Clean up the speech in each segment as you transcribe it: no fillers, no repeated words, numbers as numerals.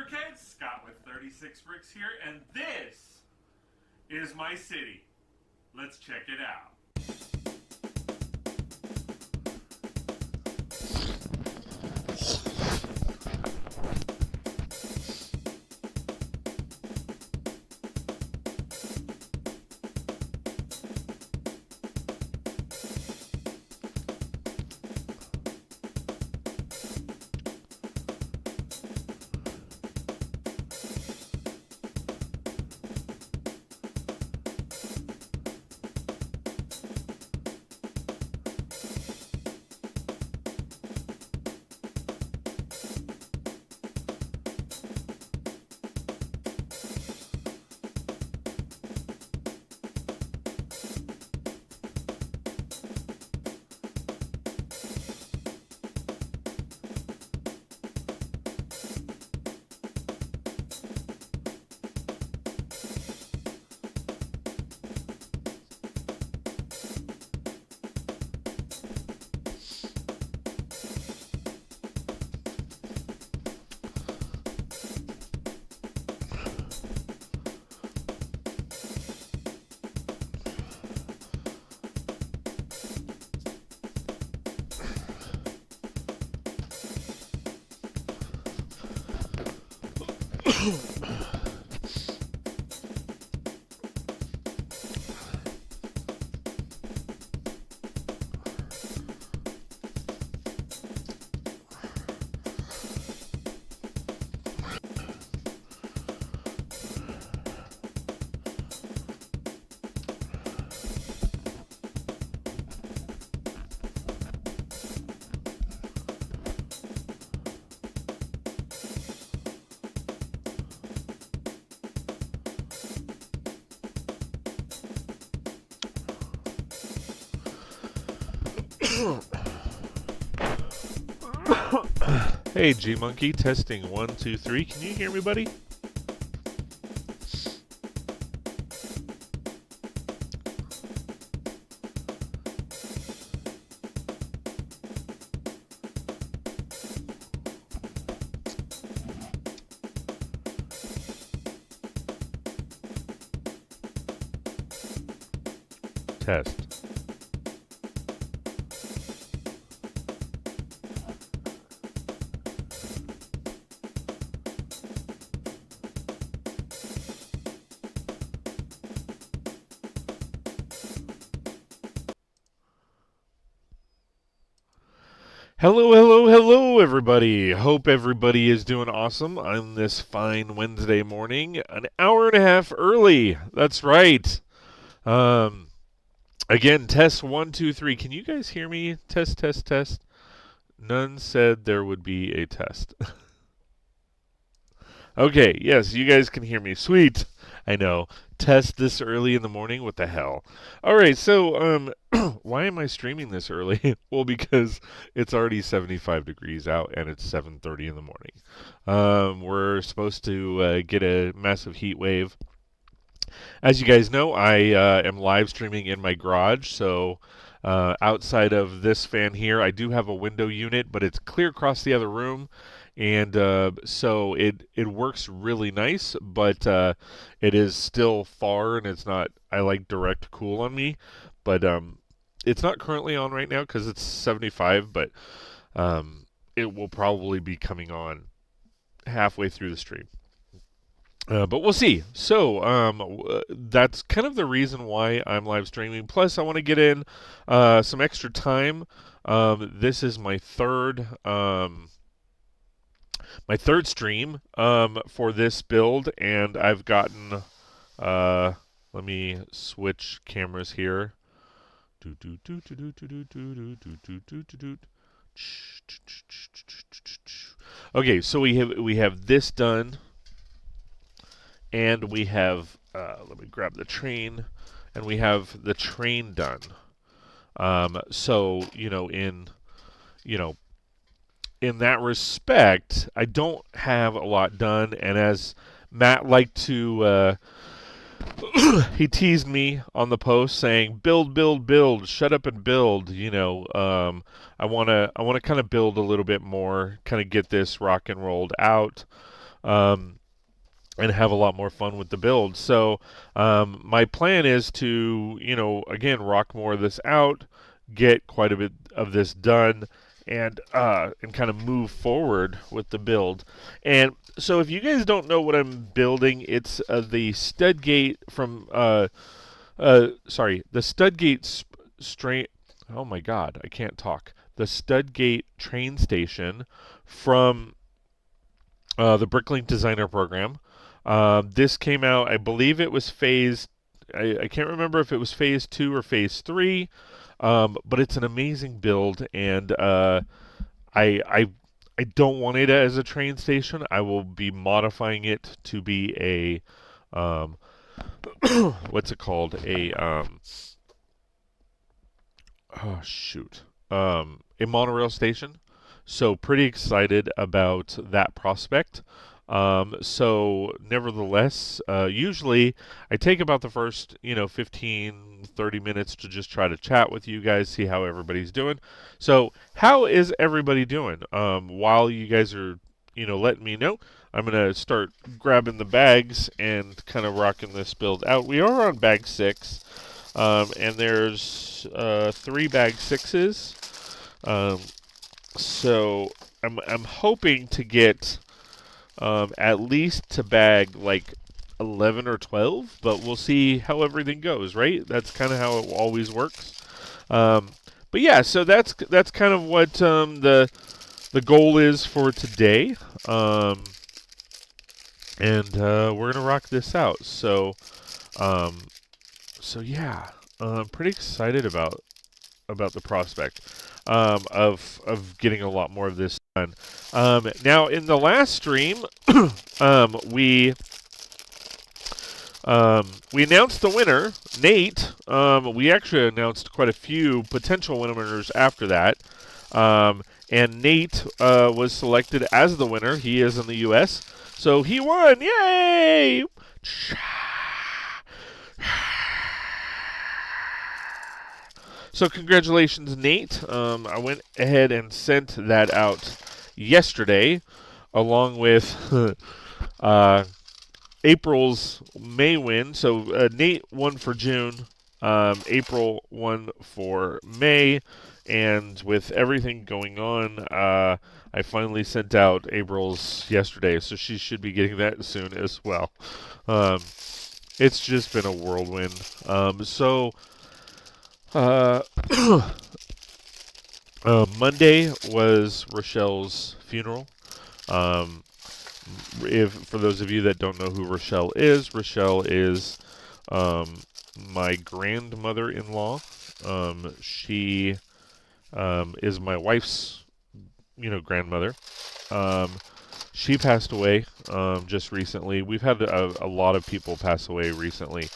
Brixheads, Scott with 36 Bricks here, and this is my city. Let's check it out. Hey, G-Monkey, testing 1, 2, 3. Can you hear me, buddy? Test. Hello, hello, hello, everybody. Hope everybody is doing awesome on this fine Wednesday morning, an hour and a half early. That's right. Again, test 1, 2, 3. Can you guys hear me? Test, test, test. None said there would be a test. Okay, yes, you guys can hear me. Sweet. I know. Test this early in the morning? What the hell? All right, so why am I streaming this early? Well, because it's already 75 degrees out and it's 7:30 in the morning. We're supposed to get a massive heat wave. As you guys know, I am live streaming in my garage, so outside of this fan here, I do have a window unit, but it's clear across the other room, and so it works really nice, but it is still far, and it's not. I like direct cool on me, but it's not currently on right now because it's 75, but it will probably be coming on halfway through the stream. But we'll see. So that's kind of the reason why I'm live streaming. Plus, I want to get in some extra time. This is my third stream for this build, and I've gotten. Let me switch cameras here. Okay, so we have this done. And we have, let me grab the train, and we have the train done. So, in that respect, I don't have a lot done. And as Matt liked to, he teased me on the post saying, "Build, build, build. Shut up and build." I wanna kind of build a little bit more, kind of get this rock and rolled out. and have a lot more fun with the build. So my plan is to, again, rock more of this out, get quite a bit of this done, and kind of move forward with the build. And so if you guys don't know what I'm building, it's the Studgate from the Studgate strain. Oh my God, I can't talk. The Studgate train station from the Bricklink Designer Program. This came out, I believe it was phase. I can't remember if it was phase 2 or phase 3, but it's an amazing build, and I, I I don't want it as a train station. I will be modifying it to be a what's it called? Oh shoot, a monorail station. So pretty excited about that prospect. So nevertheless, usually I take about the first, 15, 30 minutes to just try to chat with you guys, see how everybody's doing. So how is everybody doing? While you guys are, letting me know, I'm going to start grabbing the bags and kind of rocking this build out. We are on bag 6, and there's 3 bag 6s. So I'm hoping to get at least to bag like 11 or 12, but we'll see how everything goes, right? That's kind of how it always works. But yeah, so that's kind of what the goal is for today. And we're gonna rock this out. So yeah, I'm pretty excited about the prospect of getting a lot more of this done. Now, in the last stream, we announced the winner, Nate. We actually announced quite a few potential winners after that. And Nate was selected as the winner. He is in the U.S., so he won. Yay! So congratulations, Nate. I went ahead and sent that out yesterday, along with April's May win. So Nate won for June, April won for May, and with everything going on, I finally sent out April's yesterday, so she should be getting that soon as well. It's just been a whirlwind. Monday was Rochelle's funeral. If for those of you that don't know who Rochelle is my grandmother-in-law. She is my wife's, grandmother. She passed away just recently. We've had a lot of people pass away recently.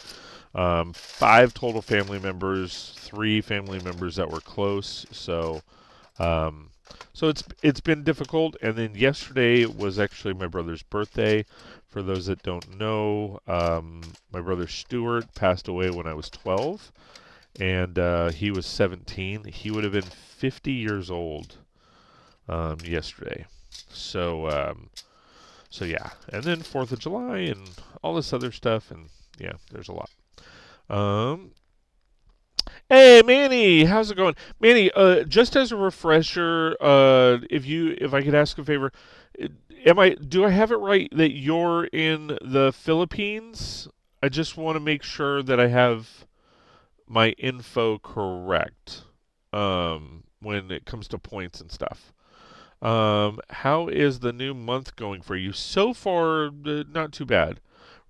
5 total family members, 3 family members that were close. So it's been difficult. And then yesterday was actually my brother's birthday. For those that don't know, my brother Stuart passed away when I was 12, and he was 17. He would have been 50 years old yesterday. So yeah, and then 4th of July and all this other stuff, and yeah, there's a lot. Hey Manny, how's it going? Manny, just as a refresher, if I could ask a favor, do I have it right that you're in the Philippines? I just want to make sure that I have my info correct when it comes to points and stuff. How is the new month going for you? So far, not too bad.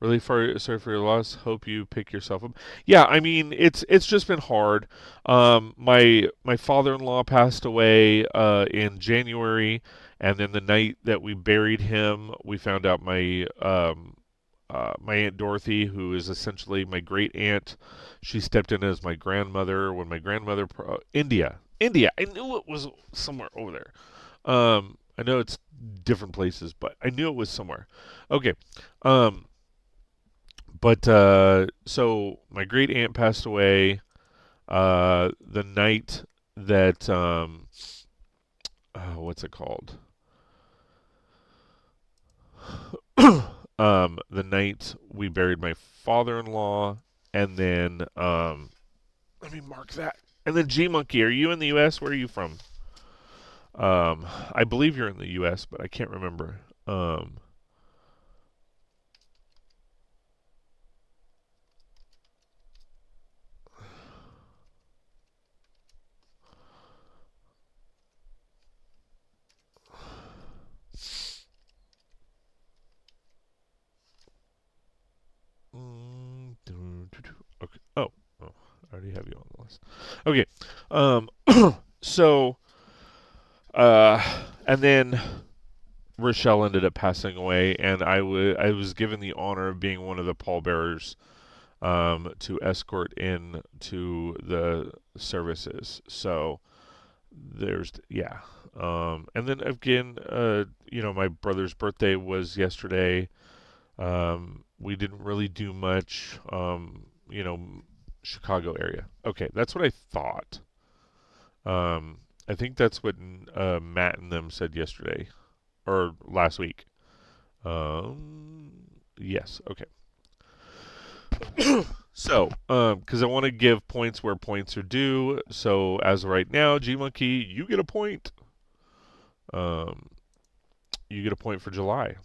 Really sorry for your loss. Hope you pick yourself up. Yeah, I mean it's just been hard. My father-in-law passed away in January, and then the night that we buried him, we found out my Aunt Dorothy, who is essentially my great aunt, she stepped in as my grandmother when my grandmother India. I knew it was somewhere over there. I know it's different places, but I knew it was somewhere. Okay. But so my great aunt passed away the night that what's it called? the night we buried my father-in-law, and then let me mark that. And then G Monkey, are you in the U.S.? Where are you from? I believe you're in the U.S., but I can't remember. Okay. Oh, I already have you on the list. Okay. So, and then Rochelle ended up passing away, and I was given the honor of being one of the pallbearers to escort in to the services. So yeah. And then again, my brother's birthday was yesterday. We didn't really do much. Chicago area. Okay, that's what I thought. I think that's what Matt and them said yesterday or last week. Um, yes. Okay. So, because I want to give points where points are due. So, as of right now, G Monkey, you get a point. You get a point for July.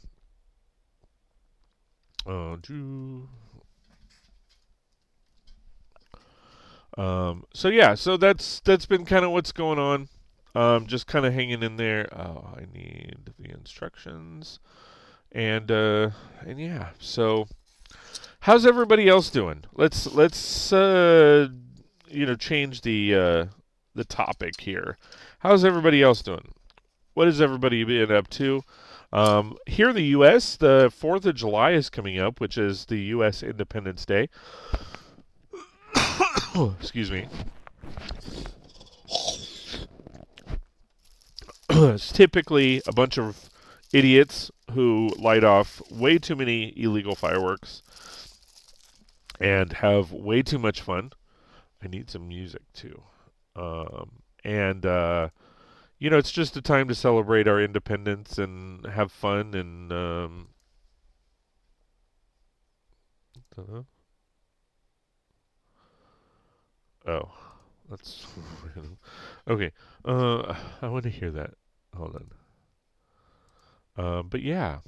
Do. So yeah, so that's been kind of what's going on. Just kind of hanging in there. Oh, I need the instructions, and yeah. So, how's everybody else doing? Let's change the topic here. How's everybody else doing? What has everybody been up to? Here in the U.S., the 4th of July is coming up, which is the U.S. Independence Day. Excuse me. It's typically a bunch of idiots who light off way too many illegal fireworks and have way too much fun. I need some music too. And it's just a time to celebrate our independence and have fun and oh, that's okay. I want to hear that. Hold on. But yeah.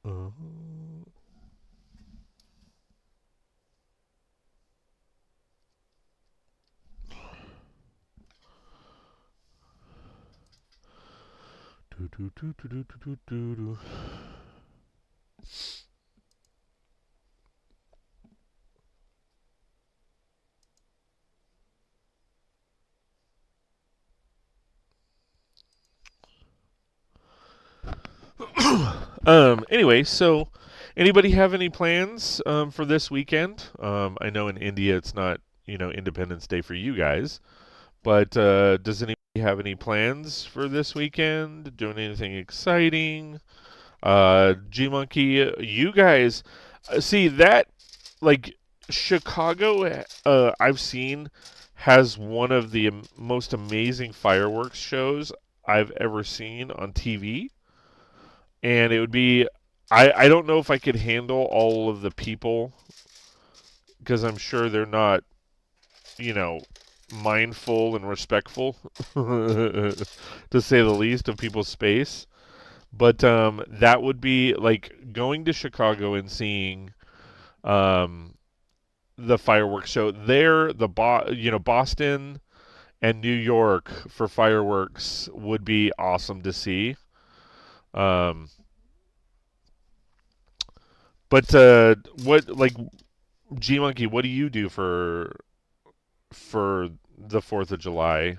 Uh, do, do, do, do, do, do, do, do. Anyway, so anybody have any plans for this weekend? I know in India it's not, Independence Day for you guys, but does anybody have any plans for this weekend? Doing anything exciting? G Monkey, you guys see that like Chicago I've seen has one of the most amazing fireworks shows I've ever seen on TV. And it would be I don't know if I could handle all of the people because I'm sure they're not, you know, mindful and respectful to say the least of people's space. But that would be like going to Chicago and seeing um, the fireworks show there. Boston and New York for fireworks would be awesome to see. Um, but what like G Monkey? What do you do for the 4th of July?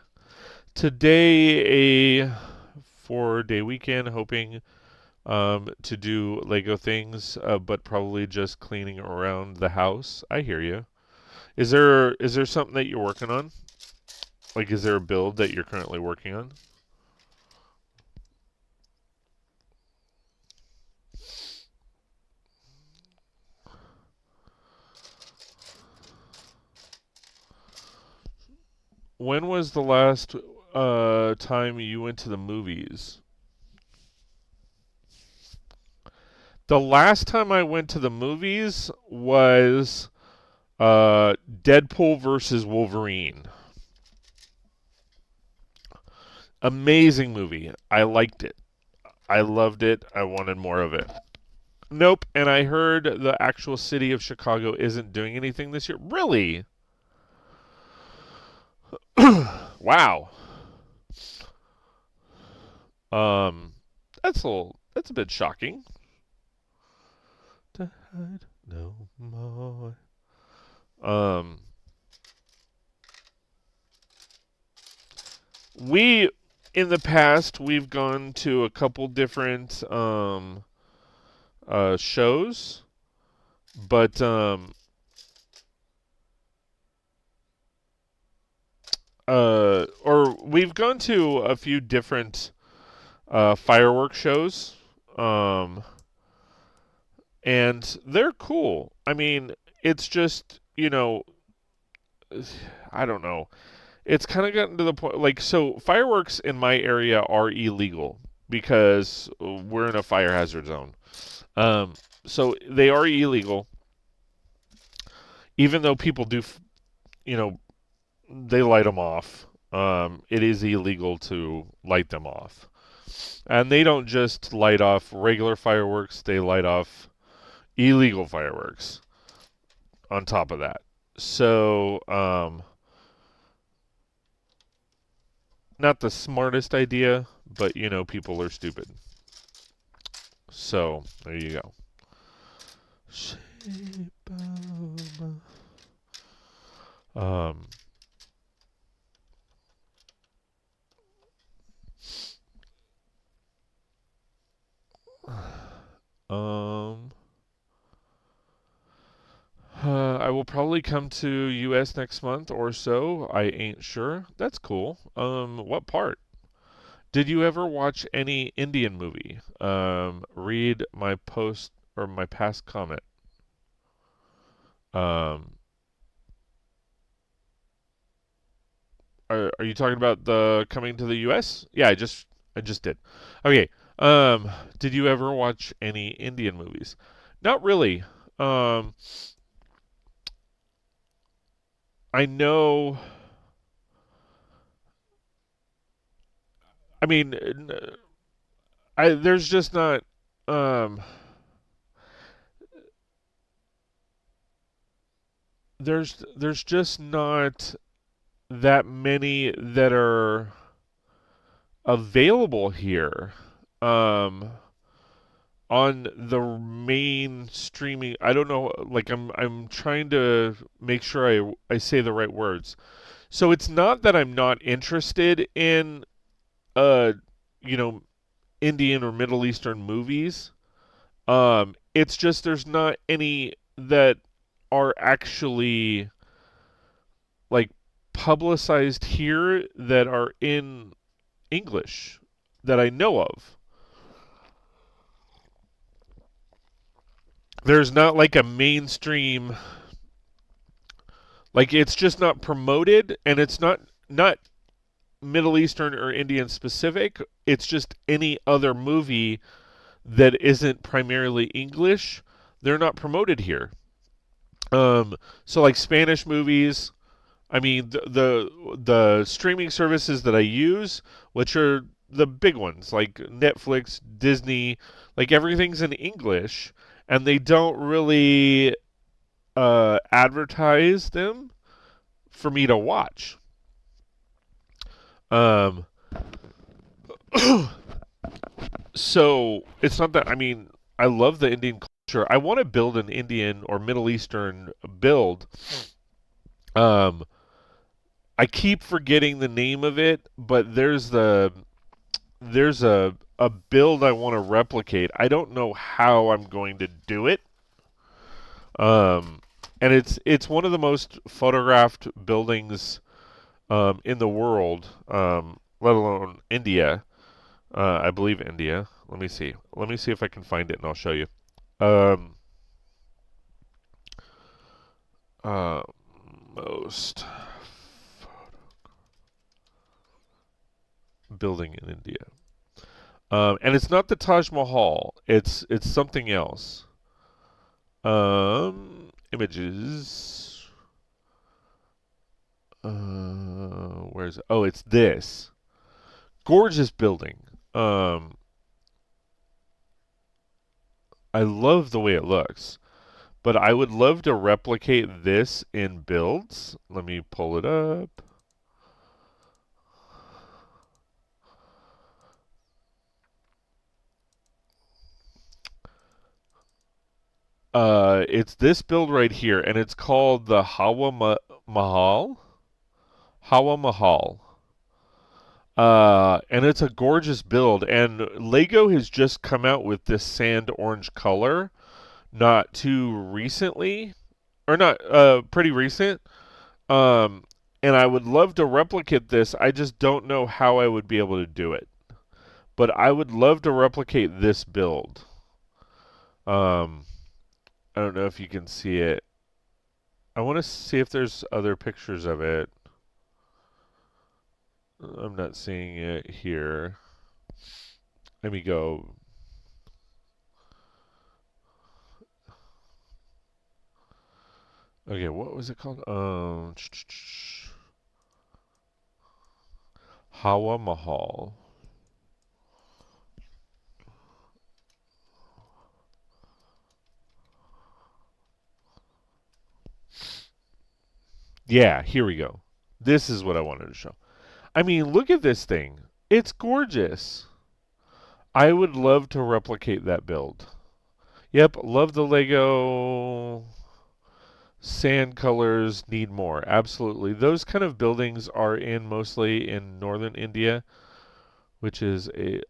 Today, a 4-day weekend, hoping to do Lego things, but probably just cleaning around the house. I hear you. Is there something that you're working on? Like, is there a build that you're currently working on? When was the last time you went to the movies? The last time I went to the movies was Deadpool versus Wolverine. Amazing movie. I liked it. I loved it. I wanted more of it. Nope. And I heard the actual city of Chicago isn't doing anything this year. Really? Wow. Um, that's a bit shocking. To hide no more. Um, we in the past we've gone to a couple different shows, but or we've gone to a few different fireworks shows, um, and they're cool. I mean, it's just I don't know. It's kind of gotten to the point like so fireworks in my area are illegal because we're in a fire hazard zone. Um, so they are illegal, even though people do, you know, they light them off. It is illegal to light them off. And they don't just light off regular fireworks, they light off illegal fireworks on top of that. So, not the smartest idea, but people are stupid. So, there you go. Um, um, I will probably come to US next month or so. I ain't sure. That's cool. What part? Did you ever watch any Indian movie? Read my post or my past comment. Um, are you talking about the coming to the US? Yeah, I just did. Okay. Um, did you ever watch any Indian movies? Not really. Um, I know. I mean, there's just not. Um, there's just not that many that are available here. Um, on the main streaming, I don't know. Like I'm trying to make sure I say the right words. So it's not that I'm not interested in uh you know Indian or Middle Eastern movies. It's just there's not any that are actually like publicized here that are in English that I know of. There's not like a mainstream like it's just not promoted and it's not Middle Eastern or Indian specific. It's just any other movie that isn't primarily English. They're not promoted here. Um, so like Spanish movies, I mean the streaming services that I use, which are the big ones like Netflix, Disney, like everything's in English, and they don't really advertise them for me to watch. Um, so it's not that I mean I love the Indian culture. I want to build an Indian or Middle Eastern build. Um, I keep forgetting the name of it, but there's a build I want to replicate. I don't know how I'm going to do it. Um, and it's one of the most photographed buildings in the world, let alone India. I believe India. Let me see. Let me see if I can find it, and I'll show you. Um, uh, most building in India. And it's not the Taj Mahal. It's something else. Images. Where's it? Oh, it's this gorgeous building. Um, I love the way it looks, but I would love to replicate this in builds. Let me pull it up. It's this build right here, and it's called the Mahal. Hawa Mahal. And it's a gorgeous build. And Lego has just come out with this sand orange color not too recently, or not pretty recent. Um, and I would love to replicate this. I just don't know how I would be able to do it. But I would love to replicate this build. Um, I don't know if you can see it. I want to see if there's other pictures of it. I'm not seeing it here. Let me go. Okay, what was it called? Hawa Mahal. Yeah, here we go. This is what I wanted to show. I mean, look at this thing. It's gorgeous. I would love to replicate that build. Yep, love the Lego sand colors, need more. Absolutely. Those kind of buildings are in mostly in northern India, which is a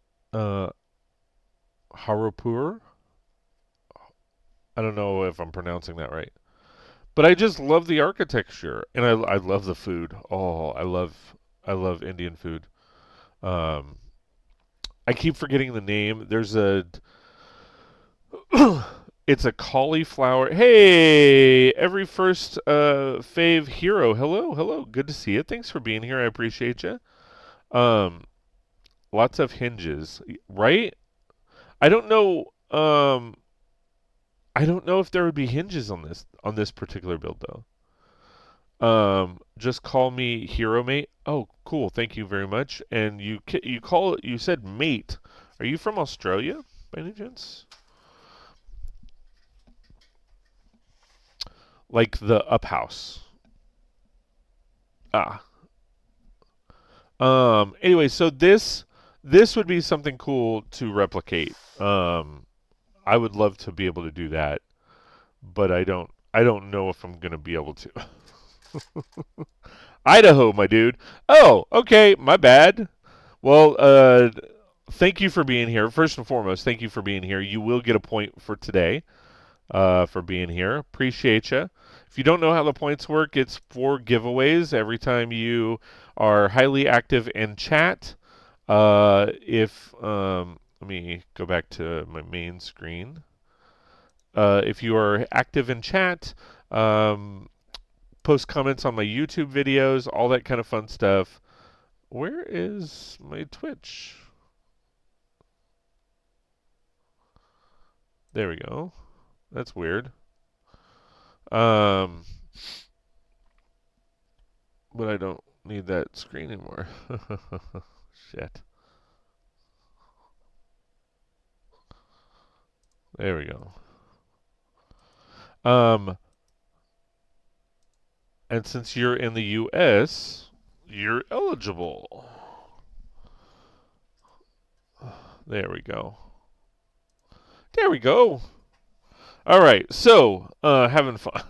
Harapur. I don't know if I'm pronouncing that right. But I just love the architecture and I love the food. Oh, I love Indian food. Um, I keep forgetting the name. There's a it's a cauliflower. Hey, every first fave hero. Hello, hello. Good to see you. Thanks for being here. I appreciate you. Um, lots of hinges, right? I don't know. I don't know if there would be hinges on this particular build though. Just call me Hero Mate. Oh, cool. Thank you very much. And you said mate. Are you from Australia by any chance? Like the Up House. Ah. Anyway, so this would be something cool to replicate. I would love to be able to do that, but I don't know if I'm gonna be able to. Idaho, my dude. Oh, okay, my bad. Well, thank you for being here. First and foremost, thank you for being here. You will get a point for today, for being here. Appreciate you. If you don't know how the points work, it's 4 giveaways every time you are highly active in chat. If let me go back to my main screen. If you are active in chat, um, post comments on my YouTube videos, all that kind of fun stuff. Where is my Twitch? There we go. That's weird. Um, but I don't need that screen anymore. Shit. There we go. And since you're in the U.S., you're eligible. There we go. There we go. All right, so having fun.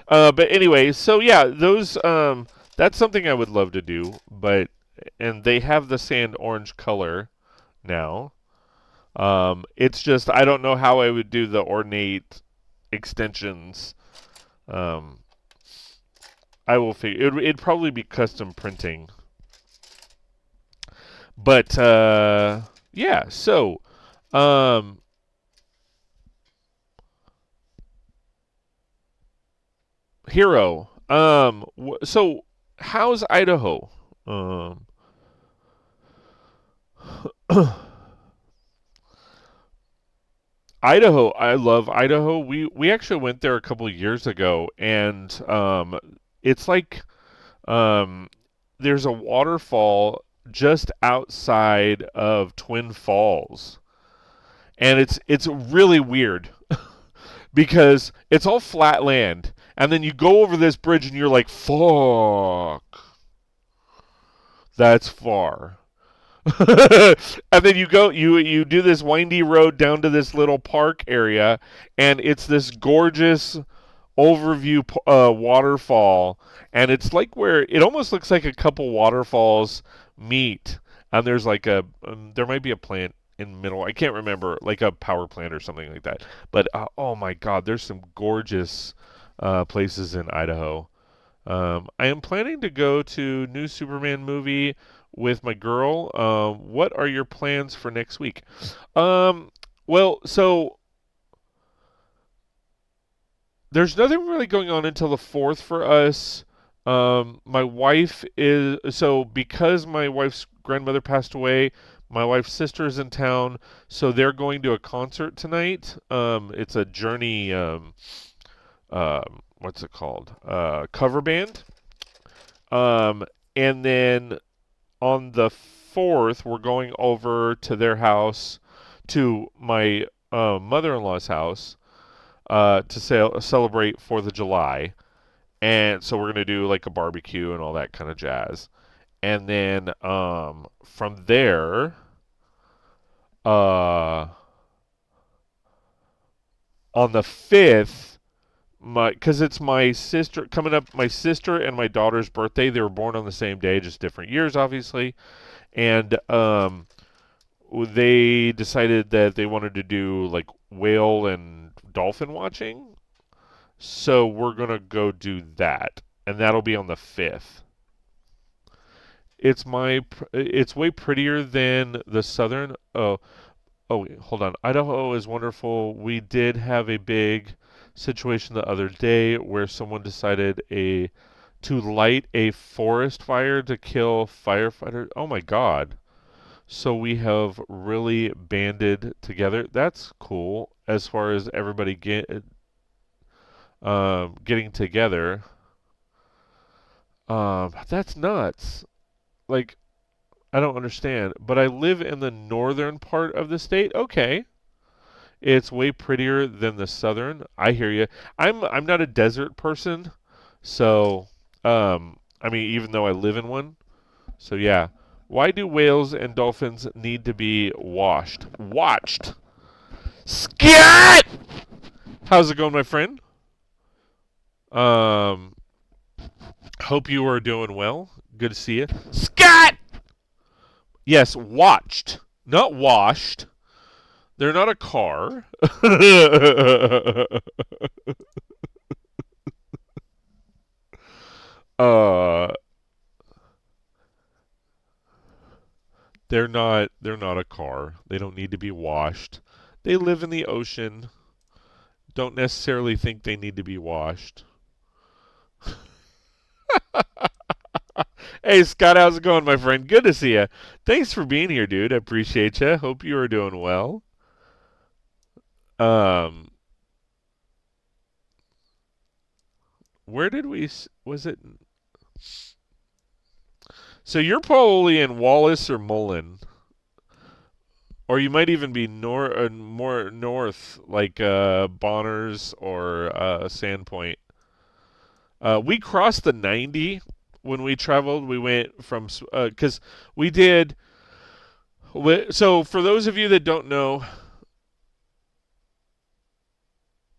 But anyway, so yeah, those that's something I would love to do, but and they have the sand orange color now. It's just I don't know how I would do the ornate extensions. Um, I will figure it'd probably be custom printing. But yeah, so um, Hero. So how's Idaho? Idaho, I love Idaho. We actually went there a couple of years ago, and it's like um, there's a waterfall just outside of Twin Falls, and it's really weird because it's all flat land, and then you go over this bridge, and you're like, "Fuck, that's far." And then you do this windy road down to this little park area, and it's this gorgeous overview waterfall, and it's like where it almost looks like a couple waterfalls meet, and there's like there might be a plant in the middle. I can't remember, like a power plant or something like that. But oh my God, there's some gorgeous places in Idaho. I am planning to go to new Superman movie with my girl. What are your plans for next week? Um, well, so there's nothing really going on until the 4th for us. My wife is so because my wife's grandmother passed away. My wife's sister is in town, so they're going to a concert tonight. It's a Journey. What's it called? Cover band. Um, and then on the 4th, we're going over to their house, to my mother-in-law's house, to celebrate 4th of July. And so we're going to do like a barbecue and all that kind of jazz. And then from there, uh, on the 5th, because it's my sister coming up, my sister and my daughter's birthday. They were born on the same day, just different years, obviously. And they decided that they wanted to do like whale and dolphin watching. So we're gonna go do that, and that'll be on the 5th. It's way prettier than the southern. Oh, wait, hold on. Idaho is wonderful. We did have a big situation the other day where someone decided a to light a forest fire to kill firefighters. Oh my God. So we have really banded together. That's cool as far as everybody getting together. That's nuts. Like, I don't understand. But I live in the northern part of the state. Okay. It's way prettier than the southern. I hear you. I'm not a desert person, so I mean, even though I live in one. So yeah. Why do whales and dolphins need to be watched? Scat! How's it going, my friend? Um, hope you are doing well. Good to see you. Scat! Yes, watched, not washed. They're not a car. uh, they're not a car. They don't need to be washed. They live in the ocean. Don't necessarily think they need to be washed. Hey Scott, how's it going, my friend? Good to see you. Thanks for being here, dude. I appreciate you. Hope you are doing well. Um, where did was it? So you're probably in Wallace or Mullen, or you might even be more north, like Bonners or Sandpoint. We crossed the 90 when we traveled. We went from because we did. So for those of you that don't know,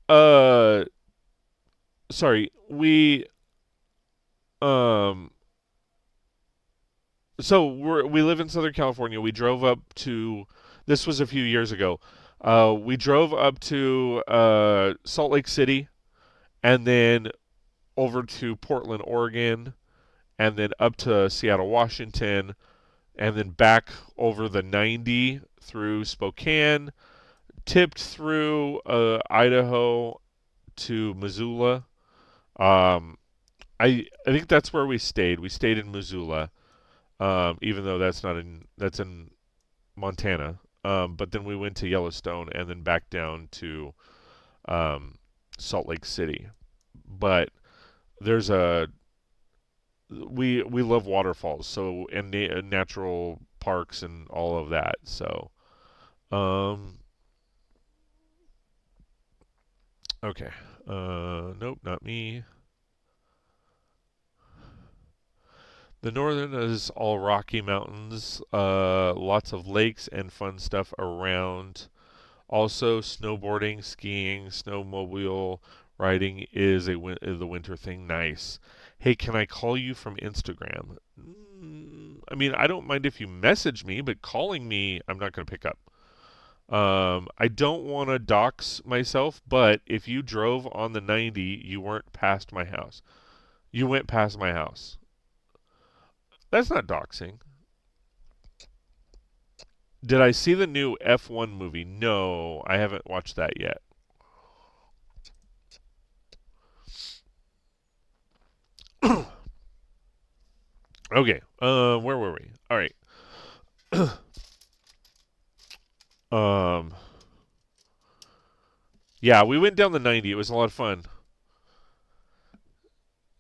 uh, sorry, um, so we live in Southern California. We drove up to. This was a few years ago. We drove up to Salt Lake City, and then over to Portland, Oregon, and then up to Seattle, Washington, and then back over the 90 through Spokane, tipped through Idaho to Missoula. Um, I think that's where we stayed. We stayed in Missoula, even though that's in Montana. But then we went to Yellowstone and then back down to Salt Lake City. But there's a we love waterfalls, so and natural parks and all of that. So um, okay. Nope, not me. The northern is all Rocky Mountains, lots of lakes and fun stuff around. Also, snowboarding, skiing, snowmobile riding is the winter thing. Nice. Hey, can I call you from Instagram? I mean, I don't mind if you message me, but calling me, I'm not going to pick up. I don't want to dox myself, but if you drove on the 90, you weren't past my house. You went past my house. That's not doxing. Did I see the new F1 movie? No, I haven't watched that yet. Okay, where were we? All right. Um, yeah, we went down the 90. It was a lot of fun.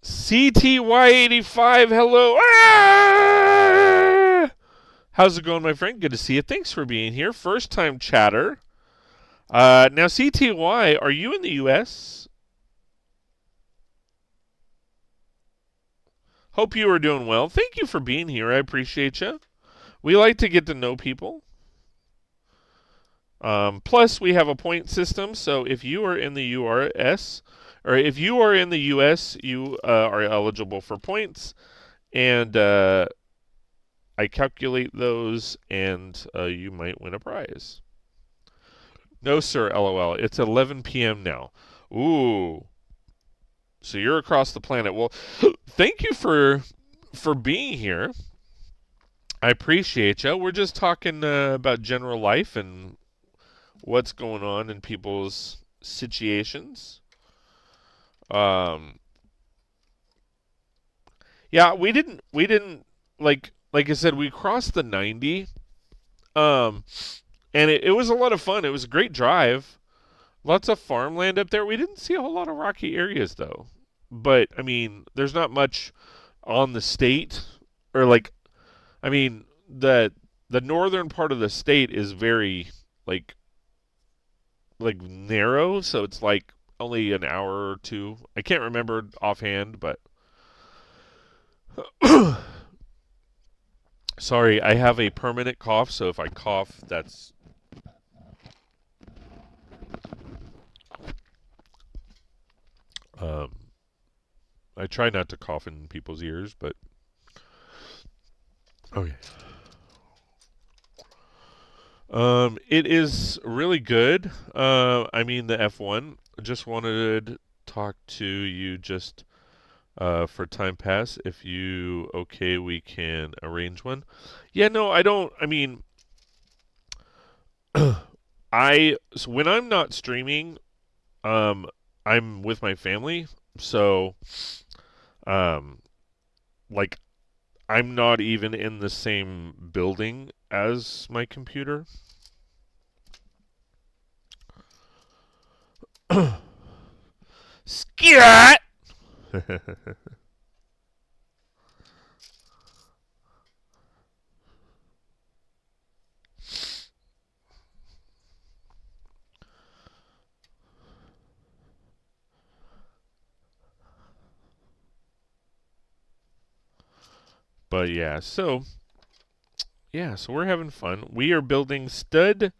CTY85, hello. Ah! How's it going, my friend? Good to see you. Thanks for being here. First time chatter. Now, CTY, are you in the U.S.? Hope you are doing well. Thank you for being here. I appreciate you. We like to get to know people. Plus, we have a point system, so if you are in the URS, or if you are in the US, you are eligible for points, and I calculate those, and you might win a prize. No, sir, LOL. It's 11 p.m. now. Ooh. So you're across the planet. Well, thank you for being here. I appreciate you. We're just talking about general life and what's going on in people's situations. Yeah, we didn't like I said, we crossed the 90. Um, and it was a lot of fun. It was a great drive. Lots of farmland up there. We didn't see a whole lot of rocky areas though. But I mean, there's not much on the state or I mean, the northern part of the state is very like narrow, so it's like only an hour or two. I can't remember offhand, but sorry, I have a permanent cough, so if I cough, that's um I try not to cough in people's ears, but okay. It is really good. I mean the F1. Just wanted to talk to you just for time pass. If you okay, we can arrange one. Yeah, no, I don't. I mean, so when I'm not streaming, um, I'm with my family, so um, like I'm not even in the same building as my computer. Scat. But so we're having fun. We are building Studgate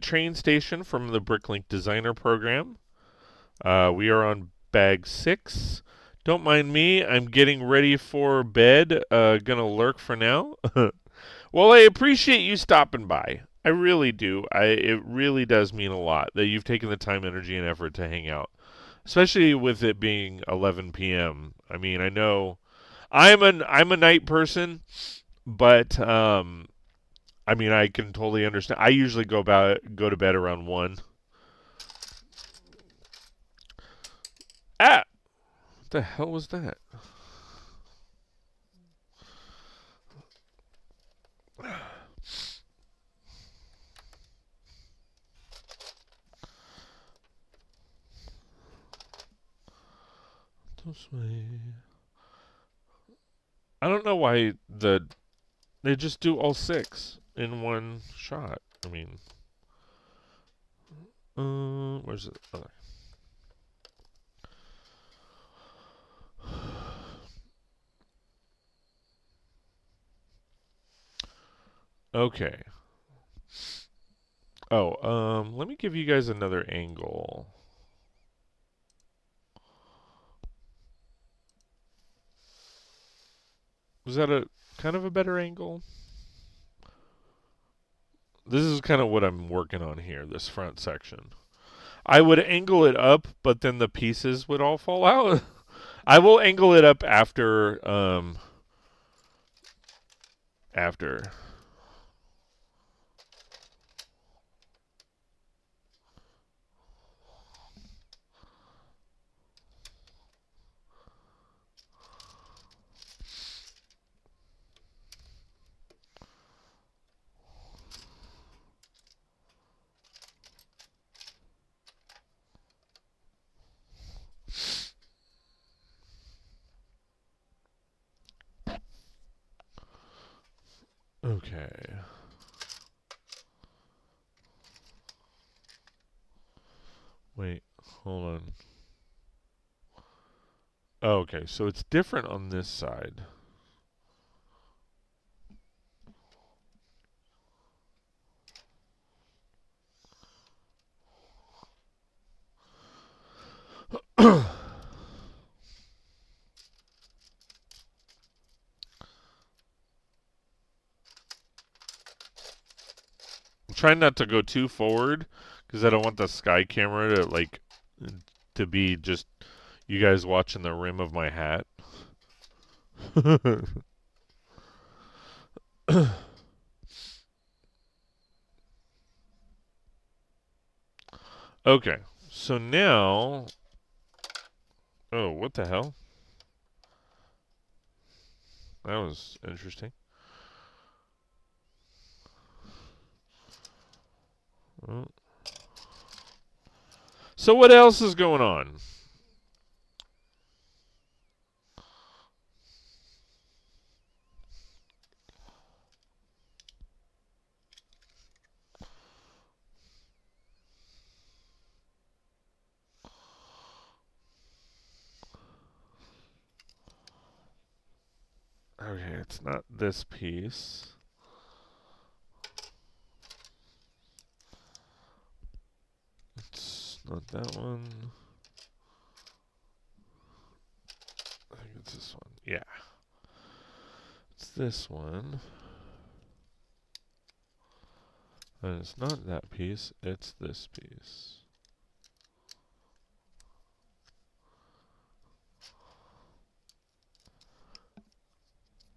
train station from the Bricklink Designer program. We are on bag 6. Don't mind me. I'm getting ready for bed. Gonna lurk for now. Well, I appreciate you stopping by. I really do. It really does mean a lot that you've taken the time, energy, and effort to hang out, especially with it being 11 p.m. I mean, I know I'm a night person, but I mean, I can totally understand. I usually go to bed around 1. Ah, what the hell was that? This way. I don't know why they just do all 6 in one shot. I mean, where's the other? Okay. Oh, let me give you guys another angle. Was that a kind of a better angle? This is kind of what I'm working on here, this front section. I would angle it up, but then the pieces would all fall out. I will angle it up after. Okay. Wait, hold on. Oh, okay, so it's different on this side. I'm trying not to go too forward because I don't want the sky camera to be just you guys watching the rim of my hat. Okay, so now, oh, what the hell? That was interesting. Oh. So what else is going on? Okay, it's not this piece. It's not that one. I think it's this one. Yeah. It's this one. And it's not that piece, it's this piece.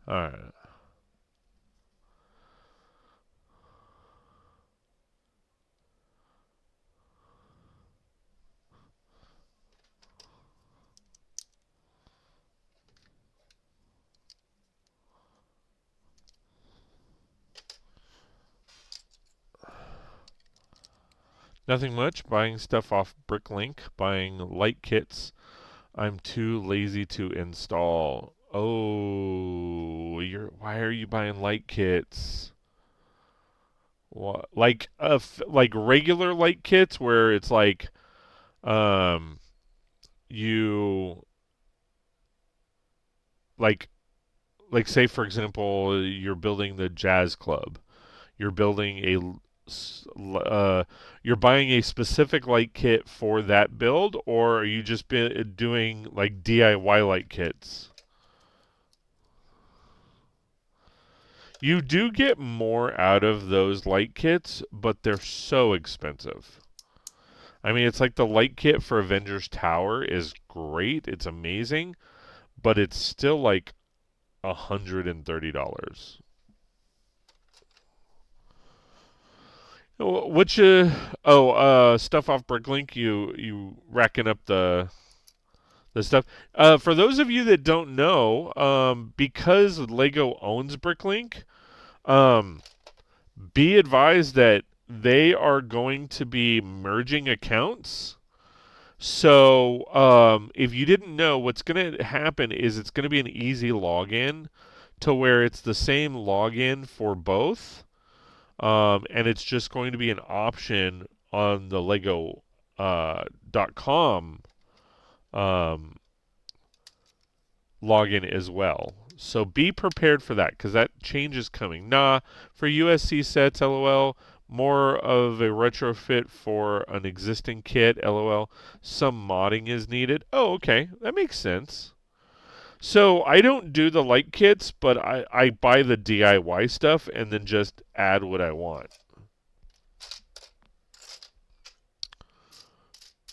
Alright. Nothing much. Buying stuff off Bricklink. Buying light kits. I'm too lazy to install. Oh, why are you buying light kits? What, like regular light kits where it's like um you like say for example you're building the jazz club. You're building you're buying a specific light kit for that build, or are you just doing like DIY light kits? You do get more out of those light kits, but they're so expensive. I mean, it's like the light kit for Avengers Tower is great. It's amazing, but it's still like $130. Which stuff off Bricklink, you racking up the stuff. For those of you that don't know, because Lego owns Bricklink, be advised that they are going to be merging accounts. So if you didn't know, what's going to happen is it's going to be an easy login to where it's the same login for both, and it's just going to be an option on the Lego .com um, login as well. So be prepared for that because that change is coming. Nah, for USC sets, LOL. More of a retrofit for an existing kit, LOL. Some modding is needed. Oh, okay. That makes sense. So I don't do the light kits, but I buy the DIY stuff and then just add what I want.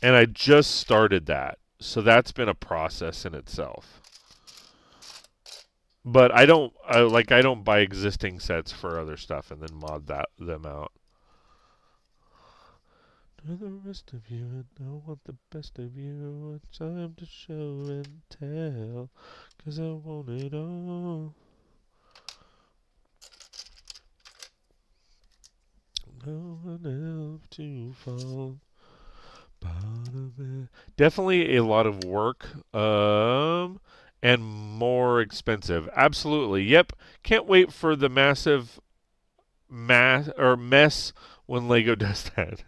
And I just started that. So that's been a process in itself. But I don't buy existing sets for other stuff and then mod them out. To the rest of you, and I want the best of you. It's time to show and tell, 'cause I want it all. No one else to fall. Definitely a lot of work, and more expensive. Absolutely. Yep. Can't wait for the massive mess when Lego does that.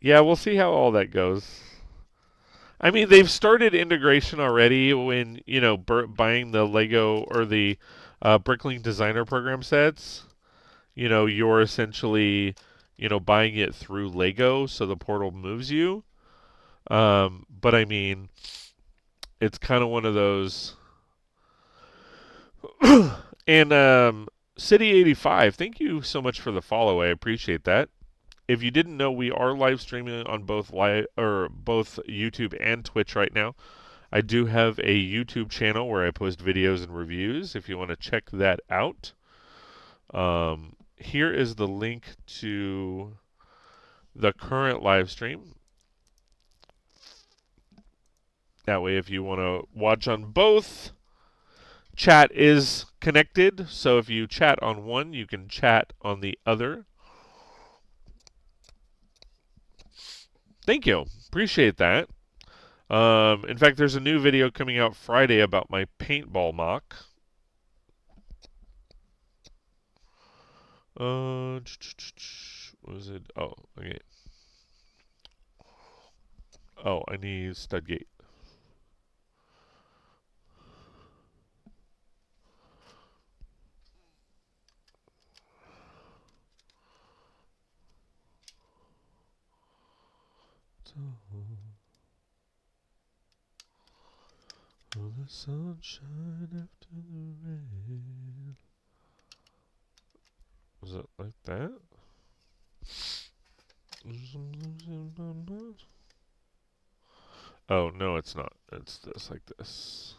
Yeah, we'll see how all that goes. I mean, they've started integration already when, buying the Lego or the Bricklink Designer Program sets. You're essentially, buying it through Lego, so the portal moves you. But I mean, it's kind of one of those. And City85, thank you so much for the follow. I appreciate that. If you didn't know, we are live streaming on both both YouTube and Twitch right now. I do have a YouTube channel where I post videos and reviews. If you want to check that out, here is the link to the current live stream. That way, if you want to watch on both, chat is connected. So if you chat on one, you can chat on the other. Thank you. Appreciate that. In fact, there's a new video coming out Friday about my paintball mock. What was it? Oh, okay. Oh, I need Studgate. Oh, the sunshine after the rain. Was it like that? Oh, no, it's not. It's this, like this.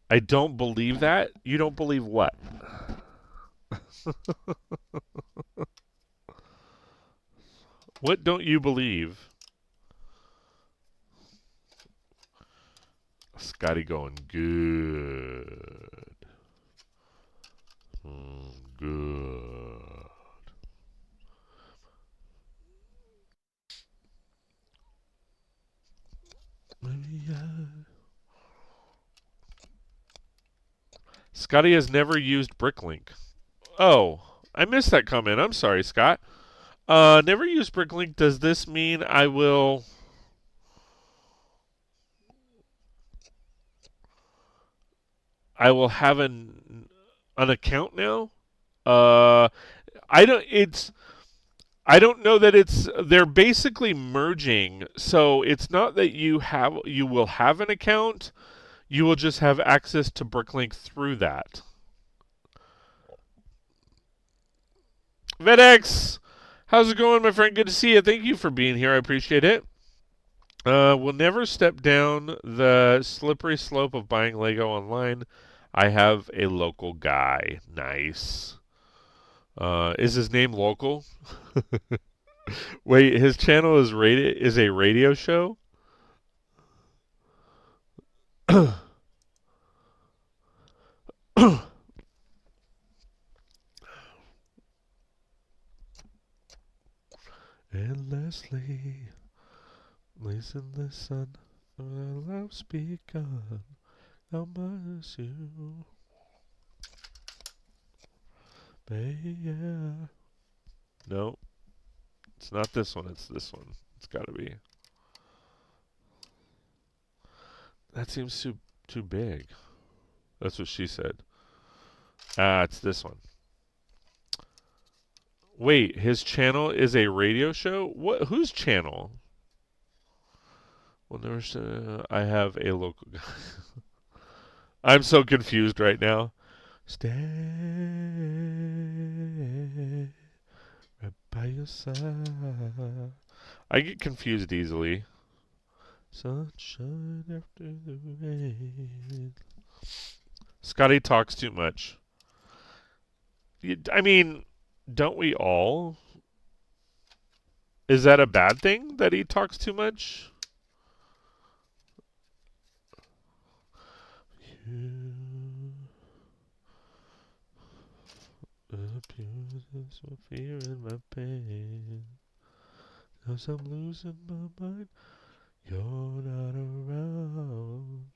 I don't believe that. You don't believe what? What don't you believe? Scotty going good. Good. Scotty has never used Bricklink. Oh, I missed that comment. I'm sorry, Scott. Never used Bricklink. Does this mean I will have an account now? I don't. I don't know that they're basically merging. So it's not that you will have an account. You will just have access to Bricklink through that. VedX, how's it going, my friend? Good to see you. Thank you for being here. I appreciate it. We'll never step down the slippery slope of buying Lego online. I have a local guy. Nice. Is his name local? Wait, his channel is a radio show? endlessly, lays in the sun, love speak on, how much you, yeah. No, it's not this one, it's this one. It's gotta be. That seems too big. That's what she said. Ah, it's this one. Wait, his channel is a radio show? What? Whose channel? Well, never. I have a local guy. I'm so confused right now. Stay right by your side. I get confused easily. Sunshine after the rain. Scotty talks too much. I mean, don't we all? Is that a bad thing that he talks too much? You abuse my fear and my pain. 'Cause I'm losing my mind. You're not around.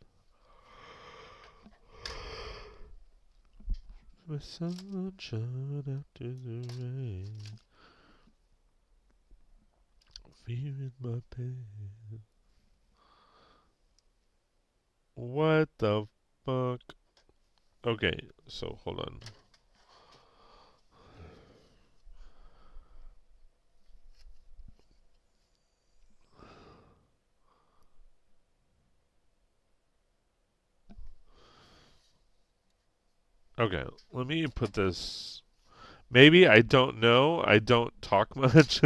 My sunshine after the rain. Fear in my pain. What the fuck? Okay, so hold on. Okay, let me put this. Maybe I don't know. I don't talk much.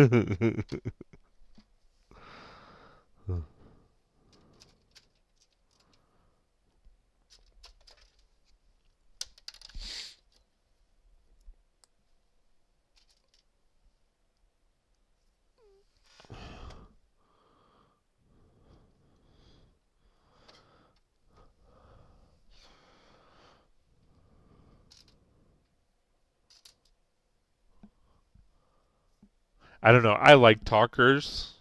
I don't know. I like talkers.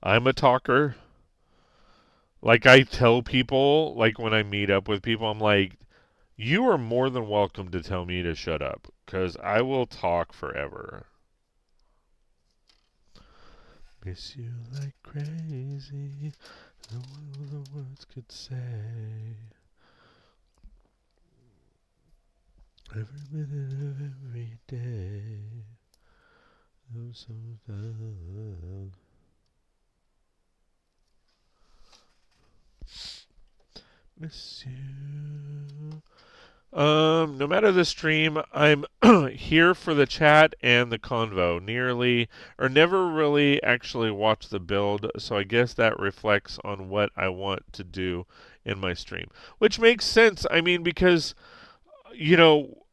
I'm a talker. Like I tell people, like when I meet up with people, I'm like, you are more than welcome to tell me to shut up, because I will talk forever. Miss you like crazy, the words could say. Every minute of every day, I'm so down. Miss you. No matter the stream, I'm here for the chat and the convo. Never really actually watch the build, so I guess that reflects on what I want to do in my stream. Which makes sense, I mean, because,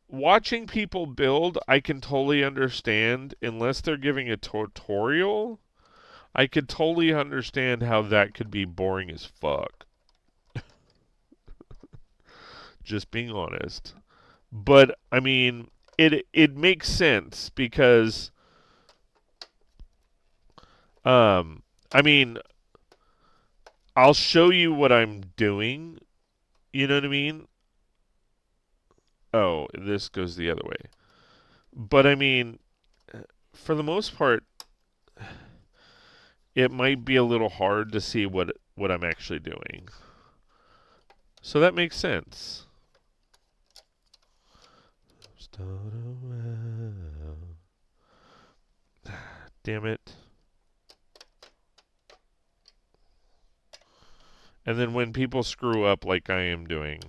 watching people build, I can totally understand, unless they're giving a tutorial, I could totally understand how that could be boring as fuck. Just being honest. But I mean, it makes sense because I mean, I'll show you what I'm doing. You know what I mean? Oh, this goes the other way. But I mean, for the most part, it might be a little hard to see what I'm actually doing. So that makes sense. Damn it. And then when people screw up like I am doing,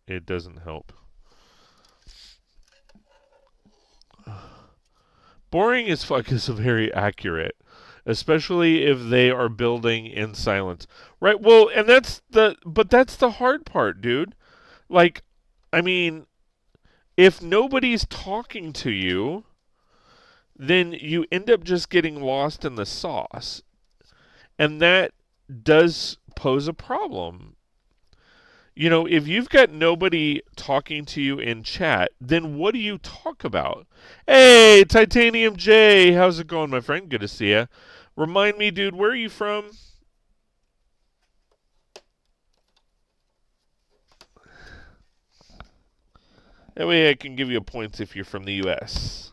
it doesn't help. Boring as fuck is very accurate, especially if they are building in silence. Right? Well, and that's the hard part, dude. Like, I mean, if nobody's talking to you, then you end up just getting lost in the sauce. And that does pose a problem. You know, if you've got nobody talking to you in chat, then what do you talk about? Hey, Titanium J, how's it going, my friend? Good to see ya. Remind me, dude, where are you from? That way I can give you points if you're from the U.S.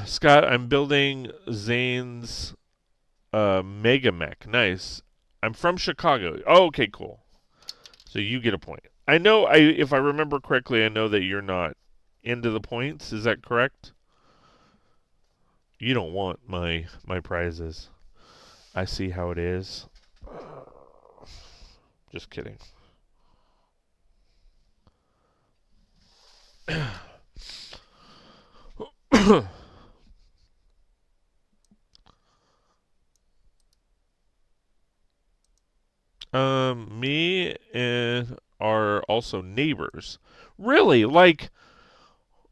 Scott, I'm building Zane's Mega Mech. Nice. I'm from Chicago. Oh, okay, cool. So you get a point. I know, if I remember correctly, I know that you're not into the points. Is that correct? You don't want my prizes. I see how it is. Just kidding. Me and are also neighbors. Really? Like,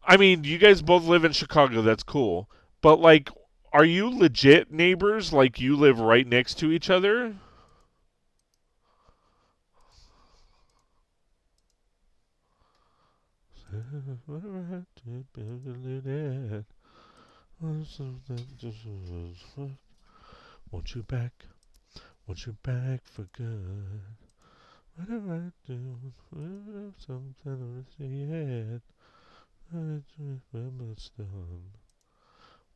I mean, you guys both live in Chicago. That's cool. But like, are you legit neighbors? Like, you live right next to each other? Want you back? Want you back for good? What do I do? Something to say yet. I remember it's done.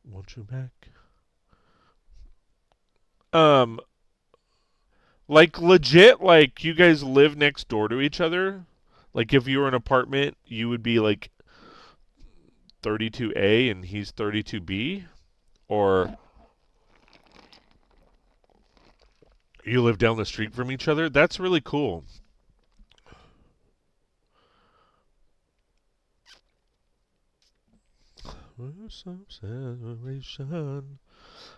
Want you back? Um, like legit, like you guys live next door to each other? Like if you were an apartment, you would be like 32A and he's 32B? Or you live down the street from each other? That's really cool. Some celebration.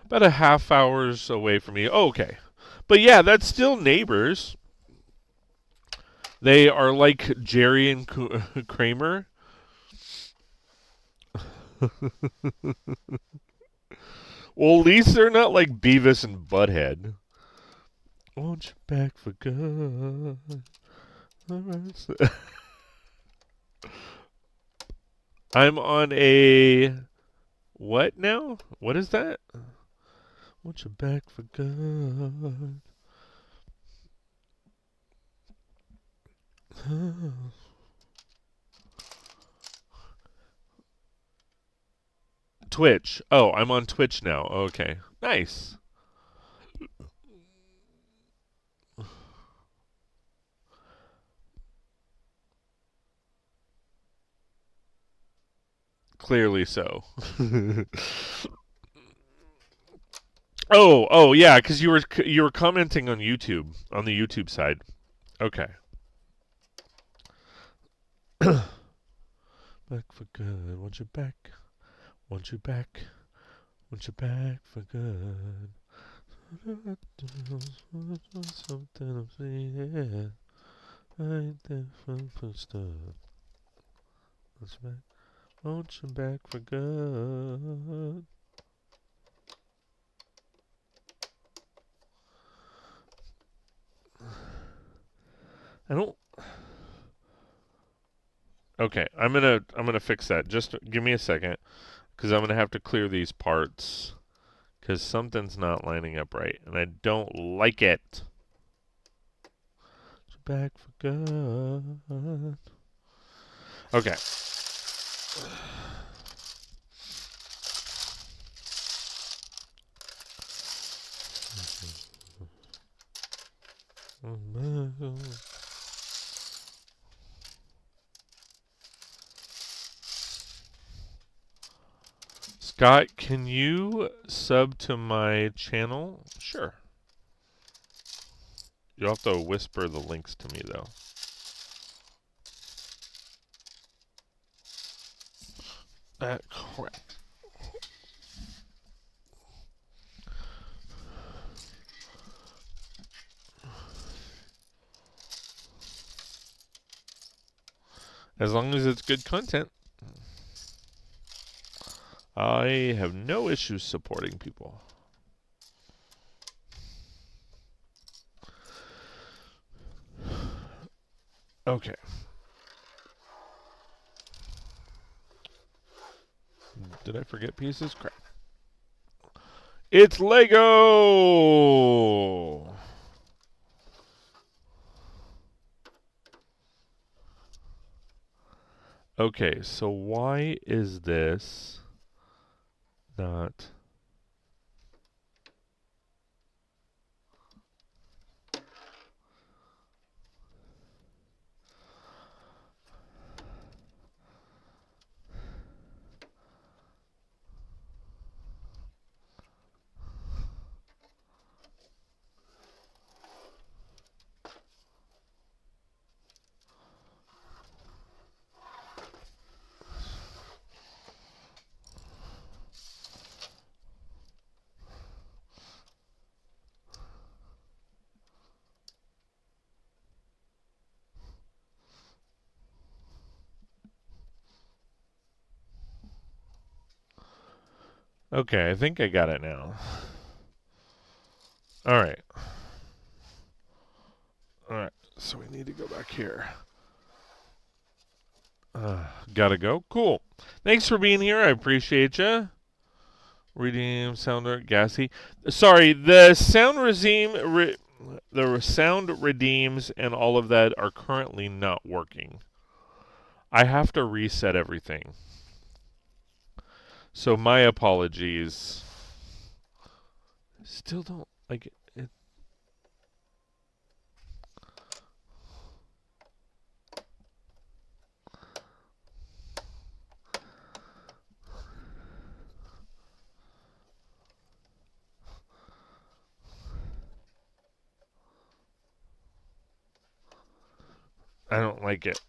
About a half hours away from me. Oh, okay. But yeah, that's still neighbors. They are like Jerry and Kramer. Well, at least they're not like Beavis and Butthead. Want you back for good. I'm on a what now? What is that? Want you back for good. Twitch. Oh, I'm on Twitch now. Okay. Nice. Clearly so. Oh, yeah, because you were commenting on YouTube, on the YouTube side. Okay. Back for good. Want you back. Want you back. Want you back for good. Something I'm saying. I ain't there for stuff. What's back? Want you back for good. I don't. Okay, I'm gonna fix that. Just give me a second, because I'm gonna have to clear these parts, because something's not lining up right, and I don't like it. Back for good. Okay. Scott, can you sub to my channel? Sure. You'll have to whisper the links to me, though. Crap. As long as it's good content. I have no issues supporting people. Okay. Did I forget pieces? Crap. It's Lego! Okay, so why is this not... Okay, I think I got it now. Alright. Alright, so we need to go back here. Gotta go? Cool. Thanks for being here. I appreciate you. Redeem, sounder, gassy. Sorry, the sound the sound redeems and all of that are currently not working. I have to reset everything. So my apologies. Still don't like it. I don't like it.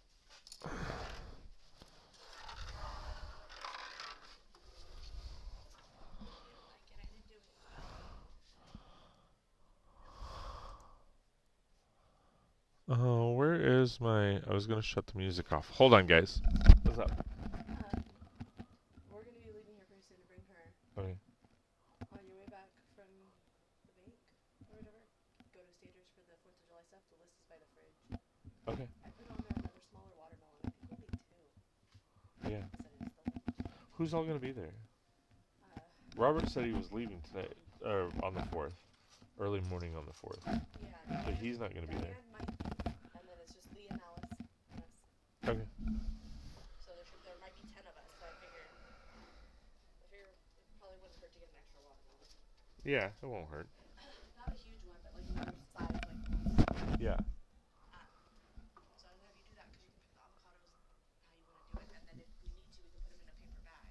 Oh, where is my... I was going to shut the music off. Hold on, guys. What's up? We're going to be leaving here pretty soon to bring her. Okay. On your way back from the bank or whatever, go to Stagers for the 4th of July stuff. The list is by the fridge. Okay. I put on there another smaller watermelon. I think we'll need 2. Yeah. Said it's the Who's all going to be there? Robert said he was leaving today, on the 4th. Early morning on the 4th. Yeah. So he's not going to be there. Might be, and then it's just Lee and Alice and us. Okay. So there might be 10 of us. So I figured it probably wouldn't hurt to get an extra watermelon. Yeah, it won't hurt. Not a huge one, but like another size, like. Yeah. So I'm gonna have you do that because you can pick the avocados how you want to do it, and then if we need to, we can put them in a paper bag.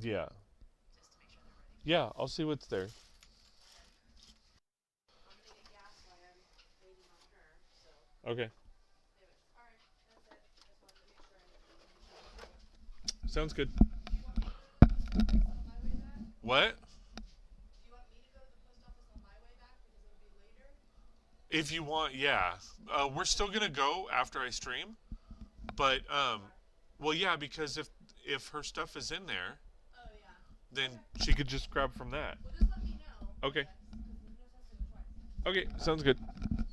Yeah. Just to make sure they're ready. Yeah, I'll see what's there. I'm gonna get gas while I'm waiting on her. So. Okay. Anyway, all right, that's it. Just wanted to make sure. Sounds good. What? What? Do you want me to go to the post office on my way back because it'll be later? If you want, yeah. We're still gonna go after I stream, but well, yeah, because if her stuff is in there, Oh yeah. then she could just grab from that. Well, just let me know. Okay. Because Okay, sounds good.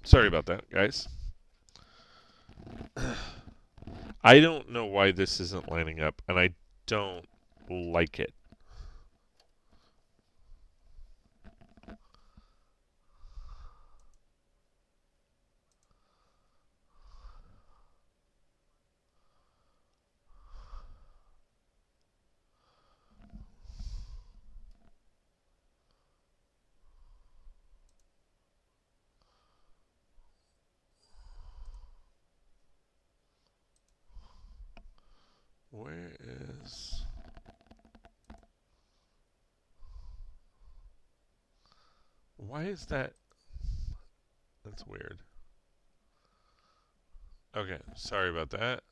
Sorry about that, guys. I don't know why this isn't lining up, and I don't like it. Where is... Why is that... That's weird. Okay, sorry about that.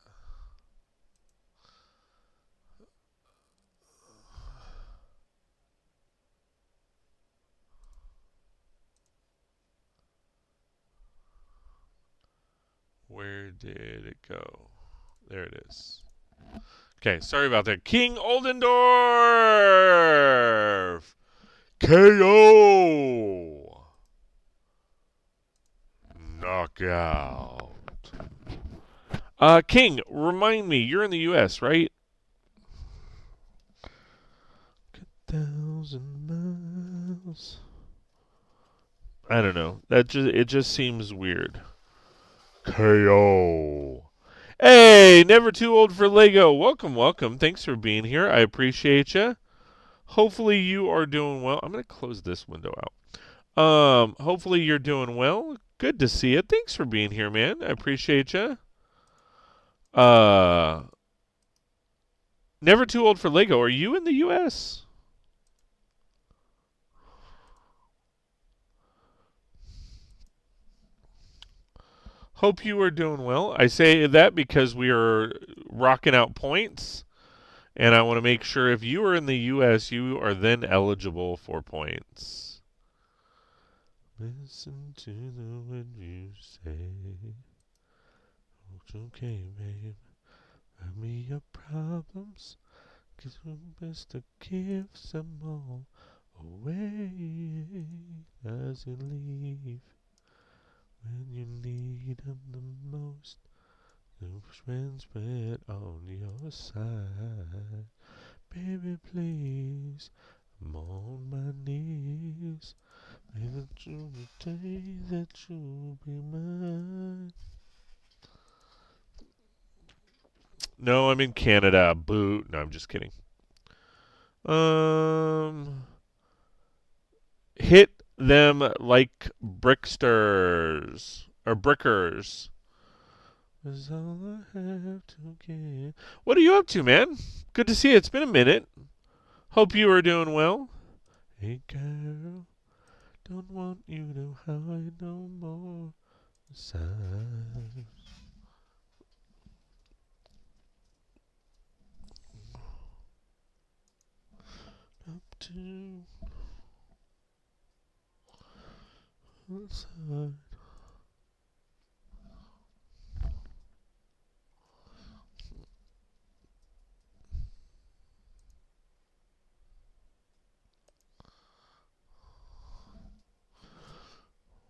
Where did it go? There it is. Okay, sorry about that. King Oldendorf! KO! Knockout. King, remind me, you're in the U.S., right? 1,000 miles. I don't know. It just seems weird. KO. Hey, never too old for Lego. Welcome, welcome. Thanks for being here. I appreciate you. Hopefully you are doing well. I'm gonna close this window out. Hopefully you're doing well. Good to see you. Thanks for being here, man. I appreciate you. Never too old for Lego. Are you in the U.S.? Hope you are doing well. I say that because we are rocking out points, and I want to make sure if you are in the U.S., you are then eligible for points. Listen to the words you say. It's okay, babe. Tell me your problems, 'cause we're best to give some all away as you leave. When you need them the most, the friends spread on your side. Baby, please, I'm on my knees. May the truth day that you'll be mine. No, I'm in Canada. Boo. No, I'm just kidding. Hit them like bricksters or brickers. Is all I have to give. What are you up to, man? Good to see you. It's been a minute. Hope you are doing well. Hey, girl, don't want you to hide no more. Signs. Up to the side.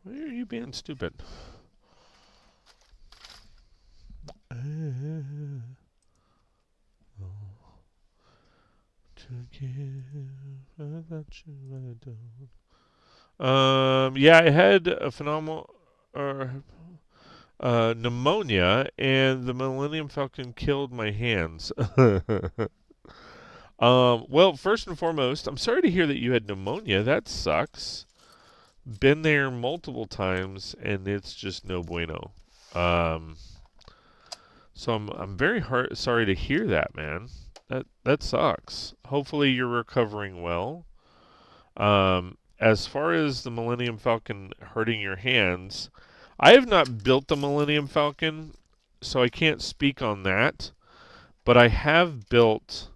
Why are you being stupid? To give, I got you, I don't. Yeah, I had a phenomenal pneumonia, and the Millennium Falcon killed my hands. Well, first and foremost, I'm sorry to hear that you had pneumonia. That sucks. Been there multiple times, and it's just no bueno. So I'm very sorry to hear that, man. That sucks. Hopefully you're recovering well. As far as the Millennium Falcon hurting your hands, I have not built the Millennium Falcon, so I can't speak on that. But I have built.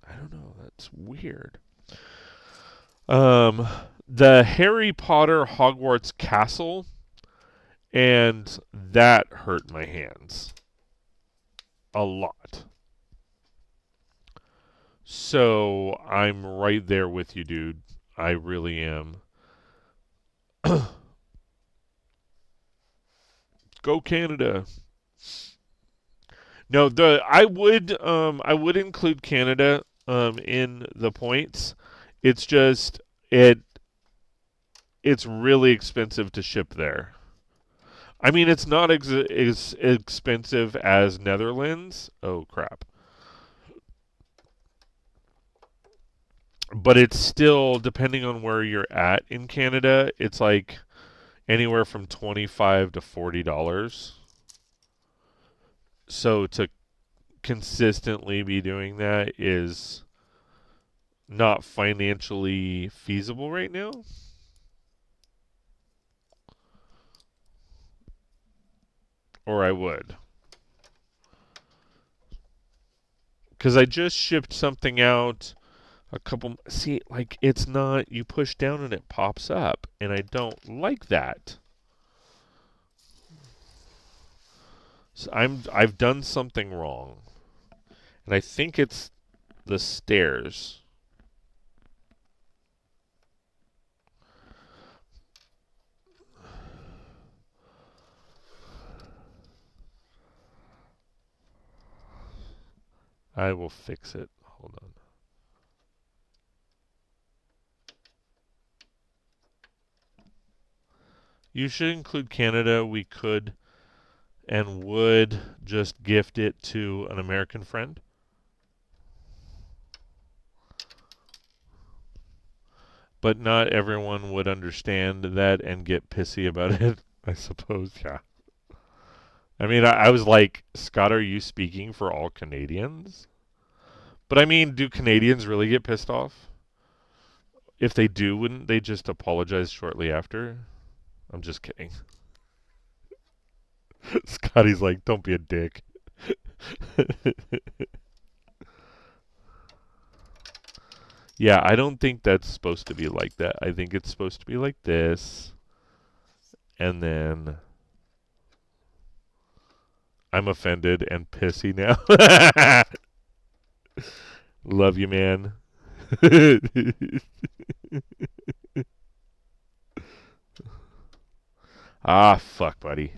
I don't know. That's weird. The Harry Potter Hogwarts Castle, and that hurt my hands a lot. So I'm right there with you, dude. I really am. Go Canada. No, I would include Canada in the points. It's just it's really expensive to ship there. I mean, it's not as expensive as Netherlands. Oh crap. But it's still, depending on where you're at in Canada, it's like anywhere from $25 to $40. So to consistently be doing that is not financially feasible right now. Or I would. Because I just shipped something out a couple. See, like, it's not. You push down and it pops up. And I don't like that. So I've done something wrong, and I think it's the stairs. I will fix it. Hold on. You should include Canada. We could and would just gift it to an American friend. But not everyone would understand that and get pissy about it, I suppose. Yeah. I mean, I was like, Scott, are you speaking for all Canadians? But I mean, do Canadians really get pissed off? If they do, wouldn't they just apologize shortly after? I'm just kidding. Scotty's like, don't be a dick. Yeah, I don't think that's supposed to be like that. I think it's supposed to be like this. And then I'm offended and pissy now. Love you, man. Ah, fuck, buddy.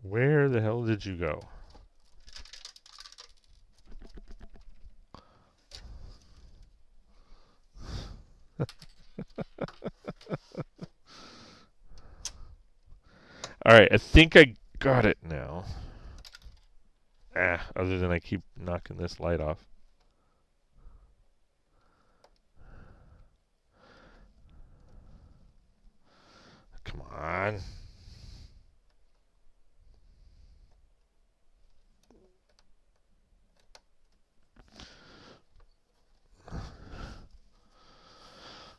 Where the hell did you go? Alright, I think I got it now. Other than I keep knocking this light off. Come on.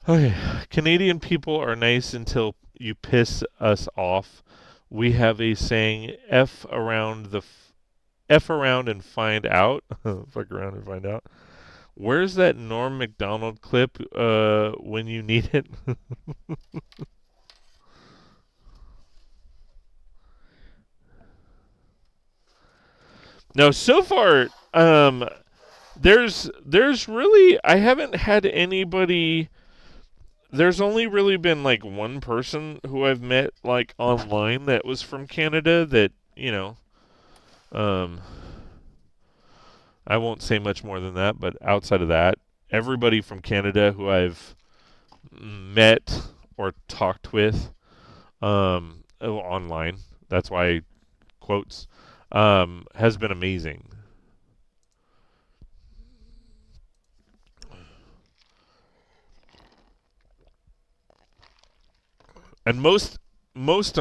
Okay, Canadian people are nice until you piss us off. We have a saying, F around and find out. Fuck around and find out. Where's that Norm Macdonald clip when you need it? No, so far, there's really, I haven't had anybody. There's only really been like one person who I've met like online that was from Canada that, I won't say much more than that, but outside of that, everybody from Canada who I've met or talked with online, that's why quotes, has been amazing. And most most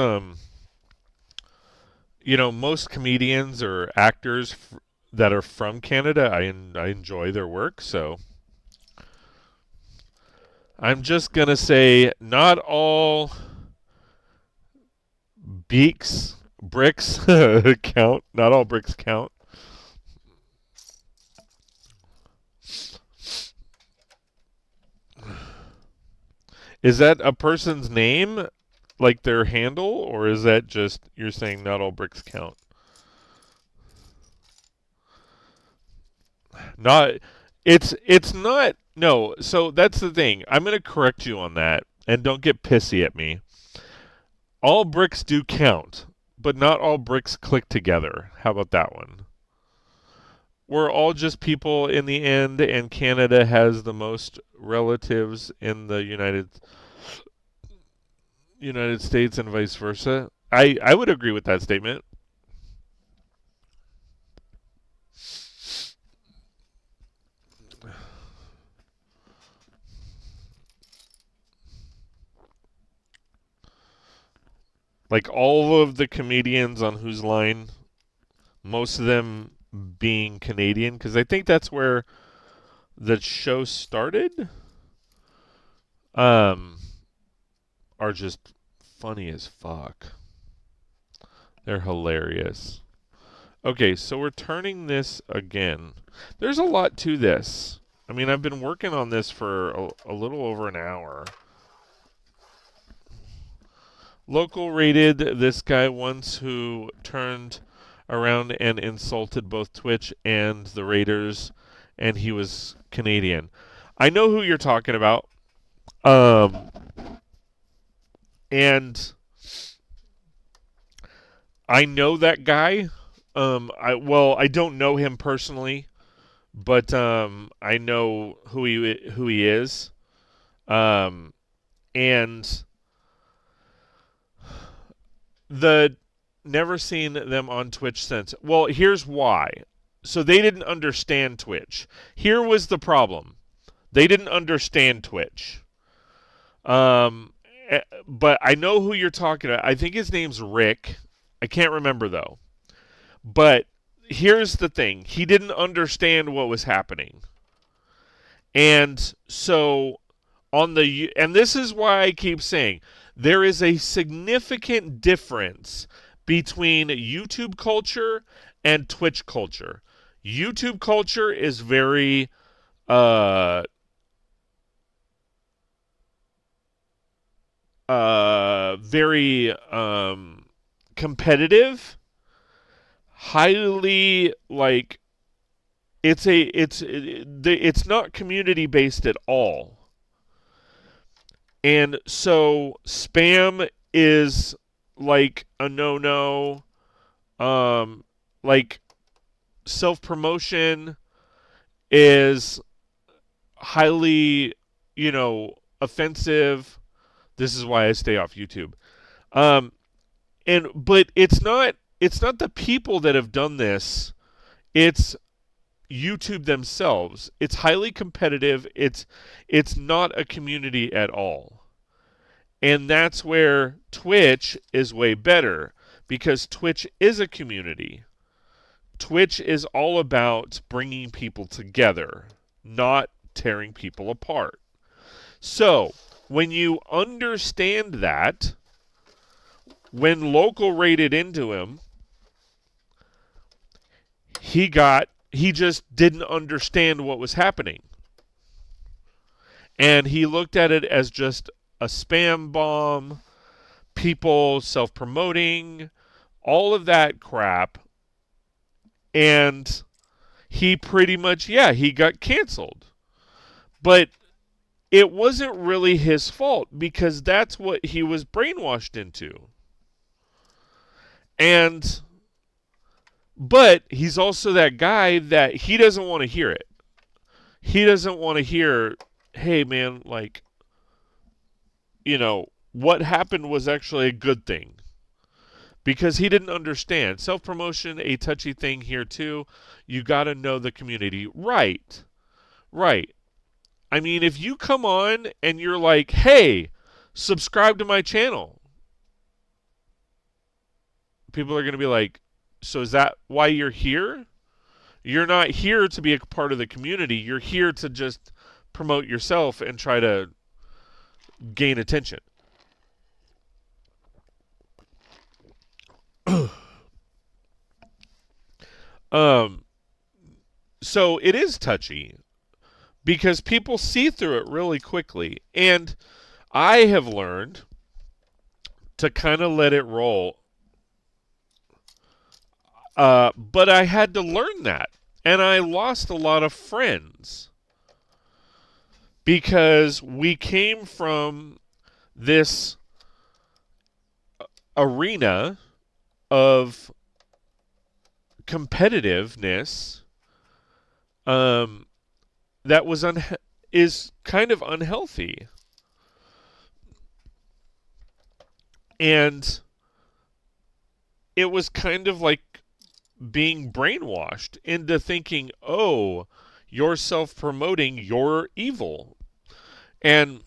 comedians or actors that are from Canada, I enjoy their work, so I'm just going to say not all Brix count. Not all Brix count. Is that a person's name, like their handle, or is that just you're saying not all Brix count? Not, it's not. No, so that's the thing. I'm going to correct you on that, and don't get pissy at me. All bricks do count, but not all bricks click together. How about that one? We're all just people in the end, and Canada has the most relatives in the United States and vice versa. I would agree with that statement. Like all of the comedians on Whose Line, most of them being Canadian, because I think that's where the show started, are just funny as fuck. They're hilarious. Okay, so we're turning this again. There's a lot to this. I mean, I've been working on this for a little over an hour. Local rated this guy once who turned around and insulted both Twitch and the Raiders, and he was Canadian. I know who you're talking about. And I know that guy. I don't know him personally, but I know who he is. And the never seen them on Twitch since. Well, here's why. So they didn't understand Twitch. Here was the problem. They didn't understand Twitch. But I know who you're talking about. I think his name's Rick. I can't remember though. But here's the thing. He didn't understand what was happening. And so and this is why I keep saying there is a significant difference between YouTube culture and Twitch culture. YouTube culture is very very competitive, highly like it's not community based at all. And so spam is like a no-no. Like self-promotion is highly, offensive. This is why I stay off YouTube. But it's not the people that have done this. It's YouTube themselves. It's highly competitive. It's not a community at all. And that's where Twitch is way better, because Twitch is a community. Twitch is all about bringing people together, not tearing people apart. So, when you understand that, when Local raided into him, he just didn't understand what was happening. And he looked at it as just a spam bomb, people self-promoting, all of that crap. And he pretty much, he got canceled. But it wasn't really his fault, because that's what he was brainwashed into. But he's also that guy that he doesn't want to hear it. He doesn't want to hear, hey man, what happened was actually a good thing. Because he didn't understand. Self-promotion, a touchy thing here too. You got to know the community. Right. I mean, if you come on and you're like, hey, subscribe to my channel, people are going to be like, so is that why you're here? You're not here to be a part of the community. You're here to just promote yourself and try to gain attention. So it is touchy, because people see through it really quickly. And I have learned to kind of let it roll. But I had to learn that. And I lost a lot of friends, because we came from this arena of competitiveness that is kind of unhealthy. And it was kind of like being brainwashed into thinking, oh, you're self-promoting, you're evil. And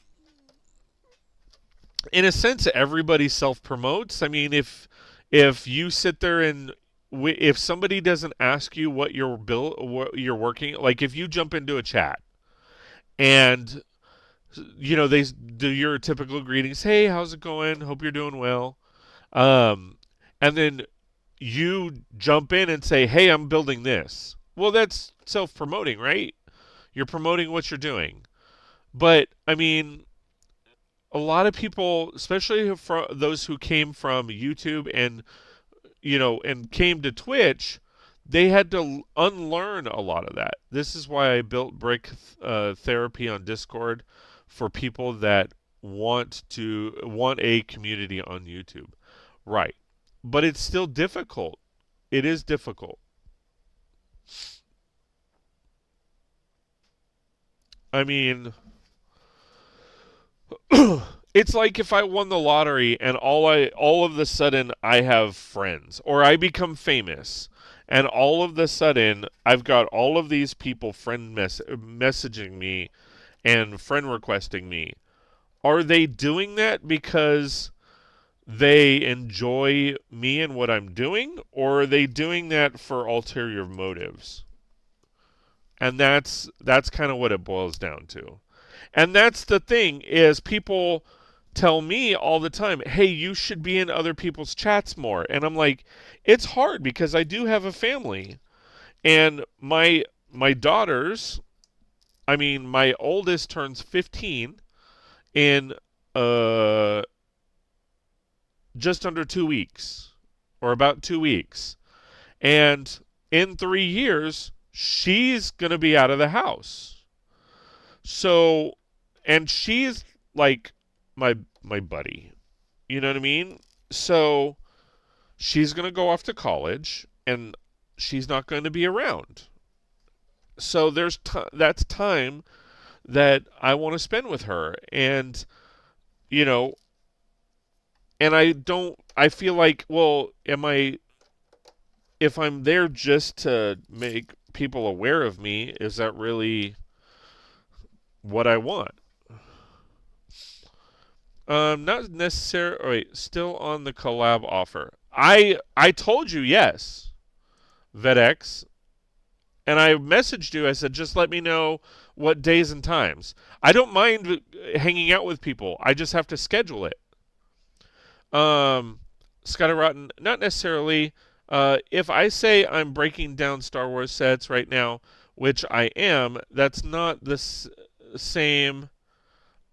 in a sense, everybody self-promotes. I mean, if you sit there and if somebody doesn't ask you what you're working, like if you jump into a chat and they do your typical greetings, hey, how's it going? Hope you're doing well. And then you jump in and say, hey, I'm building this. Well, that's self-promoting, right? You're promoting what you're doing. But, I mean, a lot of people, especially those who came from YouTube and, and came to Twitch, they had to unlearn a lot of that. This is why I built Brick Therapy on Discord for people that want a community on YouTube. Right. But it's still difficult. It is difficult. I mean, it's like if I won the lottery and all of the sudden I have friends, or I become famous and all of the sudden I've got all of these people messaging me and friend requesting me. Are they doing that because they enjoy me and what I'm doing, or are they doing that for ulterior motives? And that's kind of what it boils down to. And that's the thing, is people tell me all the time, hey, you should be in other people's chats more. And I'm like, it's hard because I do have a family. And my daughters, I mean, my oldest turns 15 in just under 2 weeks, or about 2 weeks. And in 3 years, she's going to be out of the house. So, and she's like my buddy. You know what I mean? So, she's going to go off to college and she's not going to be around. So that's time that I want to spend with her. And, and I feel like, well, if I'm there just to make people aware of me, is that really what I want? Not necessarily. Wait, still on the collab offer. I told you yes, VetX, and I messaged you. I said, just let me know what days and times. I don't mind hanging out with people. I just have to schedule it. Scotty Rotten, not necessarily. If I say I'm breaking down Star Wars sets right now, which I am, that's not the same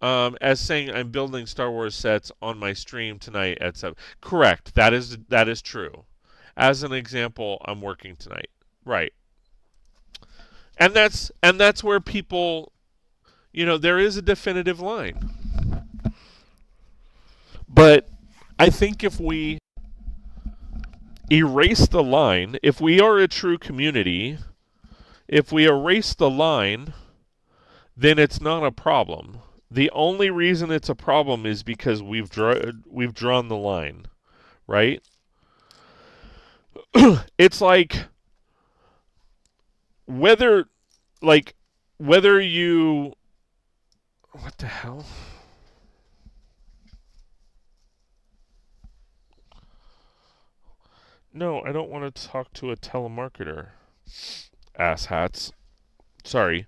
as saying I'm building Star Wars sets on my stream tonight at 7. Correct. That is true. As an example, I'm working tonight. Right. And that's where people, there is a definitive line. But I think if we erase the line, if we are a true community, if we erase the line, then it's not a problem. The only reason it's a problem is because we've drawn the line, right? It's like whether you, what the hell? No, I don't want to talk to a telemarketer. Asshats. Sorry.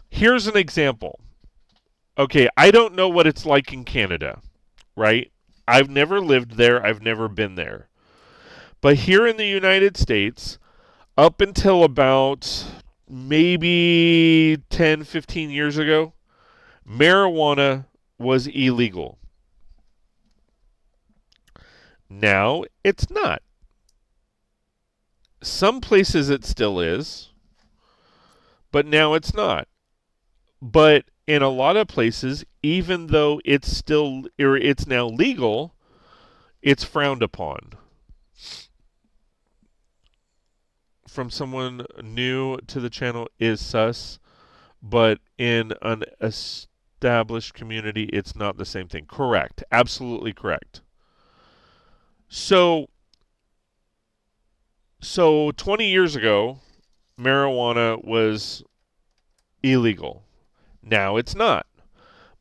Here's an example. Okay, I don't know what it's like in Canada, right? I've never lived there. I've never been there. But here in the United States, up until about maybe 10, 15 years ago, marijuana was illegal. Now it's not. Some places it still is, but now it's not. But in a lot of places, even though it's now legal, it's frowned upon. From someone new to the channel is sus, but in an established community, it's not the same thing. Correct. Absolutely correct. So 20 years ago, marijuana was illegal. Now it's not.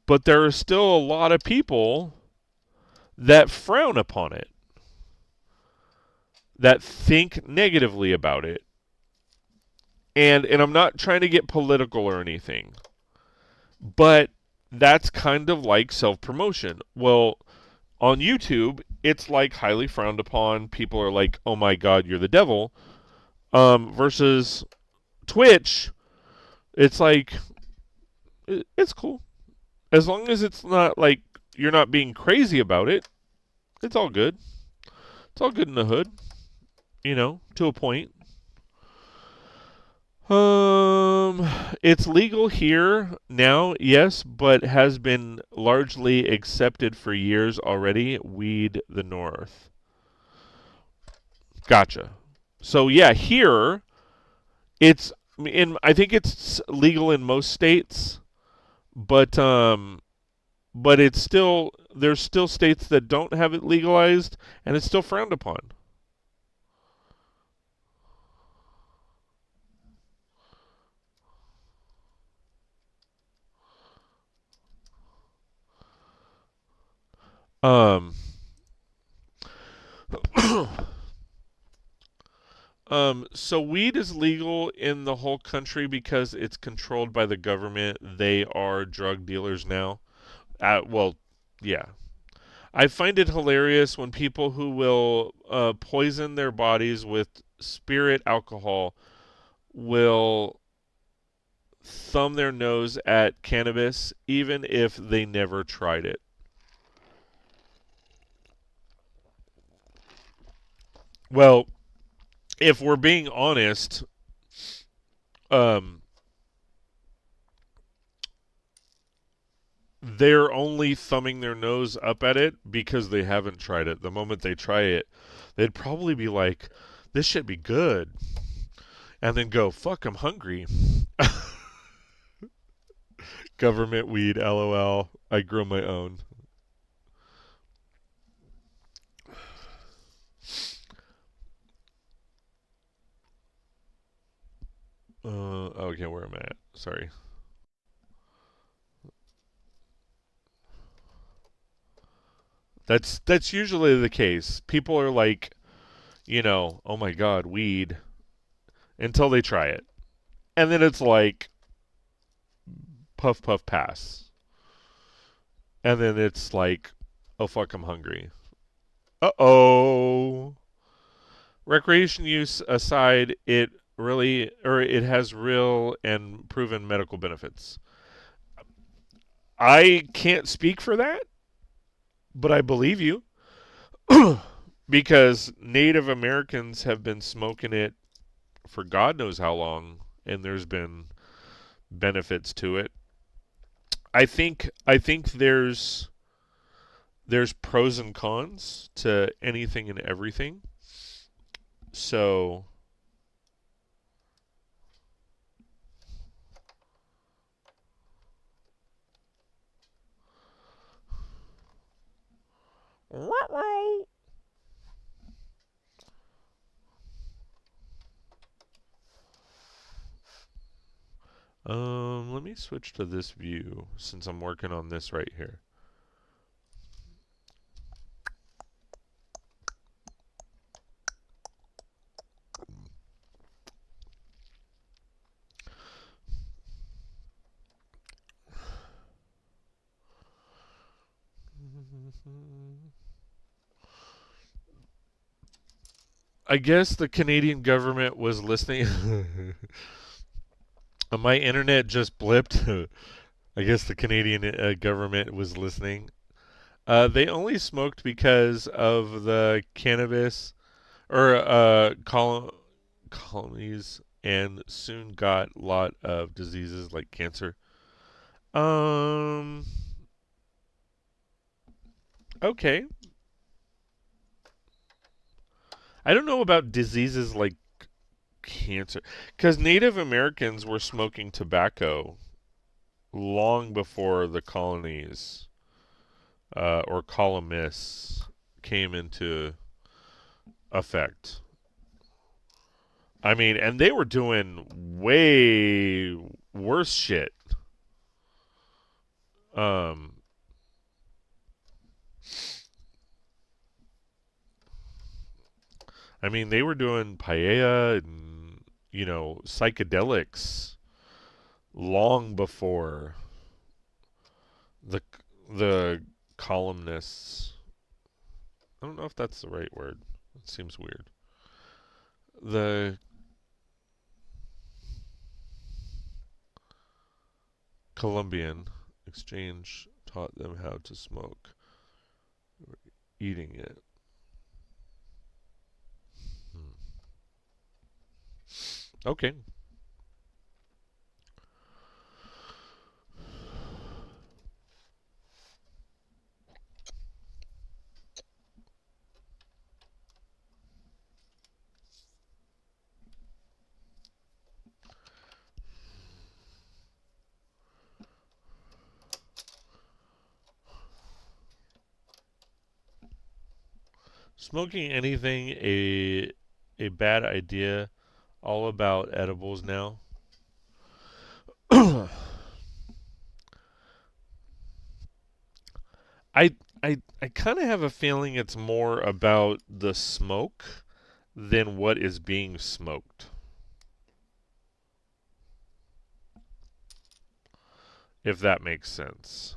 But there are still a lot of people that frown upon it, that think negatively about it. And I'm not trying to get political or anything, but that's kind of like self-promotion. Well, On YouTube, it's like highly frowned upon. People are like, "Oh my God, you're the devil." Versus Twitch, it's like it's cool as long as it's not like you're not being crazy about it. It's all good. It's all good in the hood, to a point. It's legal here now, yes, but has been largely accepted for years already. Weed the North. Gotcha. So yeah, here it's I think it's legal in most states, but it's still there's still states that don't have it legalized, and it's still frowned upon. Um, so weed is legal in the whole country because it's controlled by the government. They are drug dealers now. Well, yeah. I find it hilarious when people who will poison their bodies with spirit alcohol will thumb their nose at cannabis even if they never tried it. Well, if we're being honest, they're only thumbing their nose up at it because they haven't tried it. The moment they try it, they'd probably be like, "This should be good," and then go, "Fuck, I'm hungry." Government weed, LOL. I grow my own. Okay, where am I at? Sorry. That's usually the case. People are like, "Oh my God, weed," until they try it, and then it's like, puff puff pass, and then it's like, "Oh fuck, I'm hungry." Uh-oh. Recreation use aside, it has real and proven medical benefits. I can't speak for that, but I believe you. Because Native Americans have been smoking it for God knows how long, and there's been benefits to it. I think there's pros and cons to anything and everything. So let me switch to this view since I'm working on this right here. I guess the Canadian government was listening. My internet just blipped. I guess the Canadian government was listening. They only smoked because of the cannabis or colonies, and soon got a lot of diseases like cancer. Um. Okay. I don't know about diseases like cancer, because Native Americans were smoking tobacco long before the colonies or colonists came into effect. I mean, and they were doing way worse shit. Um, I mean, they were doing paella and psychedelics long before the the columnists I don't know if that's the right word. It seems weird. The Colombian exchange taught them how to smoke, eating it. Okay. Smoking anything a bad idea. All about edibles now. I I kind of have a feeling it's more about the smoke than what is being smoked. If that makes sense.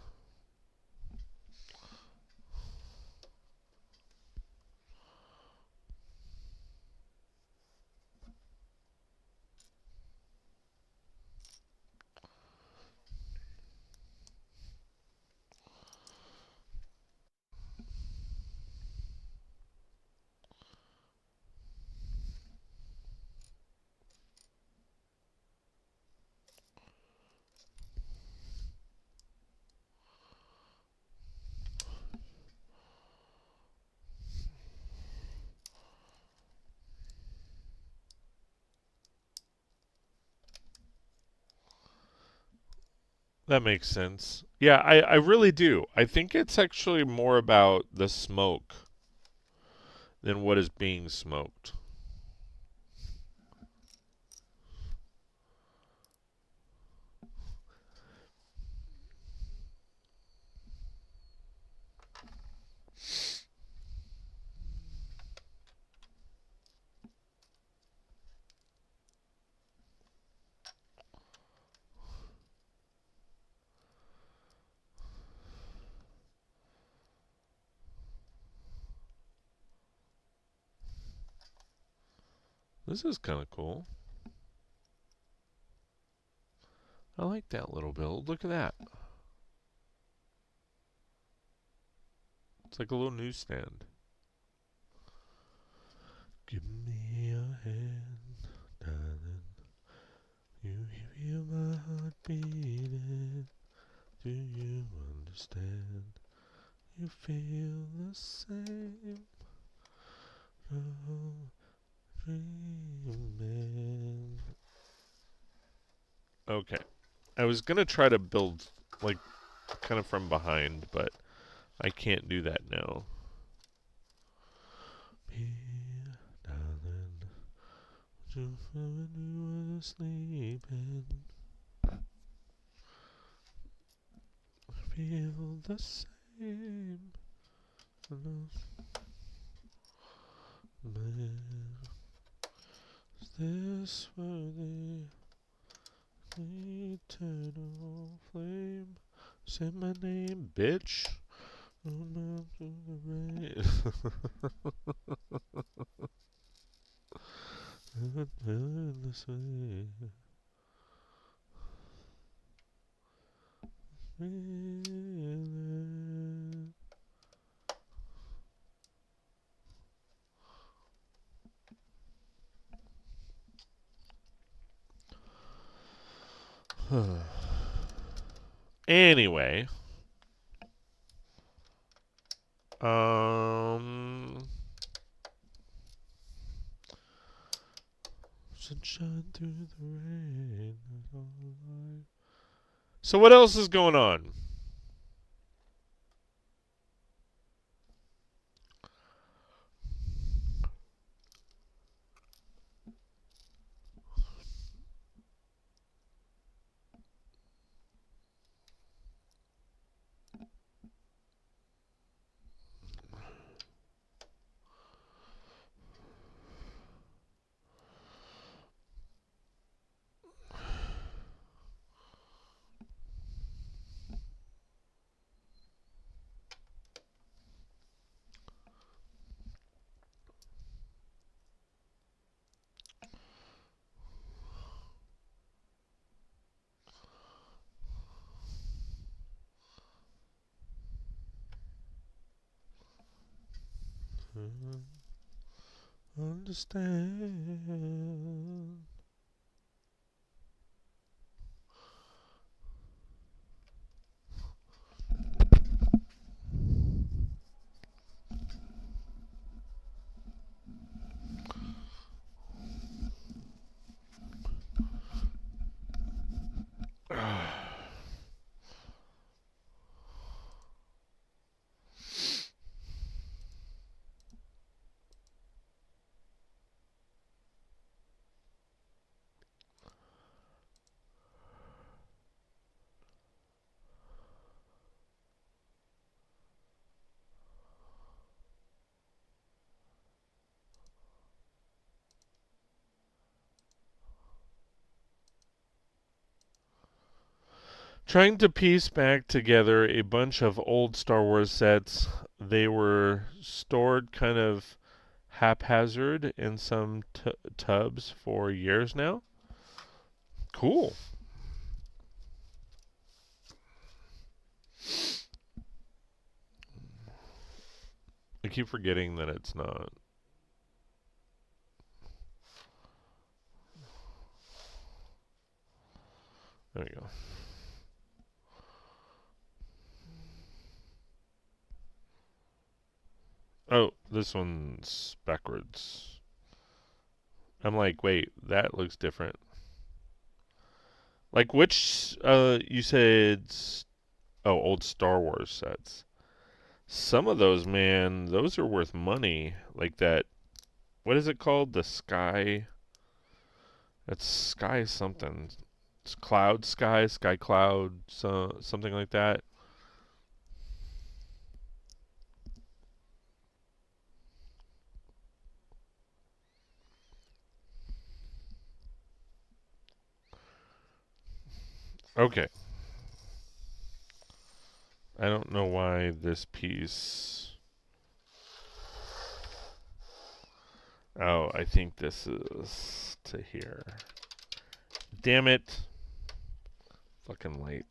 That makes sense. Yeah, I really do. I think it's actually more about the smoke than what is being smoked. This is kind of cool. I like that little build. Look at that. It's like a little newsstand. Give me your hand, darling. You feel my heart beating. Do you understand? You feel the same. Oh, dreaming. Okay. I was gonna try to build like kind of from behind, but I can't do that now. Here, darling, would you feel when you were sleeping? Feel the same. Man, is this worthy? Eternal flame. Say my name, bitch. Through the rain. This way. Anyway, sunshine through the rain. So what else is going on? understand. Trying to piece back together a bunch of old Star Wars sets. They were stored kind of haphazard in some tubs for years now. Cool. I keep forgetting that it's not. There we go. Oh, this one's backwards. I'm like, wait, that looks different. Like which, you said, old Star Wars sets. Some of those, man, those are worth money. Like that, what is it called? The Sky, that's Sky something. It's Cloud Sky, Sky Cloud, something like that. Okay. I don't know why this piece... Oh, I think this is to here. Damn it. Fucking late.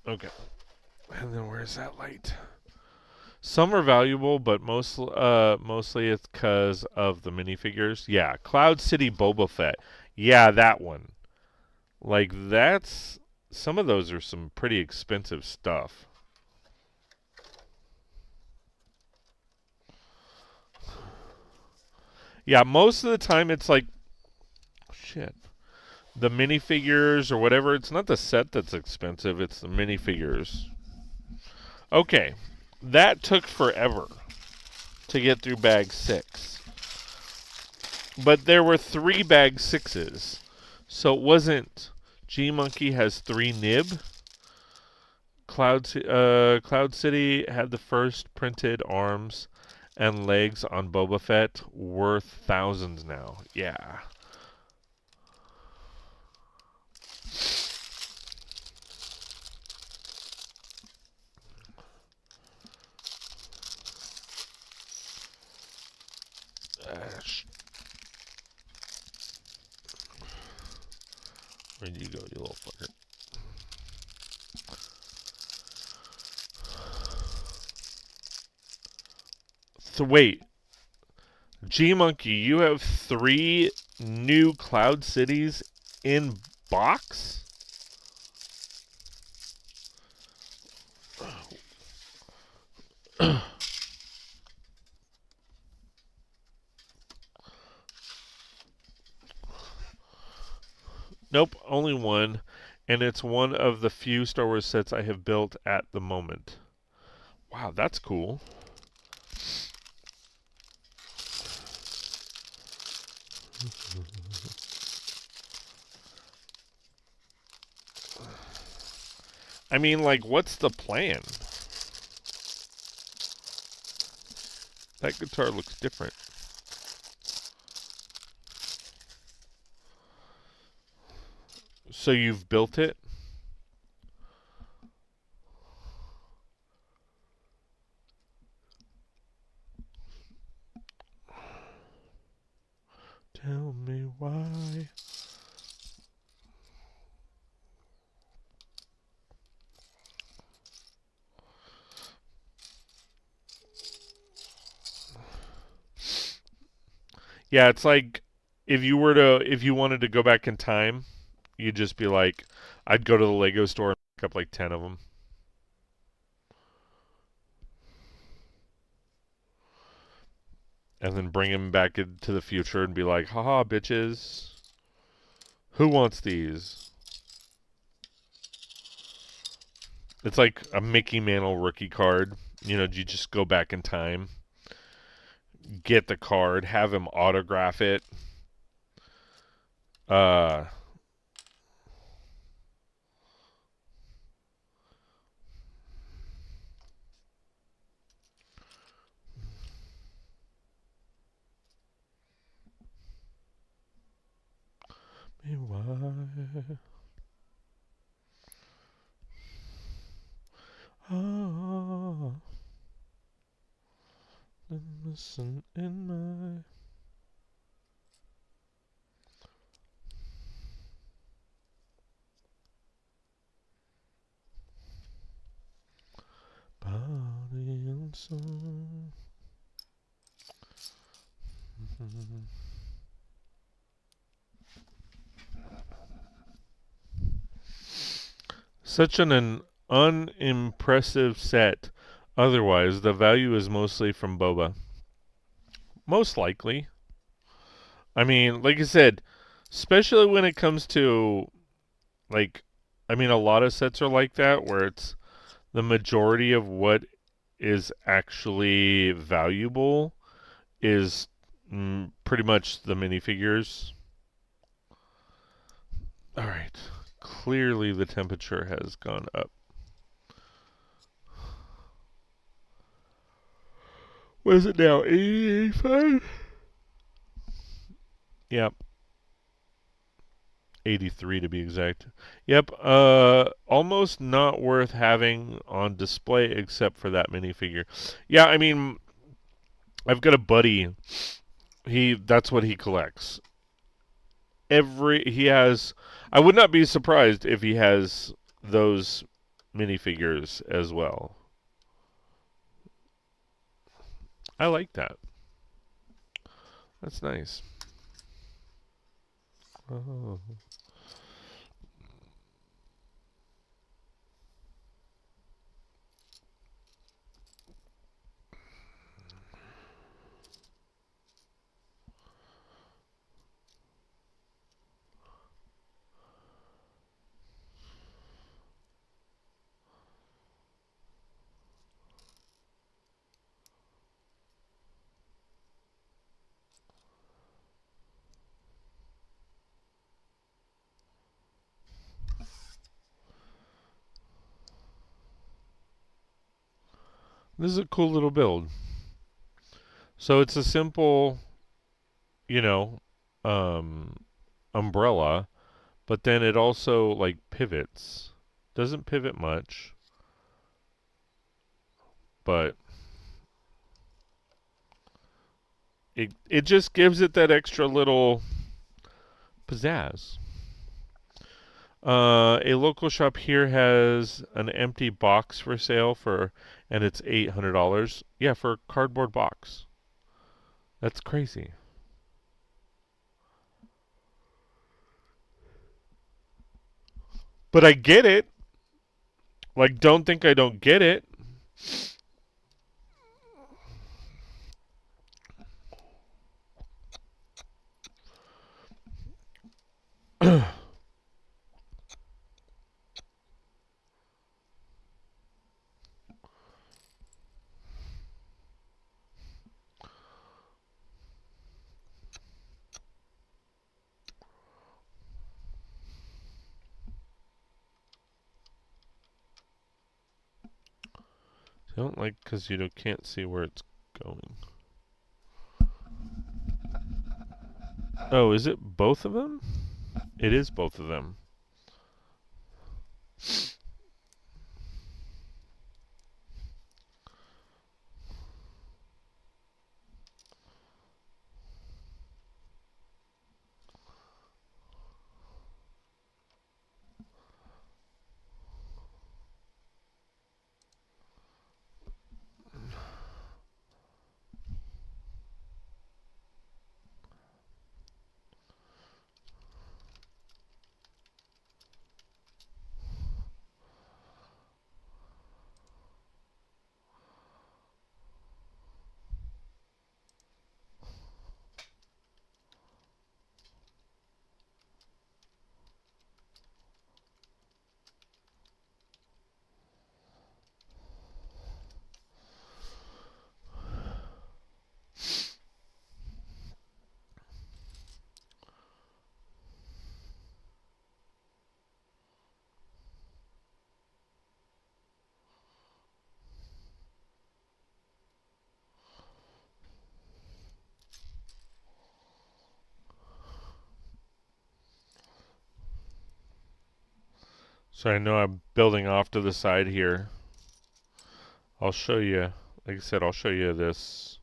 Okay. And then where's that light? Some are valuable, but mostly it's because of the minifigures. Yeah, Cloud City Boba Fett. Yeah, that one. Like, that's... Some of those are some pretty expensive stuff. Yeah, most of the time it's like... Shit. The minifigures or whatever. It's not the set that's expensive. It's the minifigures. Okay. That took forever to get through bag 6. But there were 3 bag 6s. So it wasn't... G-Monkey has 3 nib. Cloud City had the first printed arms and legs on Boba Fett, worth thousands now. Yeah. Where'd you go, you little fucker? So wait, G-Monkey, you have 3 new Cloud Cities in box? Nope, only 1, and it's one of the few Star Wars sets I have built at the moment. Wow, that's cool. I mean, like, what's the plan? That guitar looks different. So you've built it? Yeah, it's like if you wanted to go back in time, you'd just be like, I'd go to the Lego store and pick up like 10 of them. And then bring them back into the future and be like, haha, bitches. Who wants these? It's like a Mickey Mantle rookie card. You know, you just go back in time, get the card, have him autograph it. Uh, why? Ah, listen in my body and soul. Such an unimpressive set. Otherwise, the value is mostly from boba. Most likely. I mean, like I said, especially when it comes to, like, I mean, a lot of sets are like that where it's the majority of what is actually valuable is pretty much the minifigures. All right. Clearly the temperature has gone up. What is it now? 85? Yep. 83 to be exact. Yep. Almost not worth having on display except for that minifigure. Yeah, I mean, I've got a buddy. That's what he collects. He has. I would not be surprised if he has those minifigures as well. I like that. That's nice. Oh. This is a cool little build. So it's a simple, you know, umbrella, but then it also like pivots. Doesn't pivot much, but it just gives it that extra little pizzazz. A local shop here has an empty box for sale and it's $800. Yeah, for a cardboard box. That's crazy. But I get it. Like, don't think I don't get it. I don't like because can't see where it's going. Oh, is it both of them? It is both of them. So I know I'm building off to the side here. I'll show you, like I said, I'll show you this.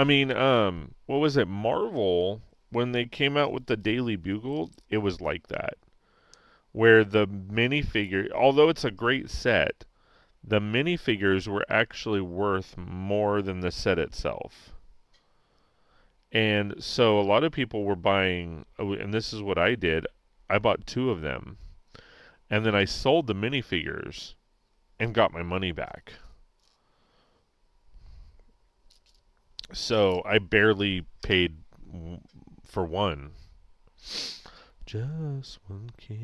I mean, what was it? Marvel, when they came out with the Daily Bugle, it was like that. Where the minifigure, although it's a great set, the minifigures were actually worth more than the set itself. And so a lot of people were buying, and this is what I did. I bought 2 of them, and then I sold the minifigures and got my money back. So I barely paid for one. Just one kiss.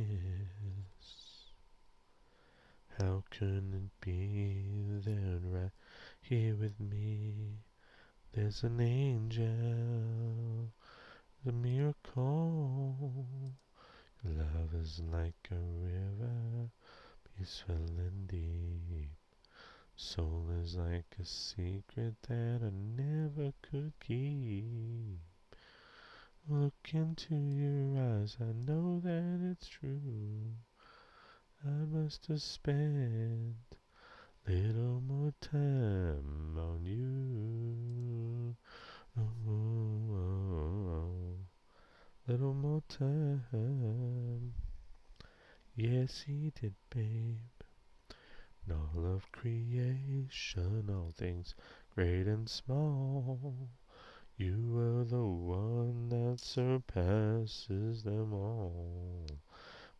How can it be that right here with me? There's an angel, a miracle. Love is like a river, peaceful and deep. Soul is like a secret that I never could keep. Look into your eyes, I know that it's true. I must have spent little more time on you. Little more time. Yes, he did, babe. In all of creation, all things great and small, you are the one that surpasses them all.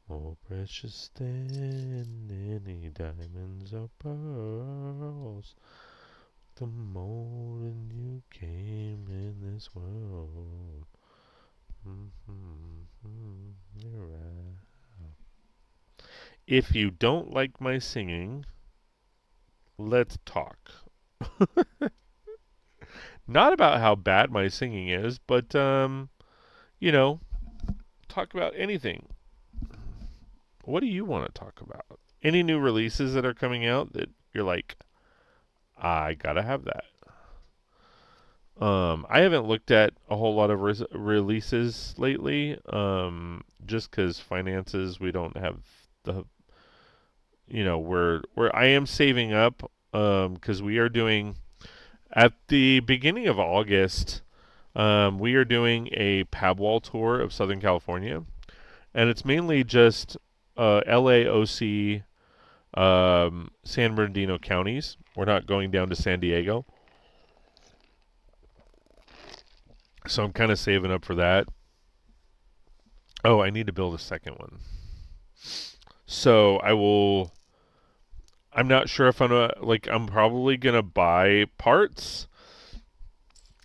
More precious than any diamonds or pearls. The moment you came in this world. You're right. If you don't like my singing, let's talk. Not about how bad my singing is, but, you know, talk about anything. What do you want to talk about? Any new releases that are coming out that you're like, I gotta have that? I haven't looked at a whole lot of releases lately, just because finances, we don't have the, I am saving up, because we are doing, at the beginning of August, we are doing a pab wall tour of Southern California, and it's mainly just LA, OC, San Bernardino counties. We're not going down to San Diego. So I'm kind of saving up for that. Oh, I need to build a second one. So I'm not sure if I'm probably going to buy parts.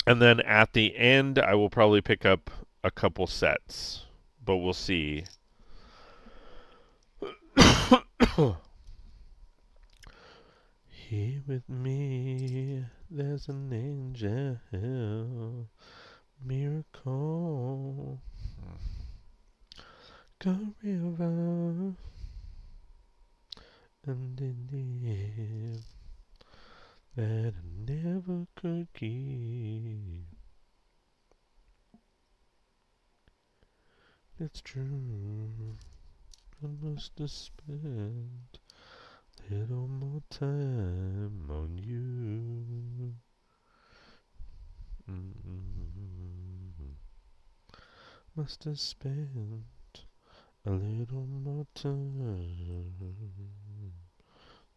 And then at the end, I will probably pick up a couple sets. But we'll see. Here with me, there's an angel, miracle. a river underneath that I never could keep. It's true, I must have spent a little more time on you. Must have spent a little more time.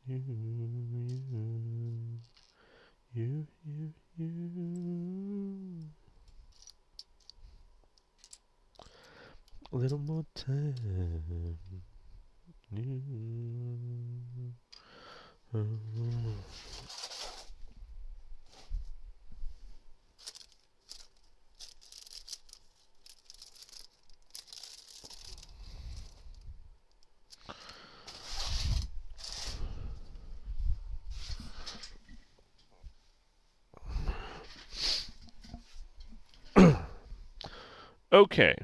You. A little more time. You. Okay.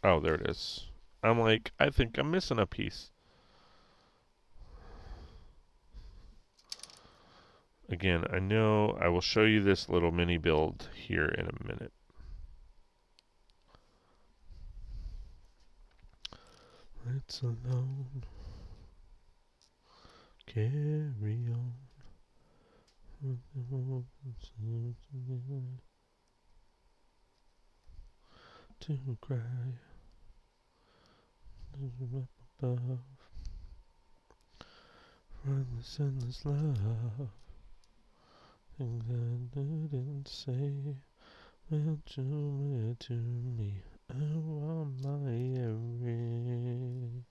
Oh, there it is. I'm like, I think I'm missing a piece. Again, I know I will show you this little mini build here in a minute. Let's alone carry on. To cry up above from this endless love. Things I didn't say meant too much to me. I want my every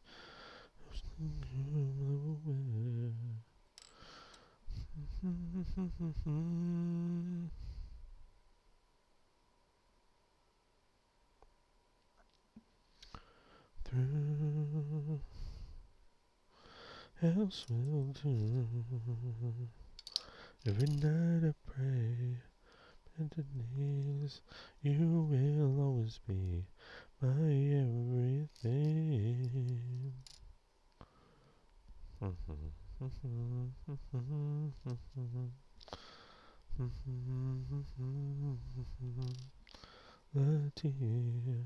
through else will do. Every night I pray, bended knees. You will always be my everything. The tear.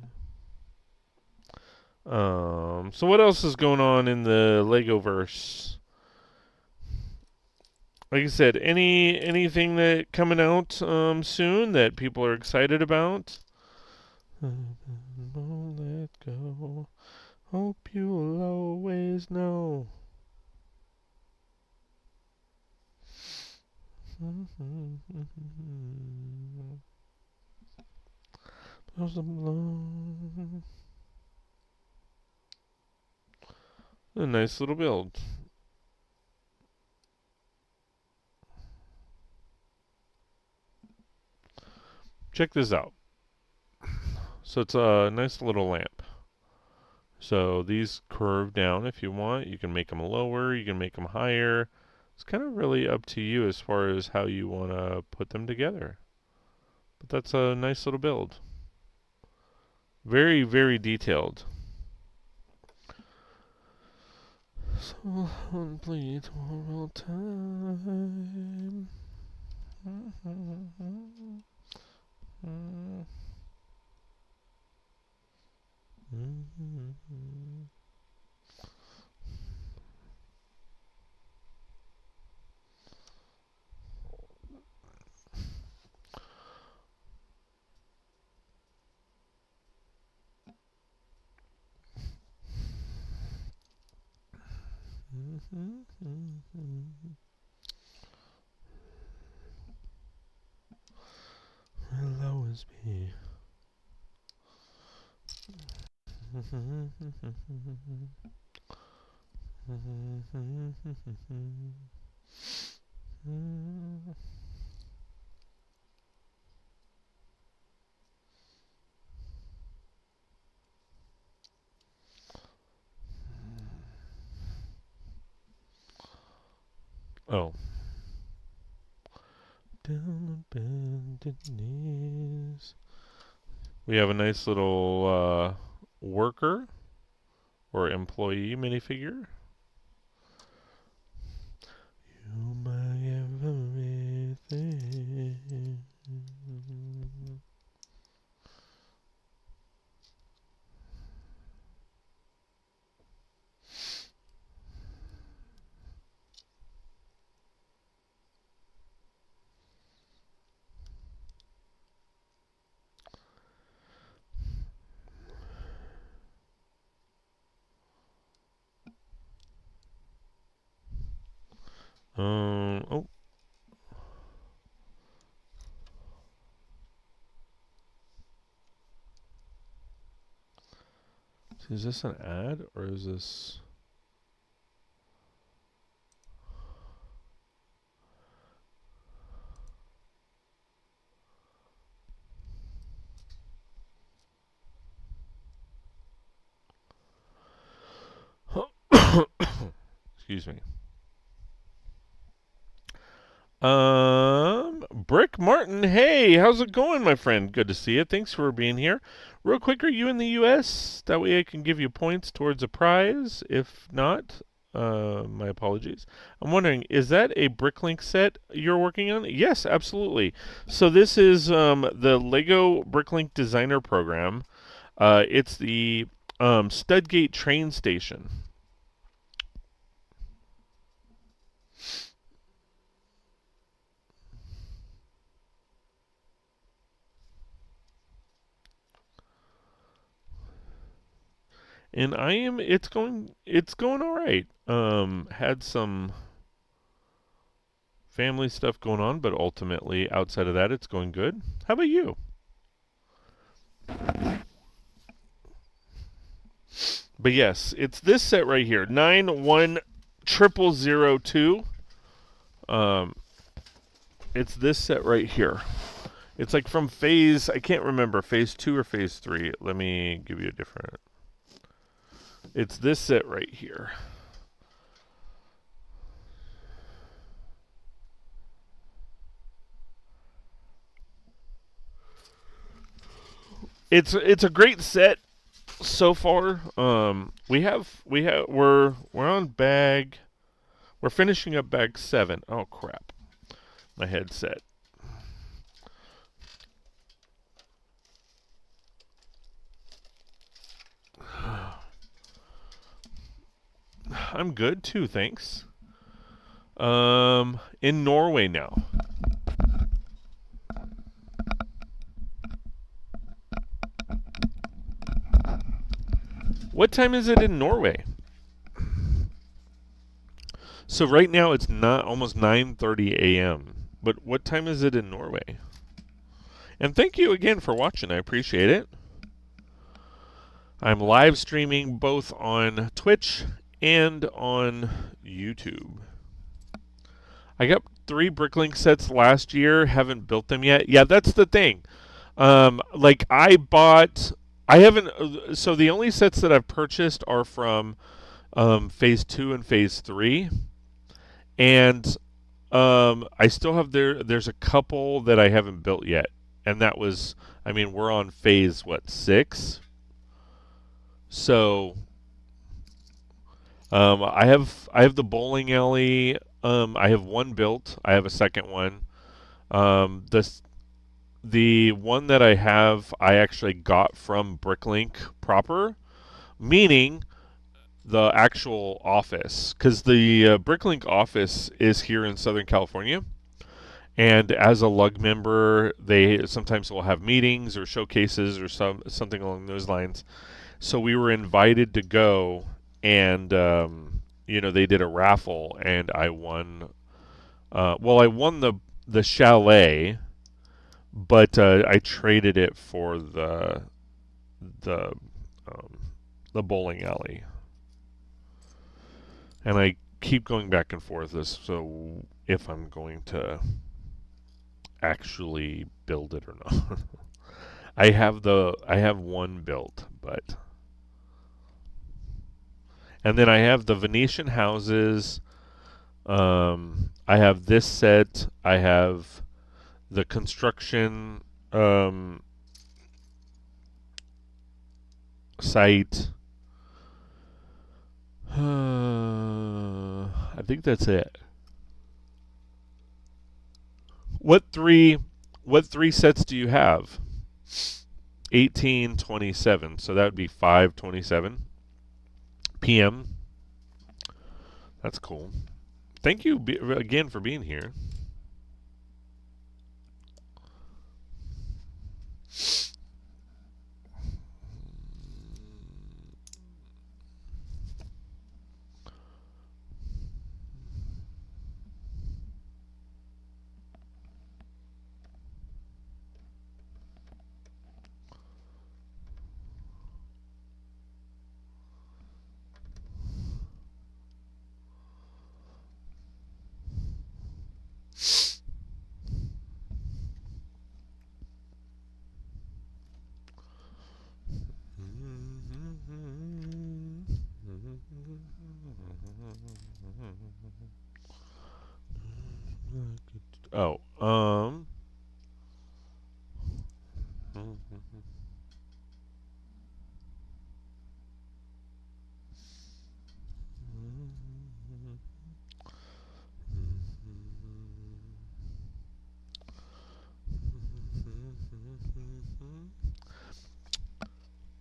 So what else is going on in the Legoverse? Like I said, anything that coming out soon that people are excited about? Won't let go. Hope you'll always know. A nice little build. Check this out. So it's a nice little lamp. So these curve down if you want. You can make them lower, you can make them higher. It's kind of really up to you as far as how you want to put them together. But that's a nice little build. Very, very detailed. So complete one more time. Will always be. Oh. Down on bended knees. We have a nice little worker or employee minifigure. You my everything. Oh. Is this an ad or is this? Excuse me. Brick Martin, hey, how's it going, my friend? Good to see you. Thanks for being here. Real quick, are you in the U.S.? That way I can give you points towards a prize. If not, my apologies. I'm wondering, is that a Bricklink set you're working on? Yes, absolutely. So this is the Lego Bricklink Designer Program. It's the Studgate train station. And it's going all right. Had some family stuff going on, but ultimately outside of that it's going good. How about you? But yes, it's this set right here, 910002. It's this set right here. It's like from phase, I can't remember, phase 2 or phase 3. Let me give you a different. It's this set right here. It's a great set so far. We're on bag. We're finishing up bag 7. Oh crap. My headset. I'm good too, thanks. In Norway now. What time is it in Norway? So right now it's not almost 9:30 a.m. But what time is it in Norway? And thank you again for watching. I appreciate it. I'm live streaming both on Twitch and on YouTube. I got 3 Bricklink sets last year. Haven't built them yet. Yeah, that's the thing. Like I haven't. So the only sets that I've purchased are from phase 2 and phase 3, and I still have there's a couple that I haven't built yet, and that was, I mean, we're on phase 6. So I have the bowling alley. I have one built. I have a second one. The one that I have, I actually got from Bricklink proper, meaning the actual office, because the Bricklink office is here in Southern California. And as a lug member, they sometimes will have meetings or showcases or something along those lines. So we were invited to go, and they did a raffle, and I won. I won the chalet, but I traded it for the bowling alley, and I keep going back and forth as so if I'm going to actually build it or not. I have one built, but. And then I have the Venetian houses. I have this set. I have the construction site. I think that's it. What three sets do you have? 18, 27. So that would be 5:27 p.m. That's cool. Thank you again for being here.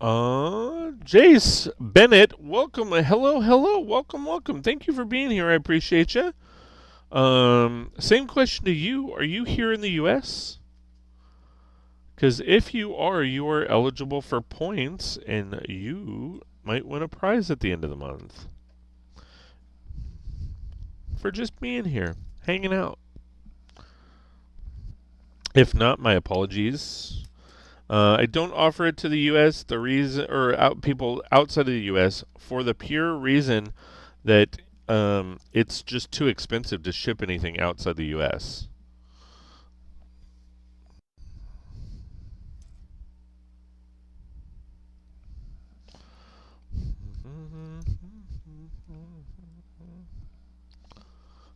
Oh, Jace Bennett, welcome. Hello, welcome. Thank you for being here. I appreciate you. Same question to you. Are you here in the U.S.? Because if you are eligible for points, and you might win a prize at the end of the month for just being here, hanging out. If not, my apologies. I don't offer it to the U.S. The reason, or people outside of the U.S. for the pure reason that it's just too expensive to ship anything outside the U.S.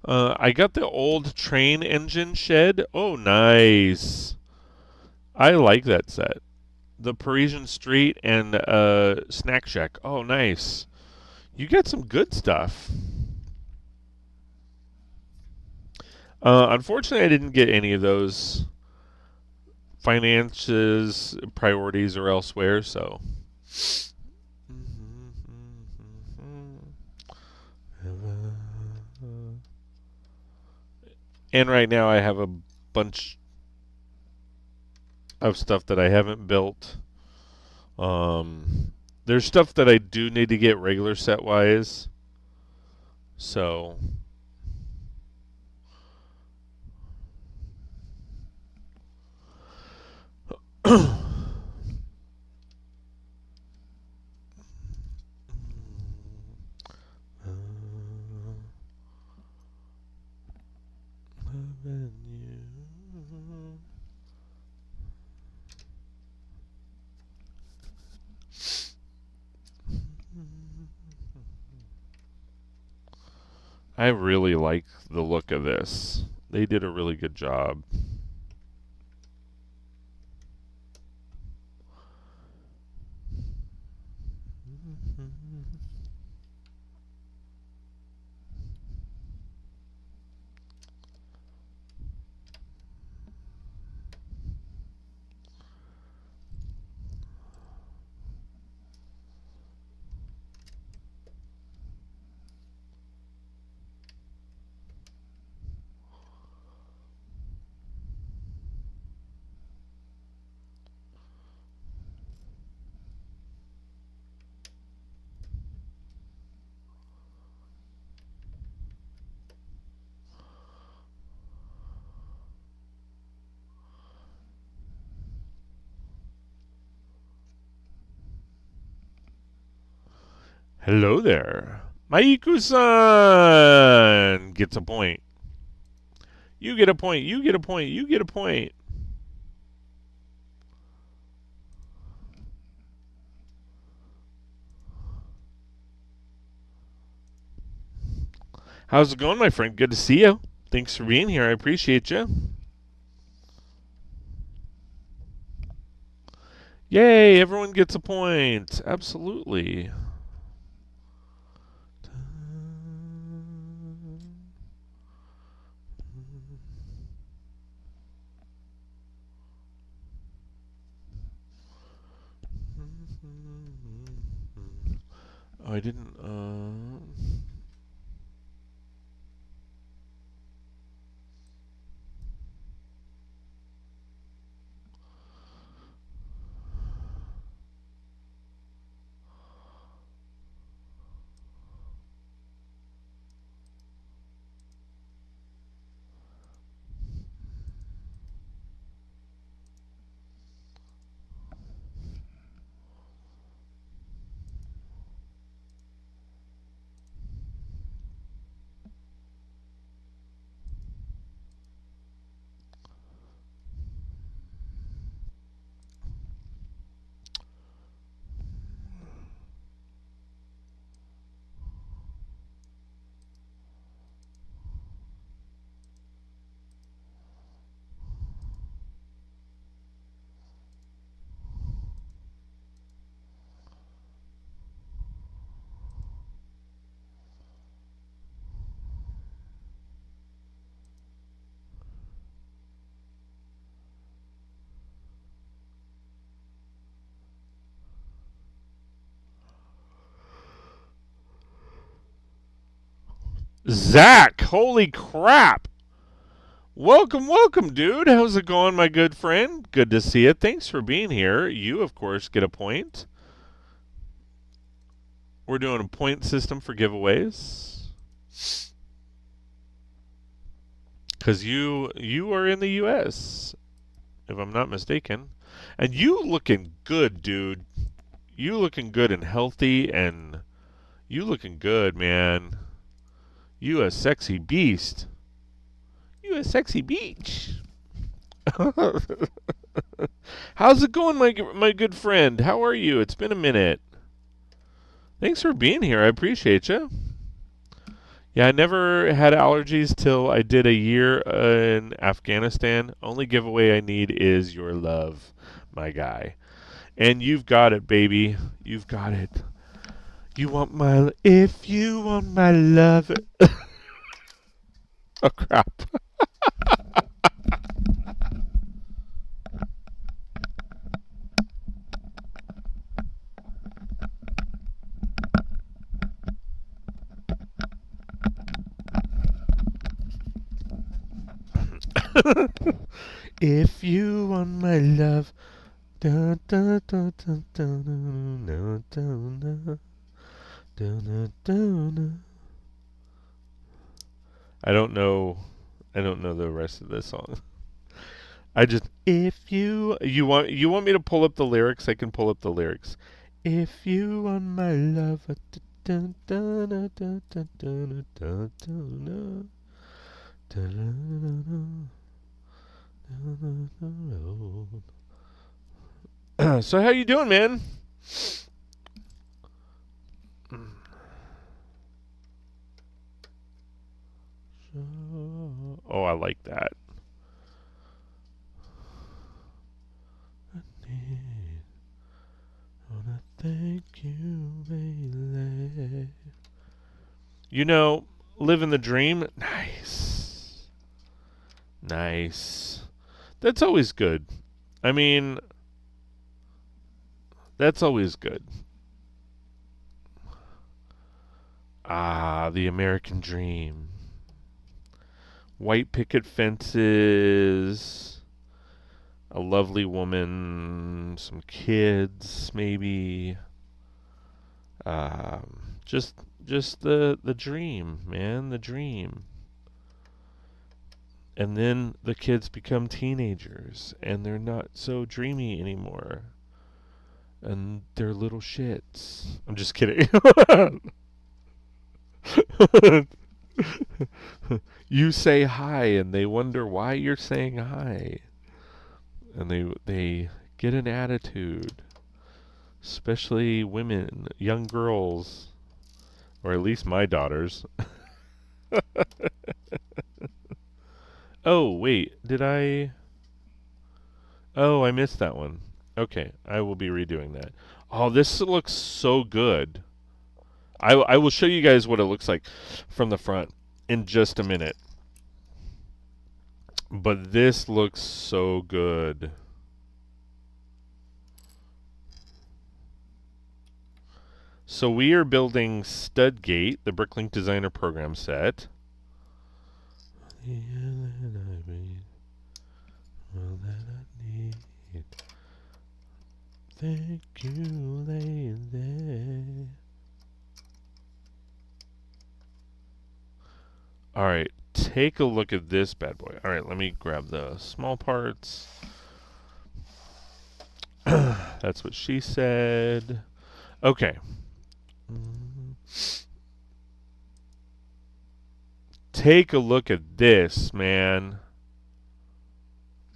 I got the old train engine shed. Oh, nice. I like that set. The Parisian Street and Snack Shack. Oh, nice. You got some good stuff. Unfortunately, I didn't get any of those. Finances, priorities are elsewhere, so. And right now I have a bunch of stuff that I haven't built. There's stuff that I do need to get regular set-wise. So... I really like the look of this. They did a really good job. Hello there. Maiku-san gets a point. You get a point. You get a point. You get a point. How's it going, my friend? Good to see you. Thanks for being here. I appreciate you. Yay, everyone gets a point. Absolutely. Oh, I didn't. Zach, holy crap! Welcome, welcome, dude. How's it going, my good friend? Good to see you. Thanks for being here. You, of course, get a point. We're doing a point system for giveaways. Because you are in the U.S., if I'm not mistaken. And you looking good, dude. You looking good and healthy, and you looking good, man. You a sexy beast. You a sexy beach. How's it going, my good friend? How are you? It's been a minute. Thanks for being here. I appreciate you. Yeah, I never had allergies till I did a year in Afghanistan. Only giveaway I need is your love, my guy. And you've got it, baby. You've got it. You want my... If you want my love... Oh, crap. If you want my love... Dun, dun, dun, dun, dun, dun, dun, dun, dun, dun, dun. I don't know the rest of this song. I just if you want me to pull up the lyrics, I can pull up the lyrics. If you want my love, dun, dun, dun, dun, dun, dun, dun, dun, dun, dun. So how you doing, man? Oh, I like that. Wanna thank you, baby. You know, living the dream. Nice. Nice. That's always good. I mean, that's always good. Ah, the American dream. White picket fences, a lovely woman, some kids, maybe. Just the dream, man, the dream. And then the kids become teenagers, and they're not so dreamy anymore. And they're little shits. I'm just kidding. You say hi, and they wonder why you're saying hi. And they get an attitude. Especially women, young girls. Or at least my daughters. Oh, wait. Did I... Oh, I missed that one. Okay, I will be redoing that. Oh, this looks so good. I will show you guys what it looks like from the front in just a minute. But this looks so good. So we are building Studgate, the Bricklink Designer Program set. Thank you, lady. All right, take a look at this bad boy. All right, let me grab the small parts. That's what she said. Okay. Take a look at this, man.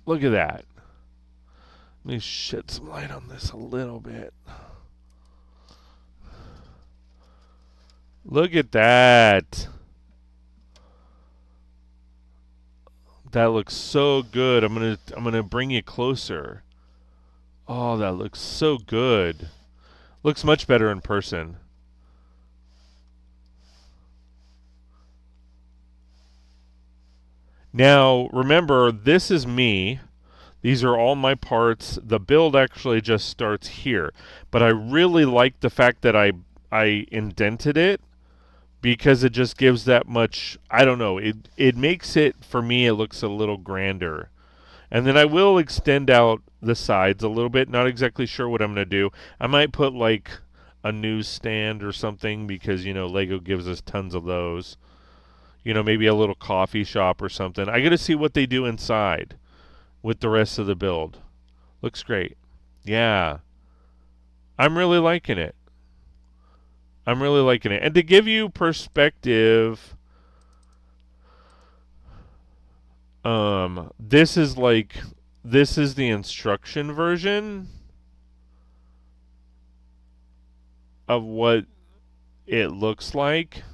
Look at that. Let me shed some light on this a little bit. Look at that. That looks so good. I'm gonna bring you closer. Oh, that looks so good. Looks much better in person. Now, remember, this is me. These are all my parts. The build actually just starts here. But I really like the fact that I indented it because it just gives that much, I don't know, it makes it, for me, it looks a little grander. And then I will extend out the sides a little bit. Not exactly sure what I'm going to do. I might put like a newsstand or something because, you know, Lego gives us tons of those. You know, maybe a little coffee shop or something. I got to see what they do inside with the rest of the build. Looks great. Yeah. I'm really liking it. I'm really liking it. And to give you perspective, this is the instruction version of what it looks like.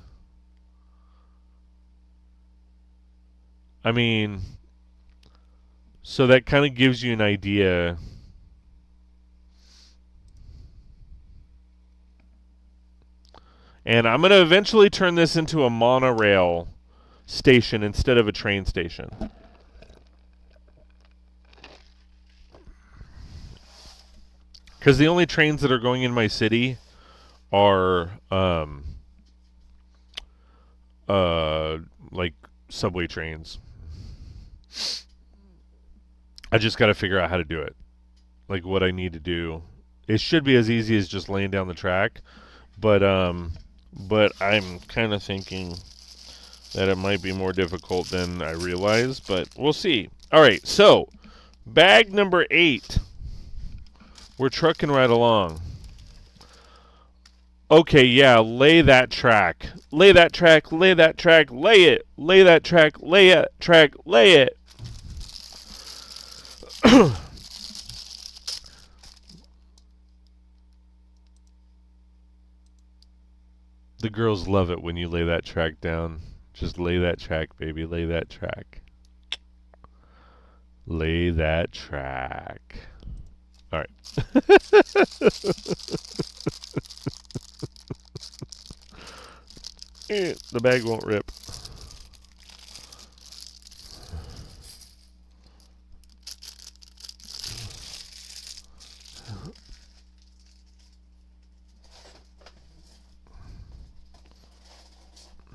I mean, so that kind of gives you an idea. And I'm going to eventually turn this into a monorail station instead of a train station. Because the only trains that are going in my city are like subway trains. I just got to figure out how to do it. Like what I need to do. It should be as easy as just laying down the track, but I'm kind of thinking that it might be more difficult than I realize, but we'll see. All right, so bag number 8. We're trucking right along. Okay, yeah, lay that track. Lay that track, lay that track, lay it. Lay that track, lay it, track, lay it. The girls love it when you lay that track down. Just lay that track, baby. Lay that track. Lay that track. All right. The bag won't rip.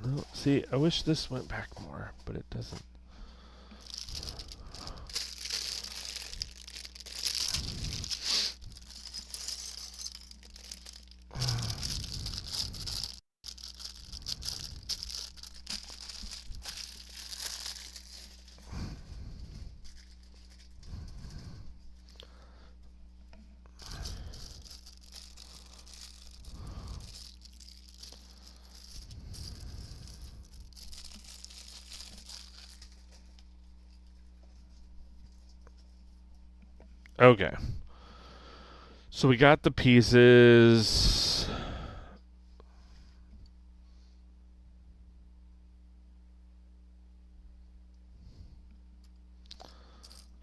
No, see, I wish this went back more, but it doesn't. Okay. So we got the pieces.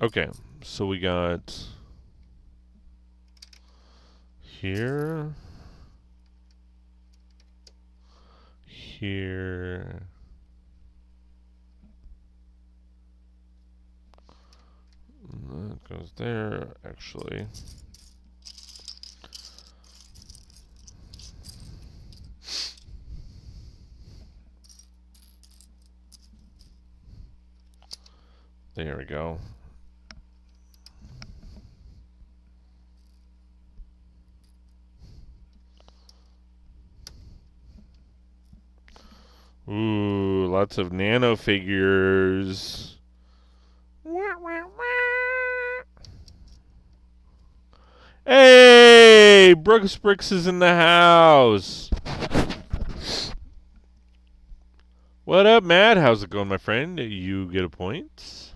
Okay. So we got here. Here. That goes there, actually. There we go. Ooh, lots of nano figures. Hey, Brix is in the house. What up, Matt? How's it going, my friend? You get a point.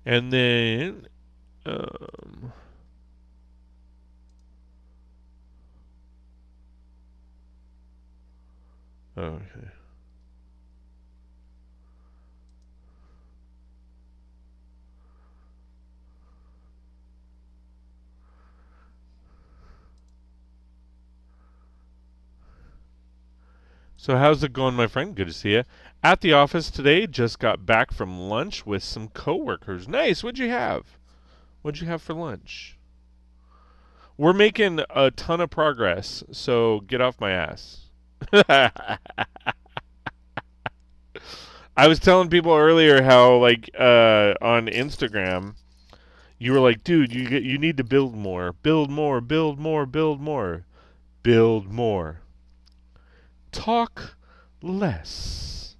And then, okay. So how's it going, my friend? Good to see you. At the office today, just got back from lunch with some coworkers. Nice. What'd you have? What'd you have for lunch? We're making a ton of progress, so get off my ass. I was telling people earlier how, like, on Instagram, you were like, dude, you need to build more. Build more, build more, build more. Build more. Talk less.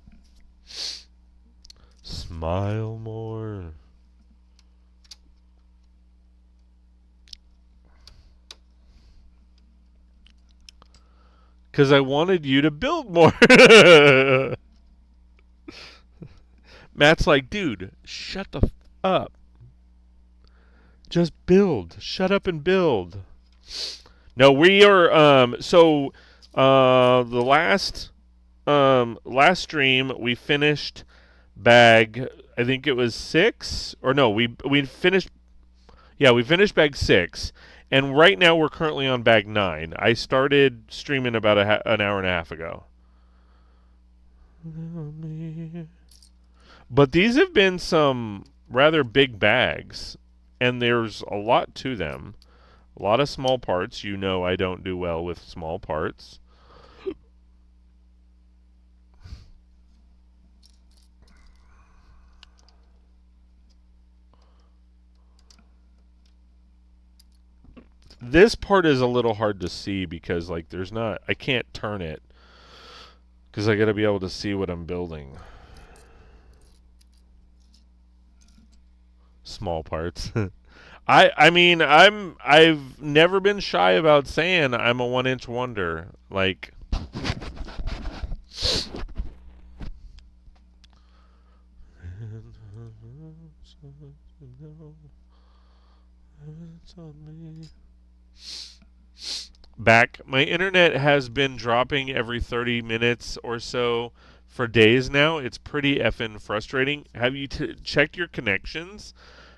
Smile more. Because I wanted you to build more. Matt's like, dude, shut the f up. Just build. Shut up and build. No, we are, the last stream we finished bag, I think it was 6, or no, we finished, yeah, we finished bag 6, and right now we're currently on bag 9. I started streaming about an hour and a half ago. But these have been some rather big bags, and there's a lot to them. A lot of small parts. You know I don't do well with small parts. This part is a little hard to see because, like, there's not... I can't turn it because I got to be able to see what I'm building. Small parts. I mean, I've never been shy about saying I'm a 1-inch wonder. Like... Back. My internet has been dropping every 30 minutes or so for days now. It's pretty effing frustrating. Have you checked your connections?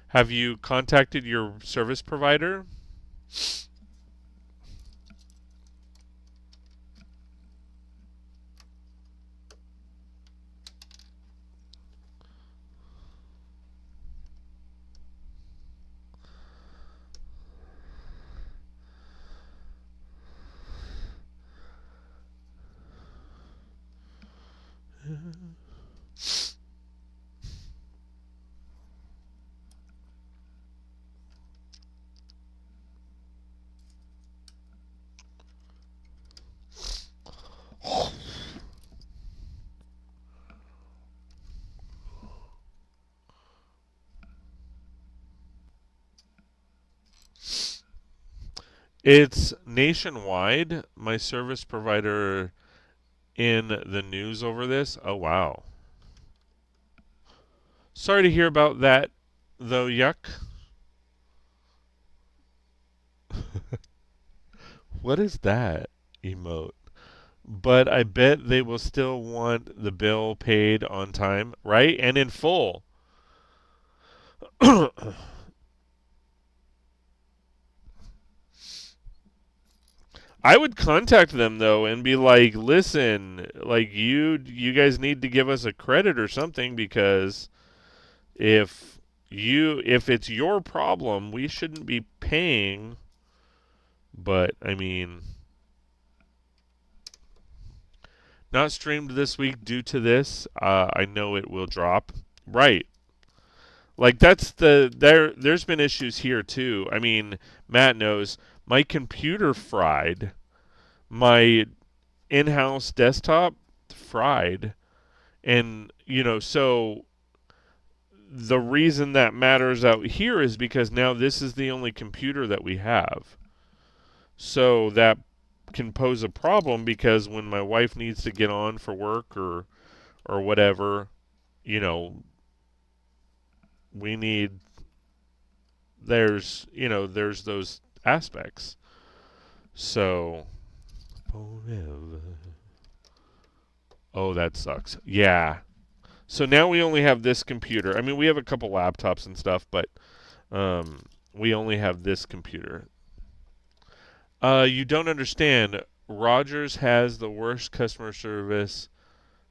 Have you contacted your service provider? It's nationwide. My service provider in the news over this. Oh, wow. Sorry to hear about that, though, yuck. What is that emote? But I bet they will still want the bill paid on time, right? And in full. I would contact them though and be like, "Listen, like you guys need to give us a credit or something because if it's your problem, we shouldn't be paying." But I mean, not streamed this week due to this. I know it will drop. Right. Like that's there's been issues here too. I mean, Matt knows my computer fried. My in-house desktop fried. And so the reason that matters out here is because now this is the only computer that we have. So that can pose a problem because when my wife needs to get on for work or whatever, we need there's those aspects. So forever. Oh, that sucks. Yeah. So now we only have this computer. I mean, we have a couple laptops and stuff, but we only have this computer. You don't understand. Rogers has the worst customer service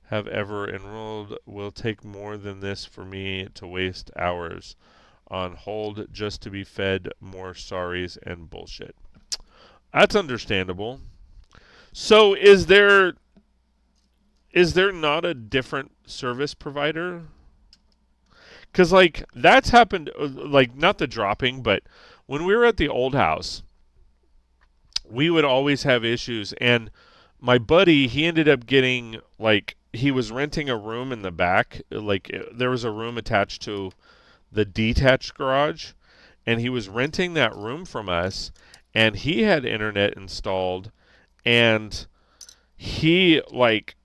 have ever enrolled. Will take more than this for me to waste hours on hold just to be fed more sorries and bullshit. That's understandable. So is there not a different service provider? Because, like, that's happened, like, not the dropping, but when we were at the old house, we would always have issues. And my buddy, he ended up getting, like, he was renting a room in the back. Like, there was a room attached to the detached garage. And he was renting that room from us. And he had internet installed. And he, like,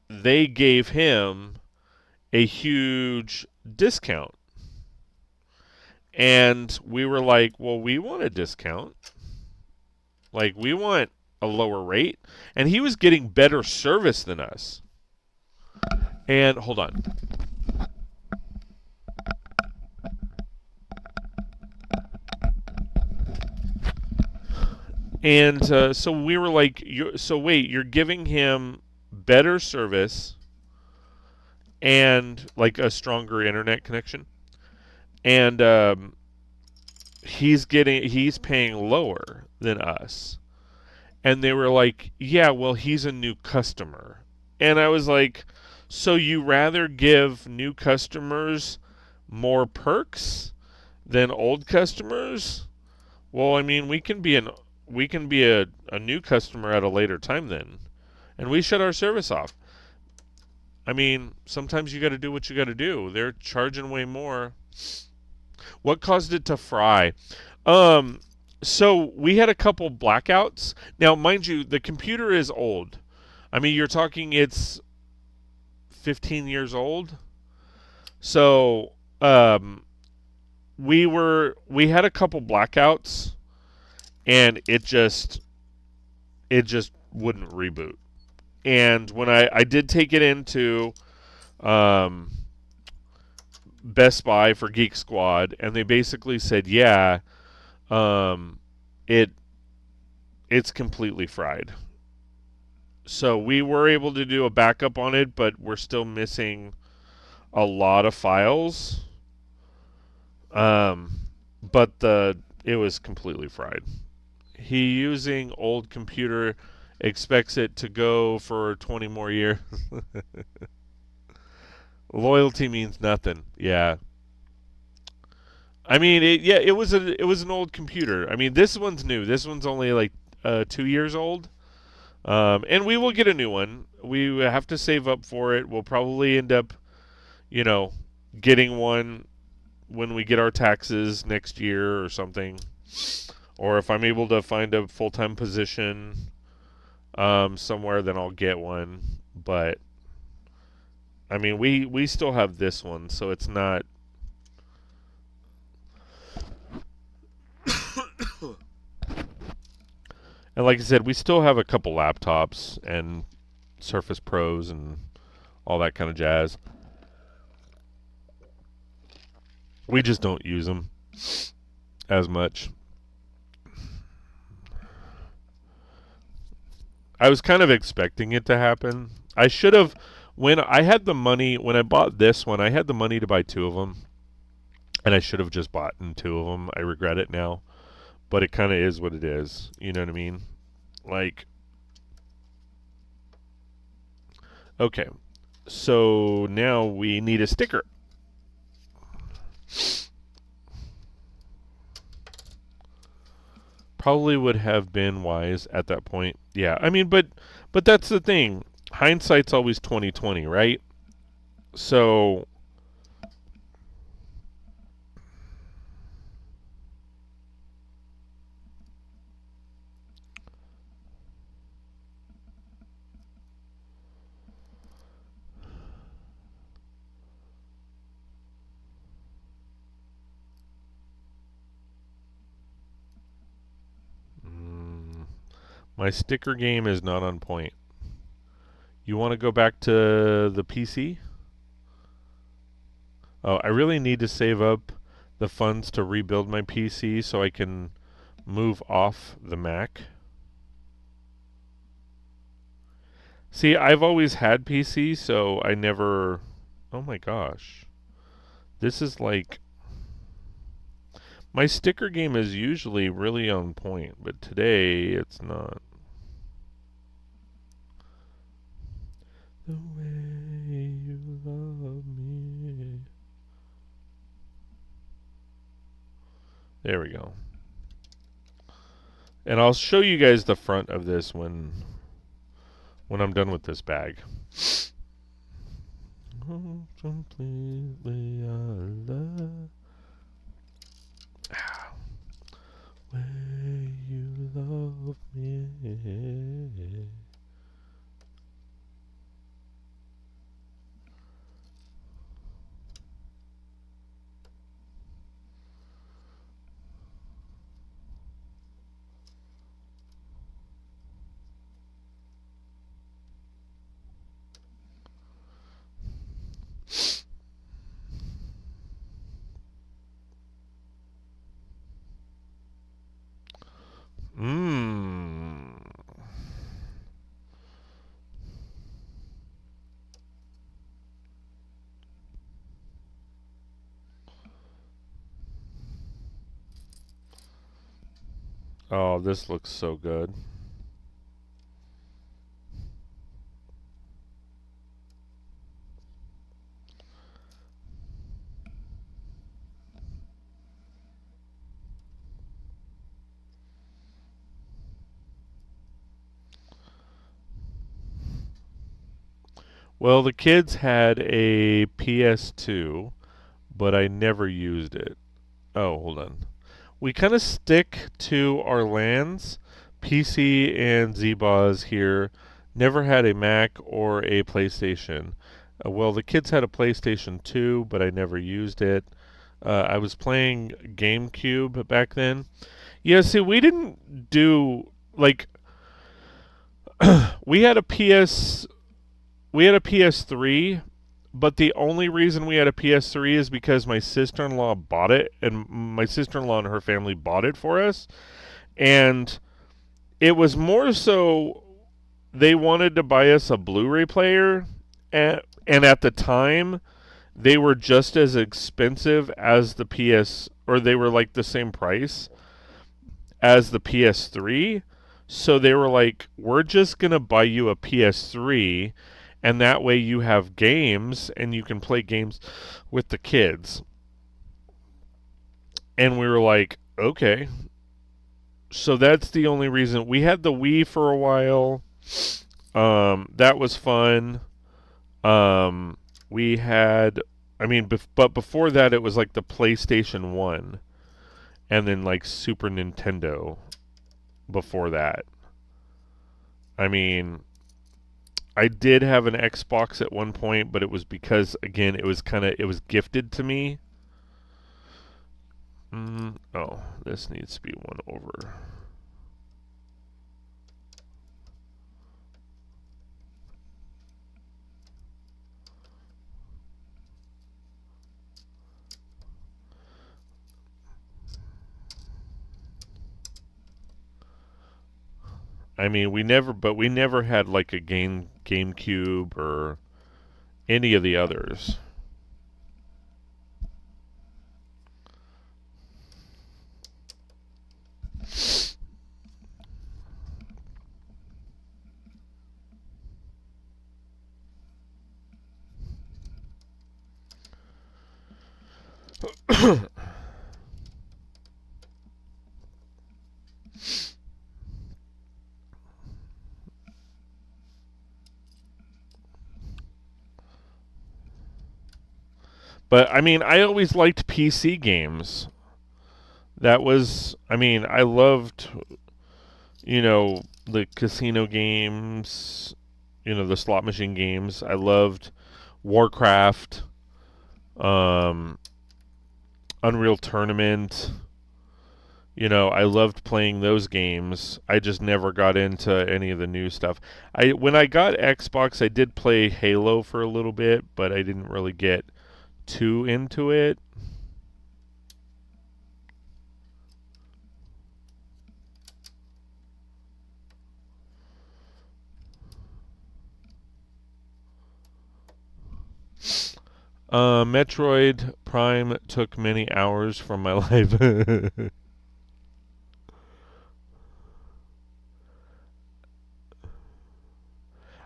they gave him a huge discount. And we were like, well, we want a discount. Like, we want a lower rate. And he was getting better service than us. And, hold on. And so we were like, you're giving him better service and like a stronger internet connection, and he's paying lower than us. And they were like, yeah, well, he's a new customer. And I was like, so you rather give new customers more perks than old customers? Well, I mean, we can be a new customer at a later time then, and we shut our service off. I mean, sometimes you got to do what you got to do. They're charging way more. What caused it to fry? So we had a couple blackouts. Now, mind you, the computer is old. I mean, you're talking it's 15 years old. So, we had a couple blackouts, and it just wouldn't reboot. And when I did take it into Best Buy for Geek Squad, and they basically said, yeah, it's completely fried. So we were able to do a backup on it, but we're still missing a lot of files. But it was completely fried. He using old computer expects it to go for 20 more years. Loyalty means nothing. Yeah. I mean, it was an old computer. I mean, this one's new. This one's only like 2 years old. And we will get a new one. We have to save up for it. We'll probably end up, getting one when we get our taxes next year or something. Or if I'm able to find a full-time position somewhere, then I'll get one. But I mean, we still have this one, so it's not. And like I said, we still have a couple laptops and Surface Pros and all that kind of jazz. We just don't use them as much. I was kind of expecting it to happen. I should have, when I had the money, when I bought this one, I had the money to buy 2 of them. And I should have just bought 2 of them. I regret it now. But it kind of is what it is. You know what I mean? Like, okay. So now we need a sticker. Probably would have been wise at that point. Yeah, I mean, but that's the thing. Hindsight's always 20/20, right? So my sticker game is not on point. You want to go back to the PC? Oh, I really need to save up the funds to rebuild my PC so I can move off the Mac. See, I've always had PC, so I never... Oh my gosh. This is like... My sticker game is usually really on point, but today it's not. The way you love me. There we go. And I'll show you guys the front of this when I'm done with this bag. Completely alive. Way you love me. Mmm. Oh, this looks so good. Well, the kids had a PS2, but I never used it. Oh, hold on. We kind of stick to our LANs. PC and ZBoz here never had a Mac or a PlayStation. Well, the kids had a PlayStation 2, but I never used it. I was playing GameCube back then. Yeah, see, we didn't do like we had a PS3, but the only reason we had a PS3 is because my sister-in-law bought it, and my sister-in-law and her family bought it for us. And it was more so they wanted to buy us a Blu-ray player, and at the time, they were just as expensive as the or they were like the same price as the PS3. So they were like, we're just going to buy you a PS3, and that way you have games, and you can play games with the kids. And we were like, okay. So that's the only reason. We had the Wii for a while. That was fun. We had, but before that, it was like the PlayStation 1. And then like Super Nintendo before that. I mean, I did have an Xbox at one point, but it was because, again, it was gifted to me. Oh, this needs to be one over. I mean, we never had like a GameCube or any of the others. But I mean, I always liked PC games. That was, I mean, I loved, the casino games, the slot machine games. I loved Warcraft, um, Unreal Tournament. I loved playing those games. I just never got into any of the new stuff. When I got Xbox, I did play Halo for a little bit, but I didn't really get too into it. Metroid Prime took many hours from my life.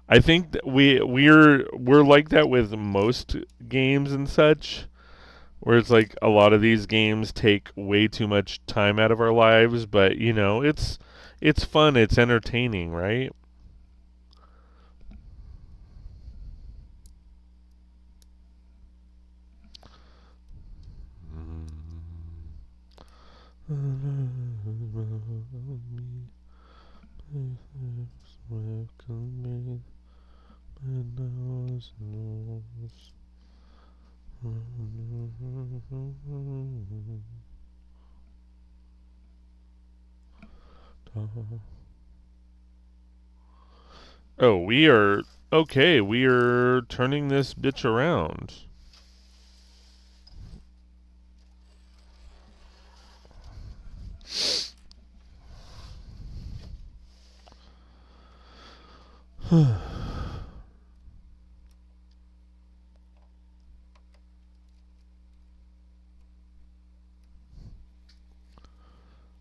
I think that we're like that with most games and such, where it's like a lot of these games take way too much time out of our lives, but it's fun, it's entertaining, right? Oh, we are okay. We are turning this bitch around.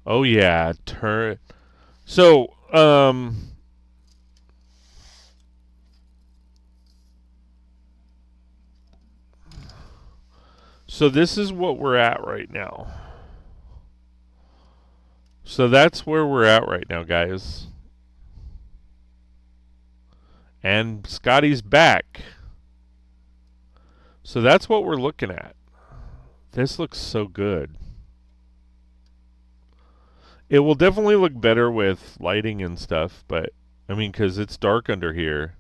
Oh yeah, turn. So, so this is what we're at right now. So that's where we're at right now, guys. And Scotty's back. So that's what we're looking at. This looks so good. It will definitely look better with lighting and stuff, but I mean, because it's dark under here.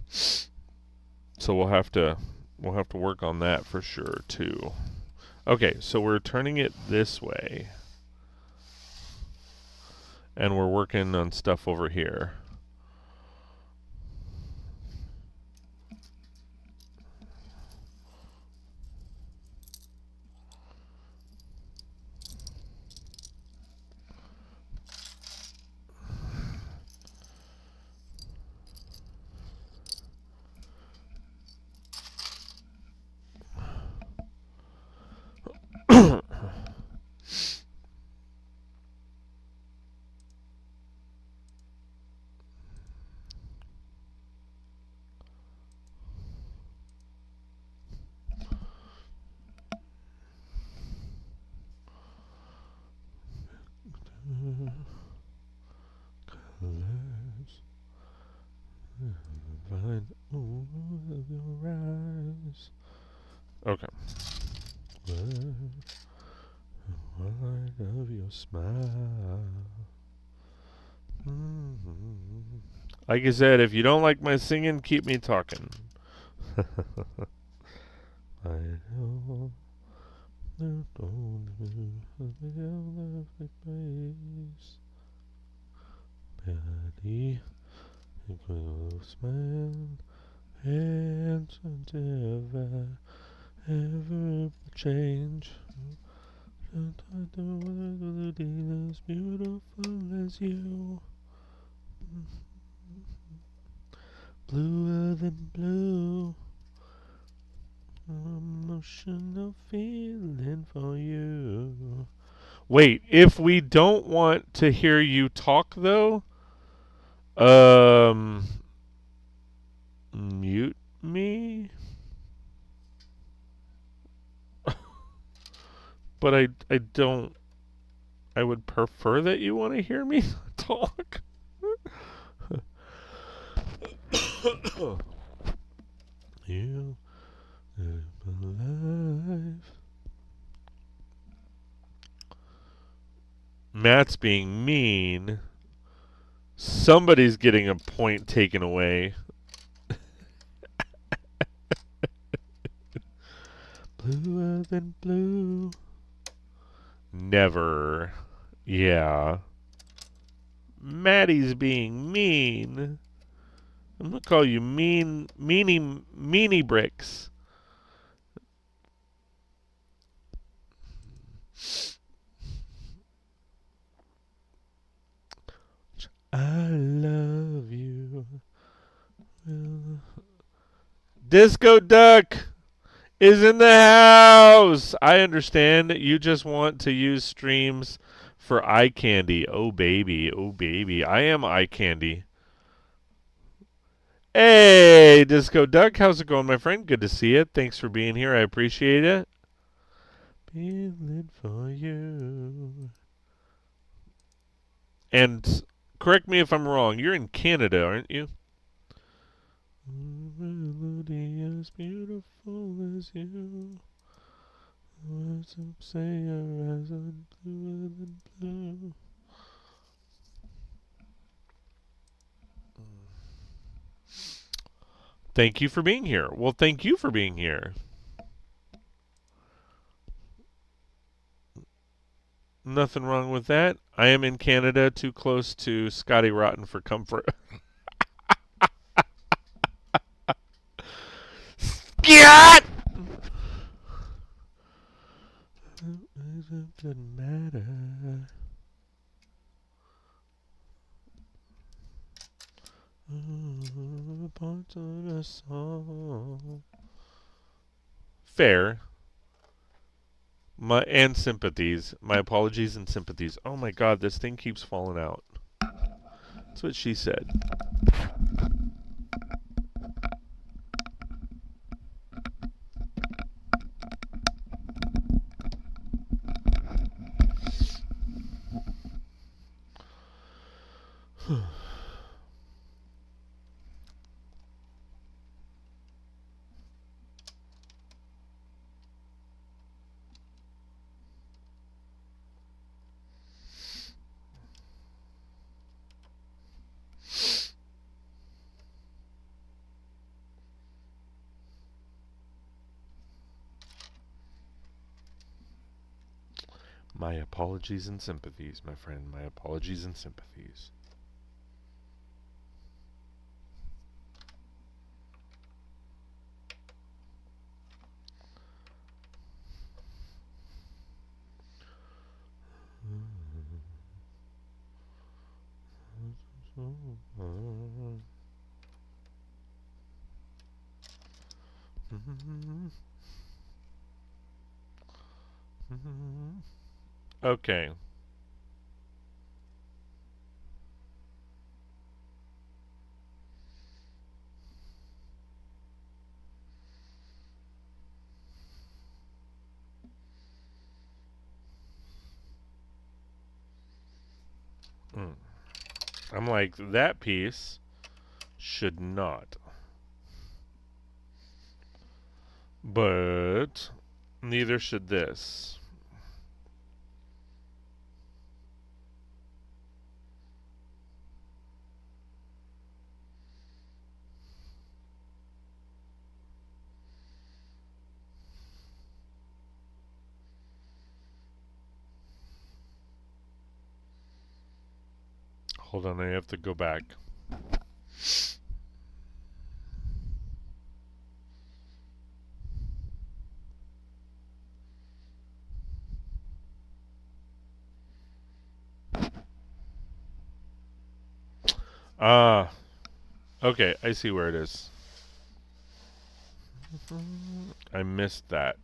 So we'll have to work on that for sure too. Okay, so we're turning it this way. And we're working on stuff over here. Okay. Light of your smile. Like I said, if you don't like my singing, keep me talking. I know Betty, smile, hands ever change. As beautiful as you. Bluer than blue. Emotional feeling for you. Wait, if we don't want to hear you talk though, mute me? But I don't. I would prefer that you want to hear me talk. You live alive. Matt's being mean. Somebody's getting a point taken away. Bluer than blue. Never. Yeah. Maddie's being mean. I'm gonna call you meanie Brix. I love you. Disco Duck is in the house. I understand you just want to use streams for eye candy. Oh baby, oh baby. I am eye candy. Hey, Disco Duck, how's it going, my friend? Good to see you. Thanks for being here. I appreciate it. Feeling for you. And correct me if I'm wrong. You're in Canada, aren't you? Melody as beautiful as you. Words of say your eyes are bluer than blue. Thank you for being here. Well, thank you for being here. Nothing wrong with that. I am in Canada, too close to Scotty Rotten for comfort. Scat! It doesn't matter. Parts of the song. Fair. And sympathies. My apologies and sympathies. Oh my god, this thing keeps falling out. That's what she said. My apologies and sympathies, my friend. My apologies and sympathies. Okay. I'm like, that piece should not. But neither should this. Hold on, I have to go back. Ah, okay, I see where it is. I missed that.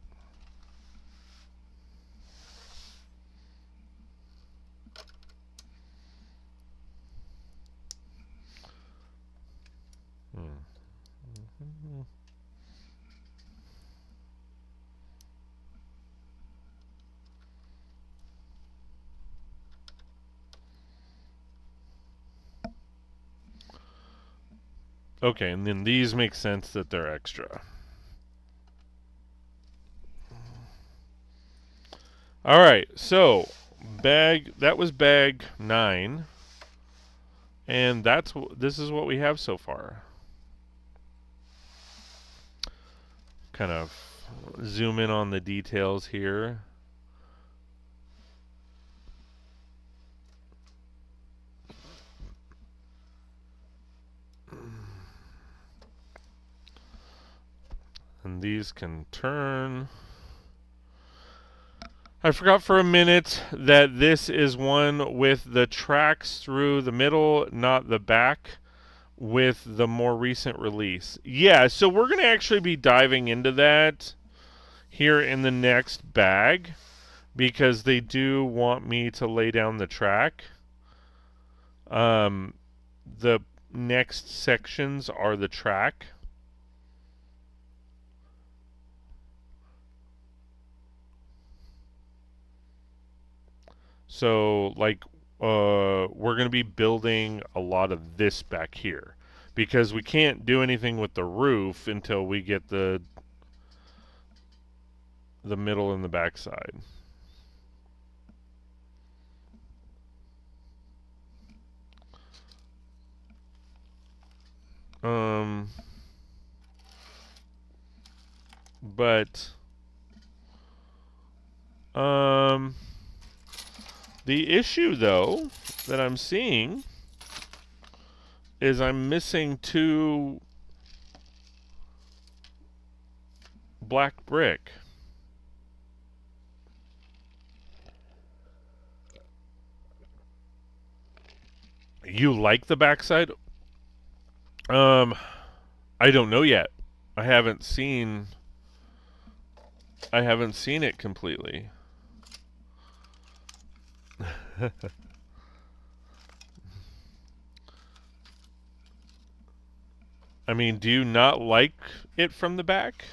Okay, and then these make sense that they're extra. All right, so that was bag 9, and this is what we have so far. Kind of zoom in on the details here. And these can turn. I forgot for a minute that this is one with the tracks through the middle, not the back, with the more recent release. Yeah, so we're going to actually be diving into that here in the next bag, because they do want me to lay down the track. The next sections are the track. So, like, we're going to be building a lot of this back here, because we can't do anything with the roof until we get the middle and the back side. But the issue, though, that I'm seeing is I'm missing 2 black brick. You like the backside? I don't know yet. I haven't seen it completely. I mean, do you not like it from the back?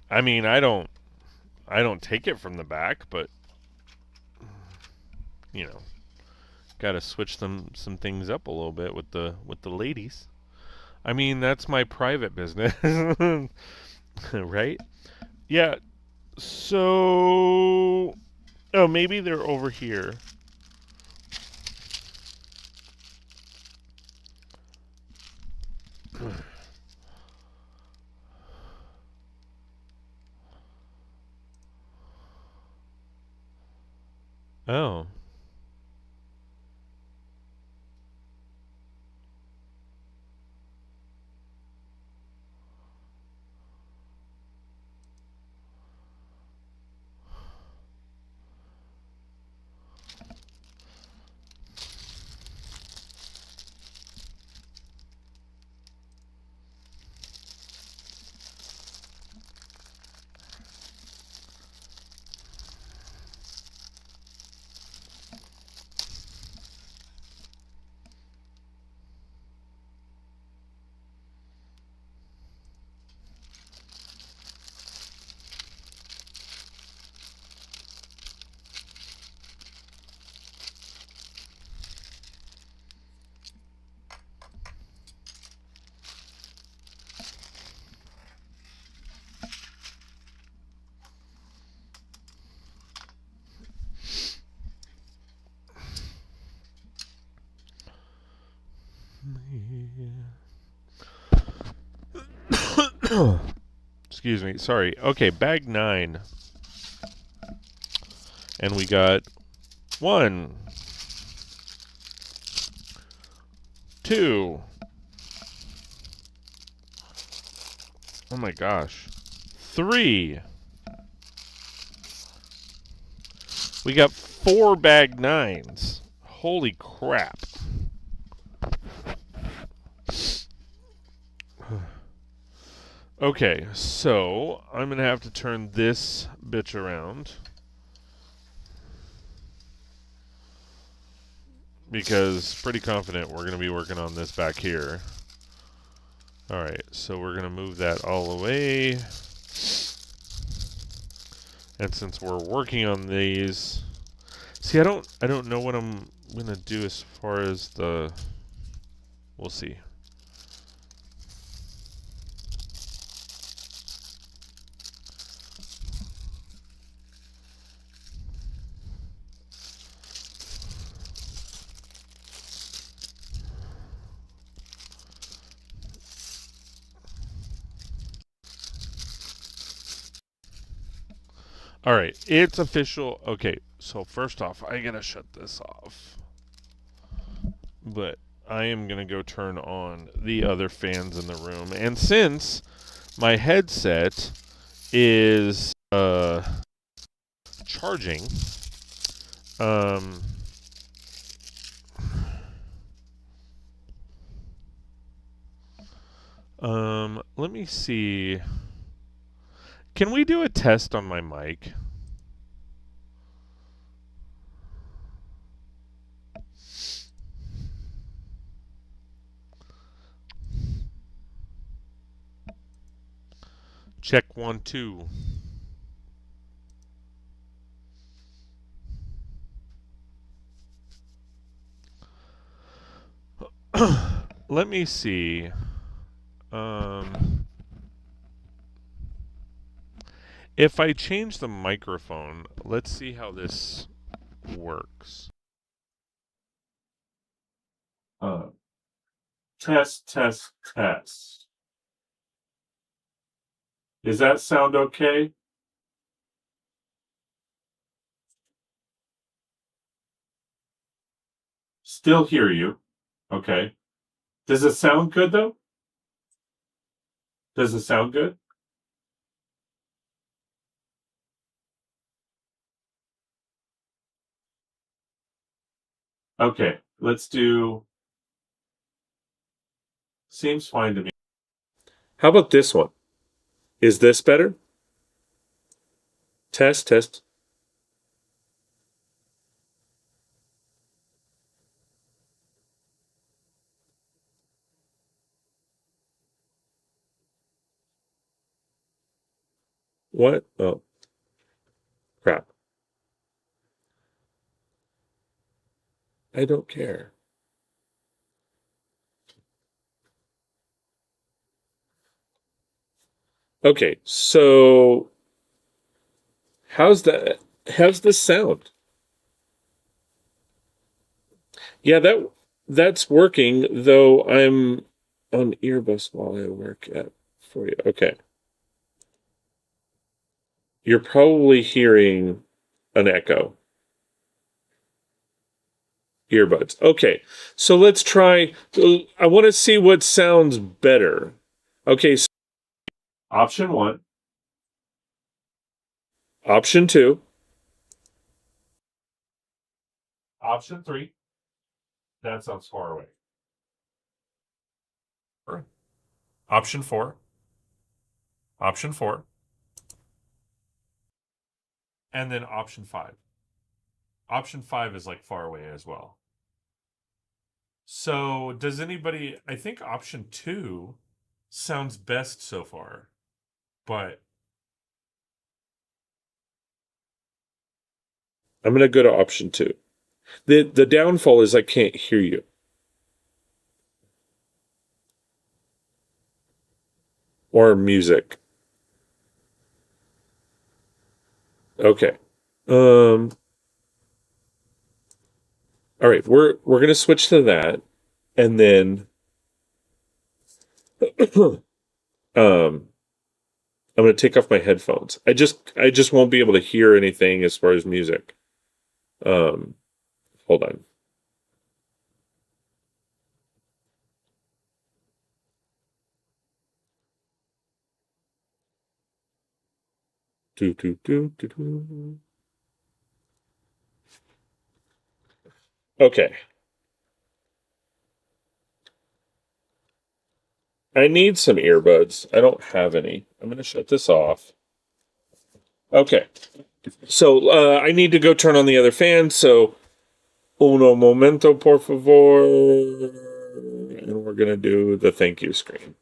I mean, I don't take it from the back, but you know, got to switch some things up a little bit with the ladies. I mean, that's my private business. Right? Yeah. So, oh, maybe they're over here. Oh. Excuse me. Sorry. Okay, bag 9. And we got 1, 2. Oh my gosh. 3. We got 4 bag 9s. Holy crap. Okay, so I'm going to have to turn this bitch around. Because pretty confident we're going to be working on this back here. Alright, so we're going to move that all away. And since we're working on these... See, I don't know what I'm going to do as far as the... We'll see. Alright, it's official. Okay, so first off, I gotta shut this off. But I am gonna go turn on the other fans in the room. And since my headset is charging, let me see. Can we do a test on my mic? Check 1, 2. Let me see. If I change the microphone, let's see how this works. Test, test, test. Does that sound okay? Still hear you. Okay. Does it sound good though? Does it sound good? Okay, let's do. Seems fine to me. How about this one? Is this better? Test, test. What? Oh, crap. I don't care. Okay, so how's that? How's this sound? Yeah, that's working, though I'm on earbus while I work at for you. Okay. You're probably hearing an echo. Earbuds. Okay. So let's try. I want to see what sounds better. Okay. So option 1. Option 2. Option 3. That sounds far away. Option 4. Option 4. And then option 5. Option 5 is like far away as well. So does anybody, I think option 2 sounds best so far, but I'm going to go to option 2. The downfall is I can't hear you. Or music. Okay. All right, we're gonna switch to that, and then I'm gonna take off my headphones. I just won't be able to hear anything as far as music. Hold on. Do do do do do. Okay. I need some earbuds. I don't have any. I'm going to shut this off. Okay. So I need to go turn on the other fan. So, uno momento, por favor. And we're going to do the thank you screen.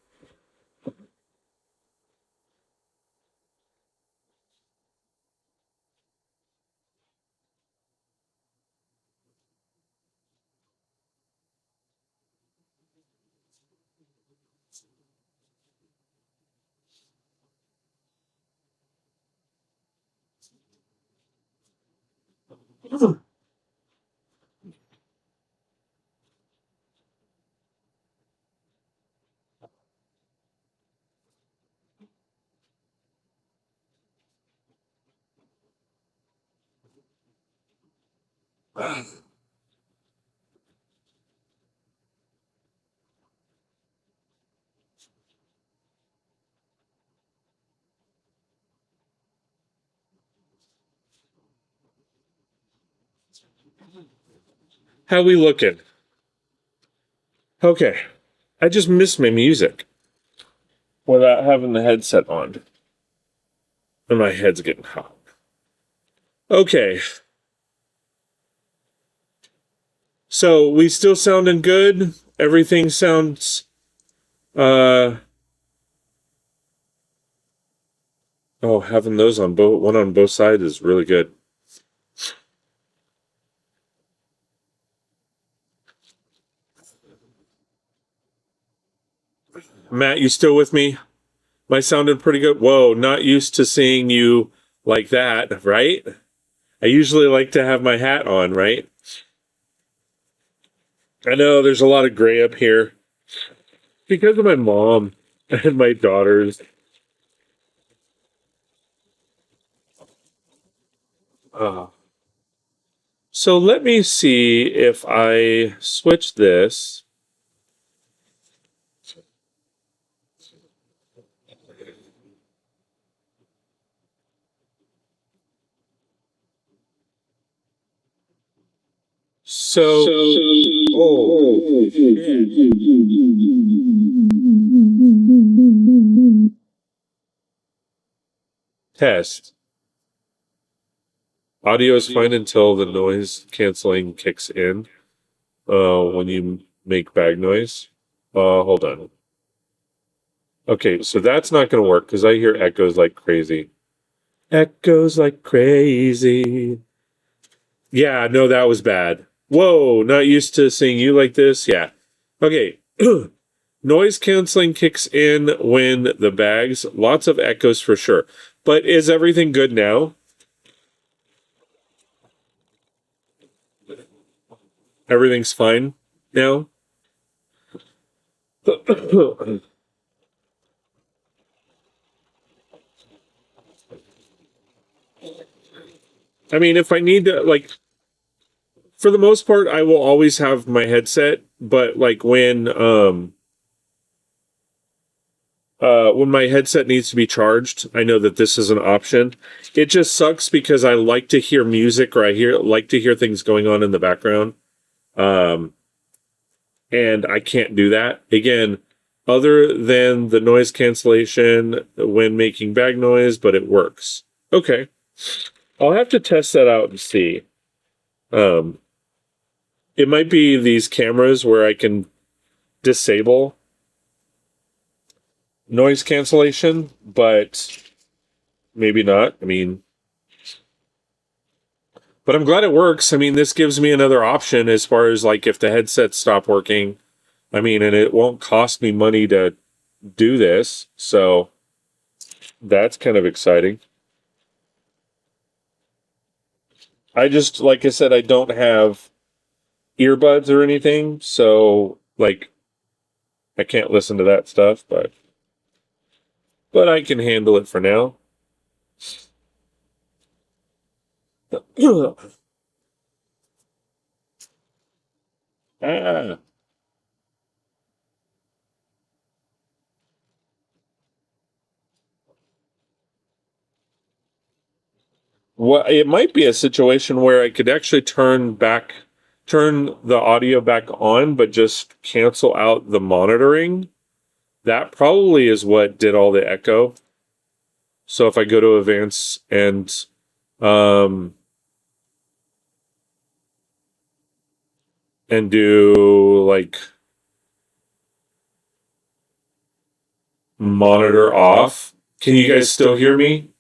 How we looking? Okay. I just missed my music without having the headset on. And my head's getting hot. Okay. So we still sounding good? Everything sounds having those on one on both sides is really good. Matt, you still with me? My sounded pretty good. Whoa, not used to seeing you like that, right? I usually like to have my hat on, right? I know there's a lot of gray up here because of my mom and my daughters. So let me see if I switch this. Oh, shit. Test. Audio is fine until the noise canceling kicks in when you make bag noise. Hold on. Okay, so that's not going to work because I hear echoes like crazy. Echoes like crazy. Yeah, no, that was bad. Whoa, not used to seeing you like this. Yeah. Okay. Noise canceling kicks in when the bags, lots of echoes for sure. But is everything good now? Everything's fine now? I mean, if I need to, like, for the most part, I will always have my headset, but like when my headset needs to be charged, I know that this is an option. It just sucks because I like to hear music or like to hear things going on in the background. And I can't do that. Again, other than the noise cancellation when making bag noise, but it works. Okay. I'll have to test that out and see. It might be these cameras where I can disable noise cancellation, but maybe not. I mean, but I'm glad it works. I mean, this gives me another option as far as like if the headsets stop working. I mean, and it won't cost me money to do this. So that's kind of exciting. I just, like I said, I don't have earbuds or anything. So, like, I can't listen to that stuff, but I can handle it for now. Ah. Well, it might be a situation where I could actually turn back turn the audio back on, but just cancel out the monitoring. That probably is what did all the echo. So if I go to events and do like monitor off, can you guys still hear me?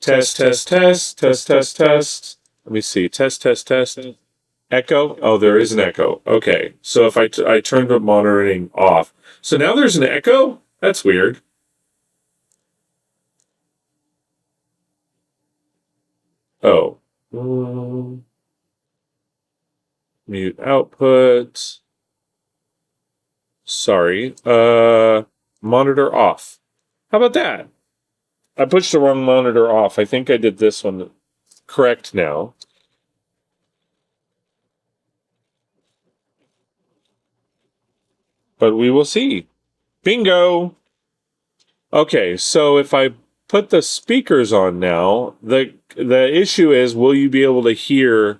Test, test, test, test, test, test. Let me see. Test, test, test. Echo? Oh, there is an echo. Okay. So if I turned the monitoring off. So now there's an echo? That's weird. Oh. Mute output. Sorry. Monitor off. How about that? I pushed the wrong monitor off. I think I did this one correct now. But we will see. Bingo! Okay, so if I put the speakers on now, the issue is, will you be able to hear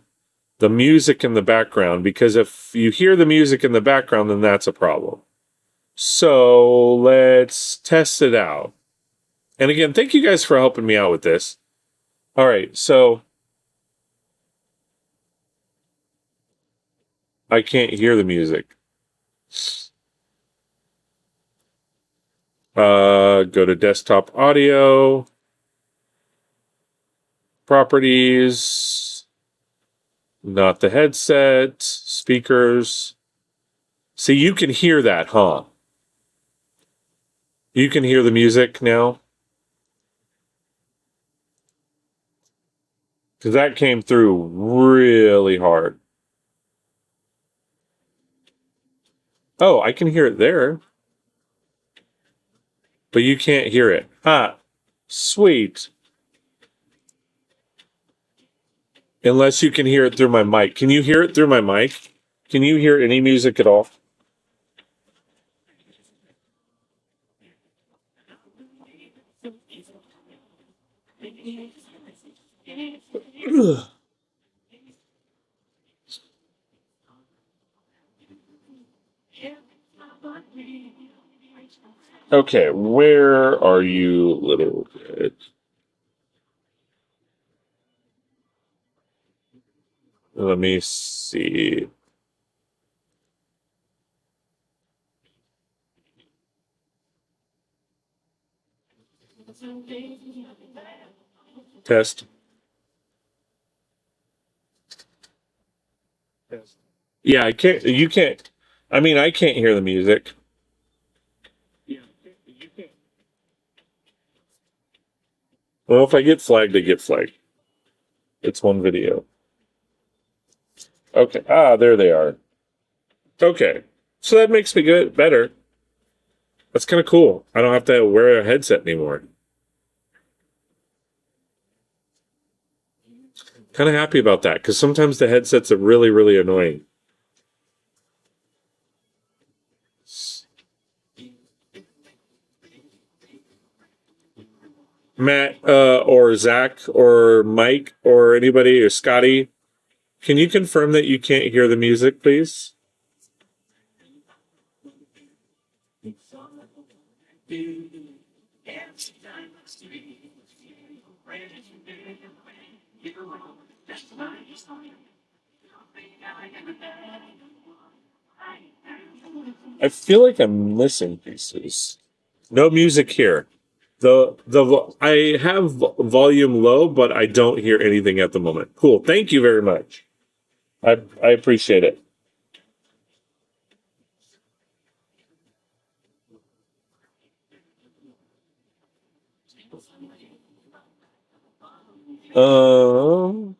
the music in the background? Because if you hear the music in the background, then that's a problem. So let's test it out. And again, thank you guys for helping me out with this. All right, so I can't hear the music. Go to desktop audio, properties, not the headset, speakers. See, you can hear that, huh? You can hear the music now? Because that came through really hard. Oh, I can hear it there. But you can't hear it. Ah, sweet. Unless you can hear it through my mic. Can you hear it through my mic? Can you hear any music at all? Okay, where are you, little bit? Let me see. Test. Yeah, I can't. You can't. I mean, I can't hear the music. Well, if I get flagged, I get flagged. It's one video. Okay. Ah, there they are. Okay. So that makes me good, better. That's kind of cool. I don't have to wear a headset anymore. Kind of happy about that because sometimes the headsets are really, really annoying. Matt or Zach or Mike or anybody or Scotty, can you confirm that you can't hear the music, please? I feel like I'm missing pieces. No music here. I have volume low, but I don't hear anything at the moment. Cool. Thank you very much. I appreciate it. Wow,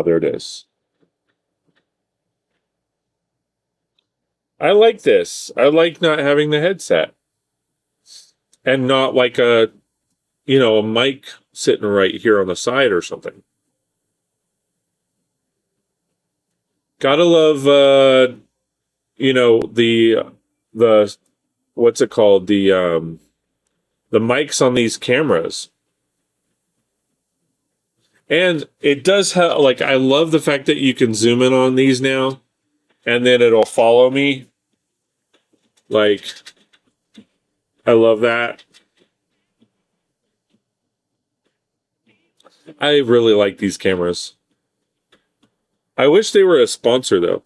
there it is. I like this. I like not having the headset and not like a mic sitting right here on the side or something. Gotta love, the what's it called? the mics on these cameras. And it does have, like, I love the fact that you can zoom in on these now, and then it'll follow me. Like, I love that. I really like these cameras. I wish they were a sponsor, though.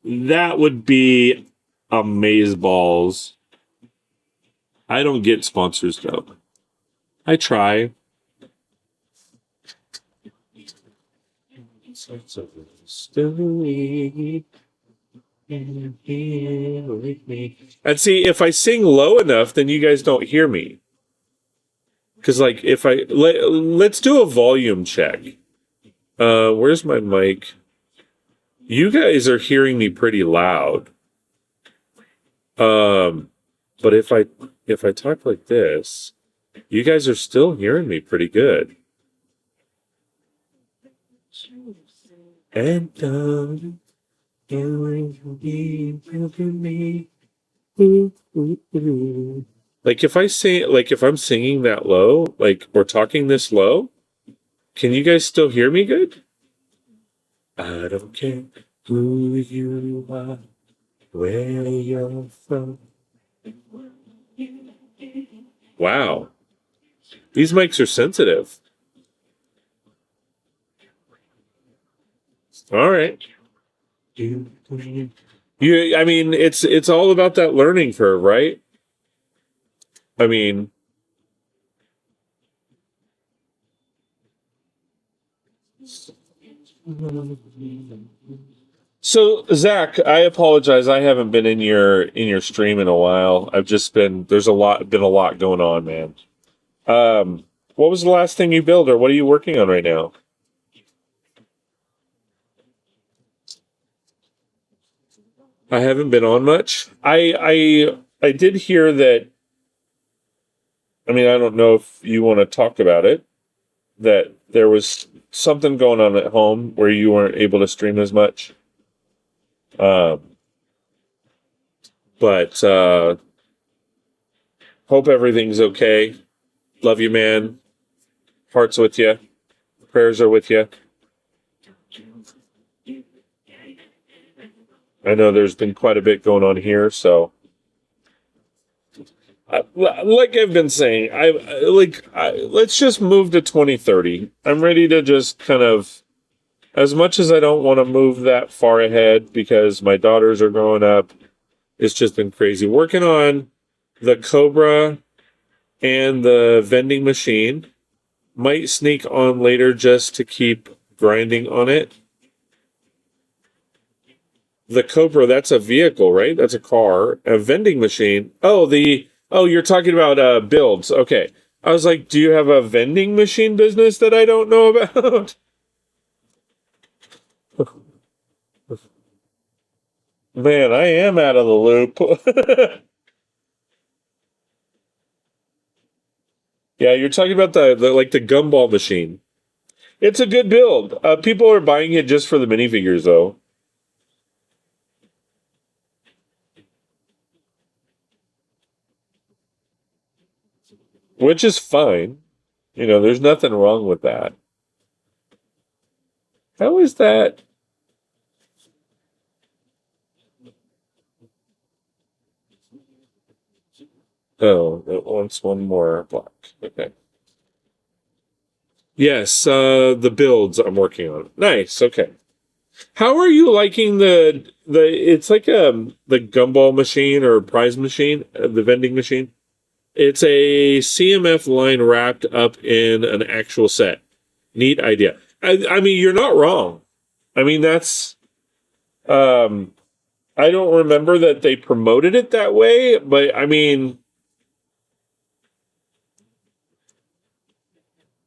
That would be amazeballs. I don't get sponsors, though. I try. And see, if I sing low enough, then you guys don't hear me. Because, like, if let's do a volume check. Where's my mic? You guys are hearing me pretty loud. But if I talk like this, you guys are still hearing me pretty good. And like if I'm singing that low, like, or talking this low, can you guys still hear me good? I don't care who you are, where you're from. Wow. These mics are sensitive. All right. I mean, it's all about that learning curve, right? I mean, so Zach, I apologize. I haven't been in your stream in a while. There's been a lot going on, man. What was the last thing you built, or what are you working on right now? I haven't been on much. I did hear that. I mean, I don't know if you want to talk about it. That there was something going on at home where you weren't able to stream as much. But hope everything's okay. Love you, man. Hearts with you. Prayers are with you. I know there's been quite a bit going on here, so like I've been saying, let's just move to 2030. I'm ready to just kind of, as much as I don't want to move that far ahead because my daughters are growing up, it's just been crazy. Working on the Cobra and the vending machine. Might sneak on later just to keep grinding on it. The Cobra, that's a vehicle, right? That's a car. A vending machine. Oh, you're talking about builds. Okay. I was like, do you have a vending machine business that I don't know about? Man, I am out of the loop. Yeah, you're talking about the gumball machine. It's a good build. People are buying it just for the minifigures, though. Which is fine. You know, there's nothing wrong with that. How is that? Oh, it wants one more block. Okay. Yes, the builds I'm working on. Nice. Okay. How are you liking the it's like the gumball machine or prize machine, the vending machine? It's a CMF line wrapped up in an actual set. Neat idea. I mean, you're not wrong. I mean, that's I don't remember that they promoted it that way, but I mean,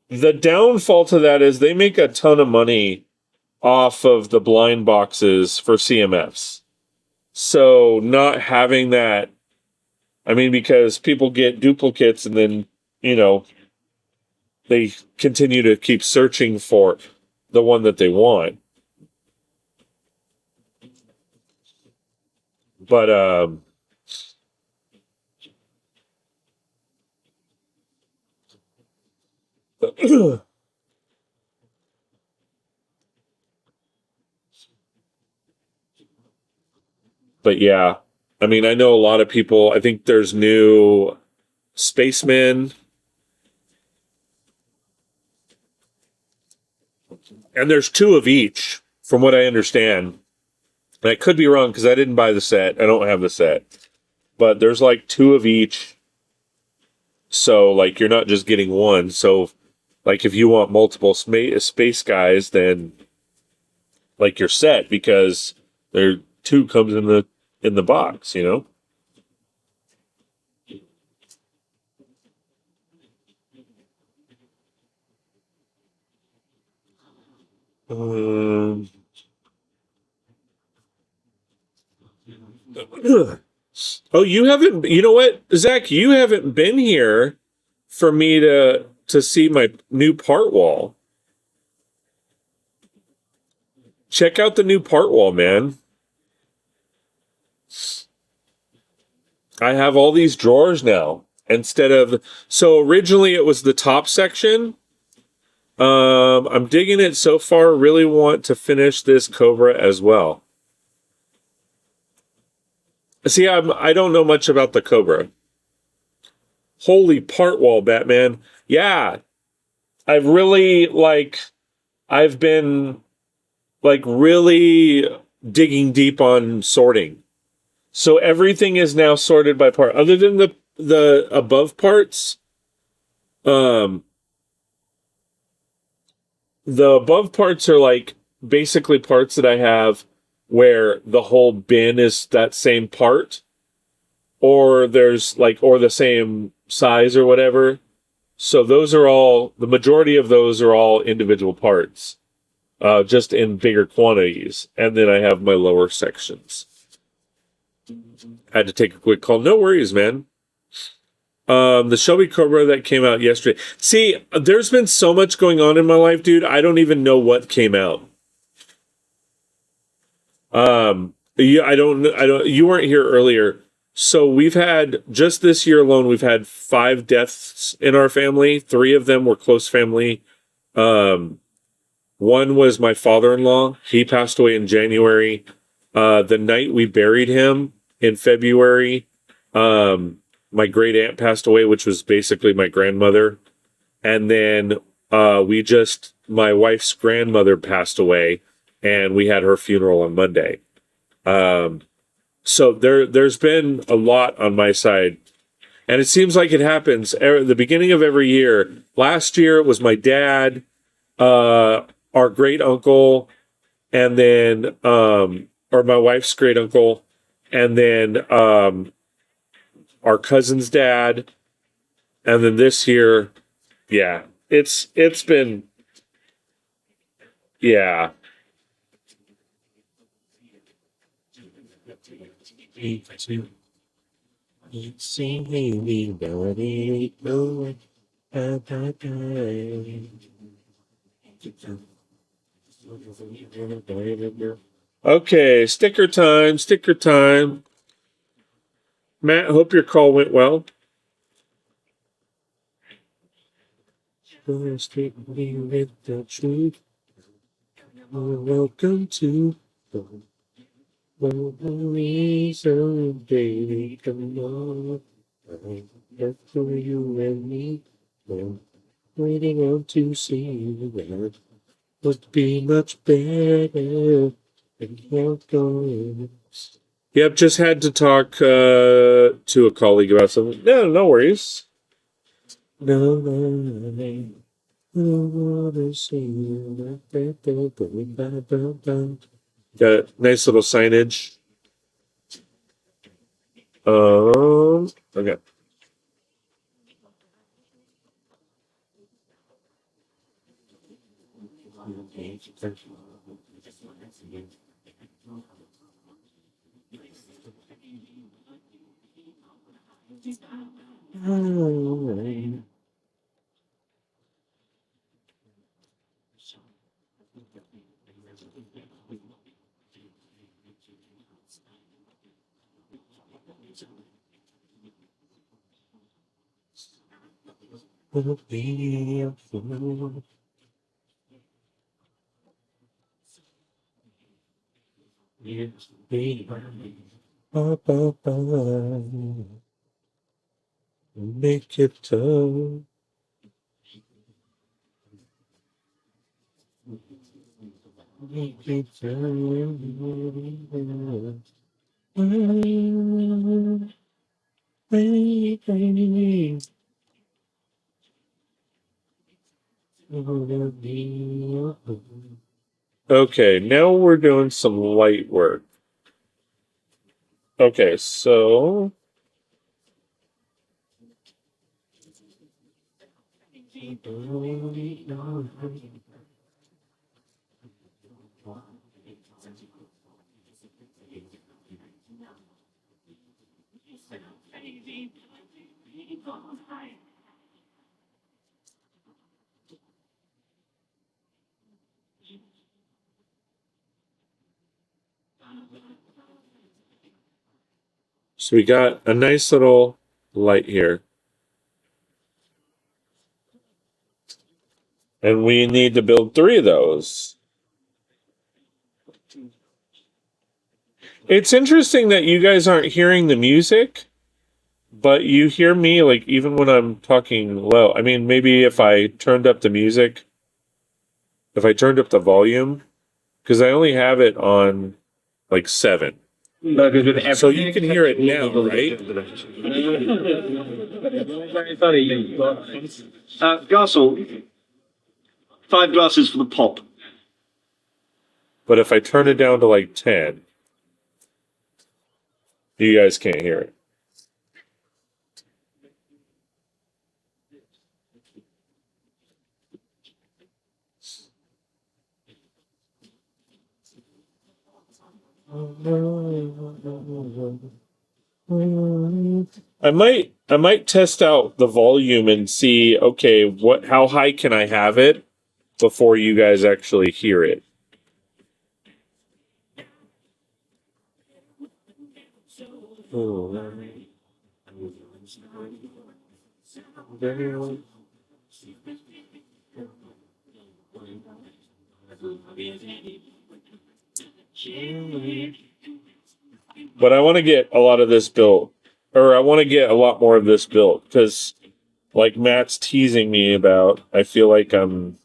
the downfall to that is they make a ton of money off of the blind boxes for CMFs. So not having that, I mean, because people get duplicates and then, you know, they continue to keep searching for the one that they want. But But yeah, I mean, I know a lot of people. I think there's new spacemen, and there's two of each, from what I understand. And I could be wrong because I didn't buy the set. I don't have the set, but there's like two of each. So like you're not just getting one. So like if you want multiple space guys, then like you're set because there two comes in the box. You know. Um, oh, you haven't. You know what, Zach? You haven't been here for me to see my new part wall. Check out the new part wall, man. I have all these drawers now instead of. So originally it was the top section. I'm digging it so far. Really want to finish this Cobra as well. See, I don't know much about the Cobra. Holy part wall, Batman. Yeah, I've really I've been really digging deep on sorting. So everything is now sorted by part, other than the above parts. The above parts are like basically parts that I have where the whole bin is that same part, or there's or the same size or whatever. So those are all, the majority of those are all individual parts, just in bigger quantities. And then I have my lower sections. I had to take a quick call. No worries, man. The Shelby Cobra that came out yesterday. See, there's been so much going on in my life, dude. I don't even know what came out. Yeah, I don't. You weren't here earlier. So we've had, just this year alone, we've had 5 deaths in our family. 3 of them were close family. One was my father-in-law. He passed away in January. The night we buried him in February, my great aunt passed away, which was basically my grandmother. And then my wife's grandmother passed away, and we had her funeral on Monday. So there's been a lot on my side, and it seems like it happens at the beginning of every year. Last year it was my dad, our great uncle, and then or my wife's great uncle, and then our cousin's dad, and then this year, yeah, it's been, yeah. Okay, sticker time, sticker time. Matt, hope your call went well. With the truth. Welcome to the reason, baby. Come on, that's for you and me. Waiting on to see you. That would be much better. Yep, just had to talk to a colleague about something. No worries. No. Got nice little signage. Okay. will be a fool. Yes, be make it tough. Make it tough. Okay, now we're doing some light work. Okay, so we got a nice little light here. And we need to build 3 of those. It's interesting that you guys aren't hearing the music, but you hear me, like, even when I'm talking low. I mean, maybe if I turned up the music, if I turned up the volume, because I only have it on, like, 7. So you can hear it now, right? Garcel, 5 glasses for the pop. But if I turn it down to, like, 10, you guys can't hear it. I might test out the volume and see, okay, how high can I have it before you guys actually hear it. But I want to get a lot of this built, or I want to get a lot more of this built, because like Matt's teasing me about, I feel like I'm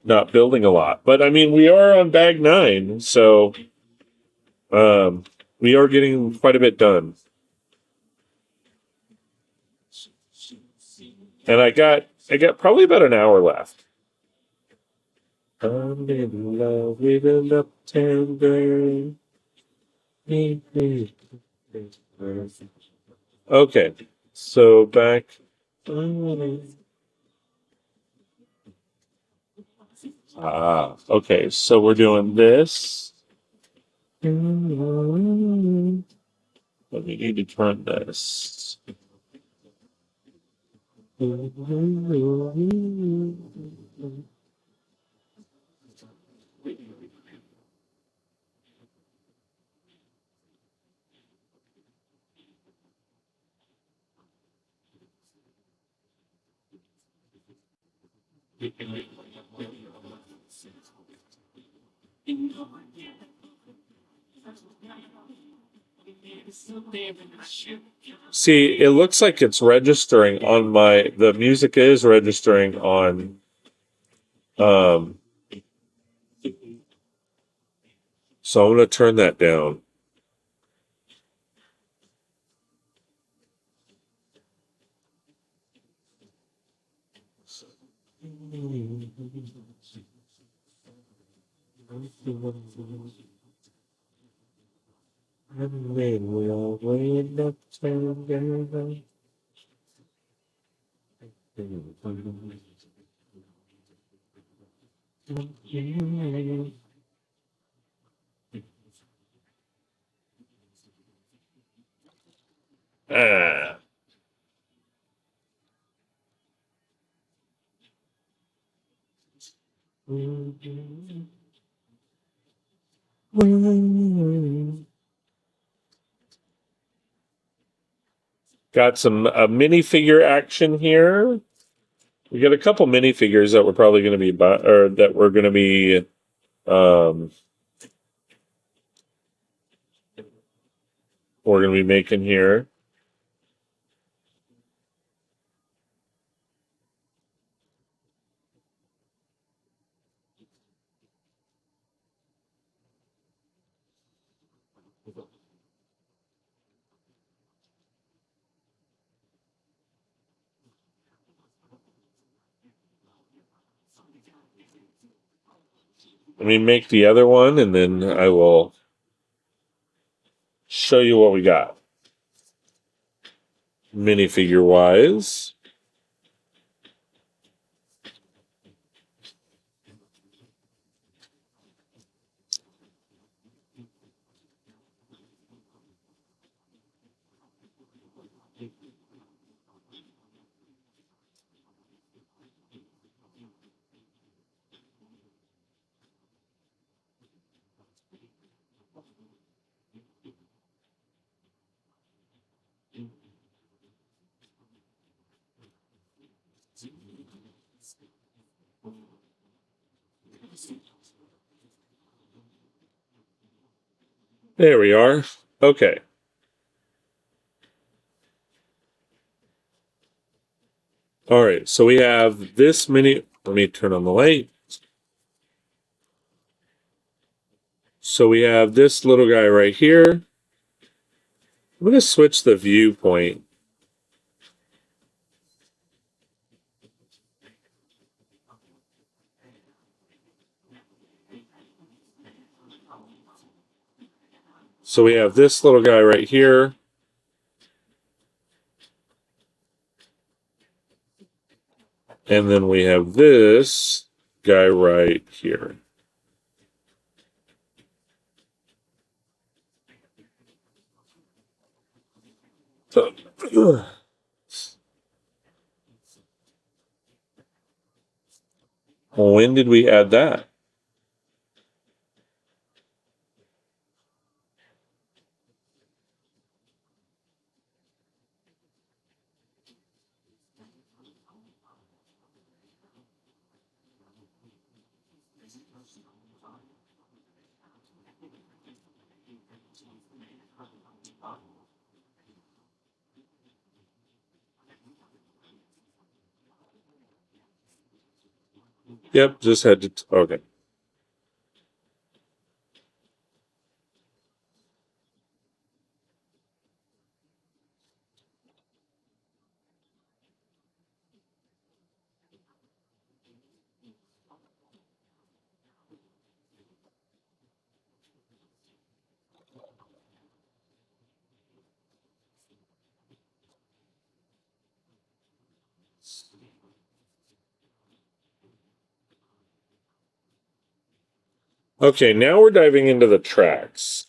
not building a lot. But I mean, we are on bag 9, so we are getting quite a bit done. And I got probably about an hour left. I'm in love with an uptown girl. Okay, so back. Okay, so we're doing this. But we need to turn this. See, it looks like it's registering on the music is registering on so I'm going to turn that down. Ah. Got some minifigure action here. We got a couple minifigures that we're probably going to be that we're going to be making here. Let me make the other one, and then I will show you what we got. Minifigure wise. There we are. Okay. All right, so we have this mini. Let me turn on the light. So we have this little guy right here. I'm going to switch the viewpoint. So we have this little guy right here. And then we have this guy right here. So, when did we add that? Yep, just had to. Okay. Okay, now we're diving into the tracks.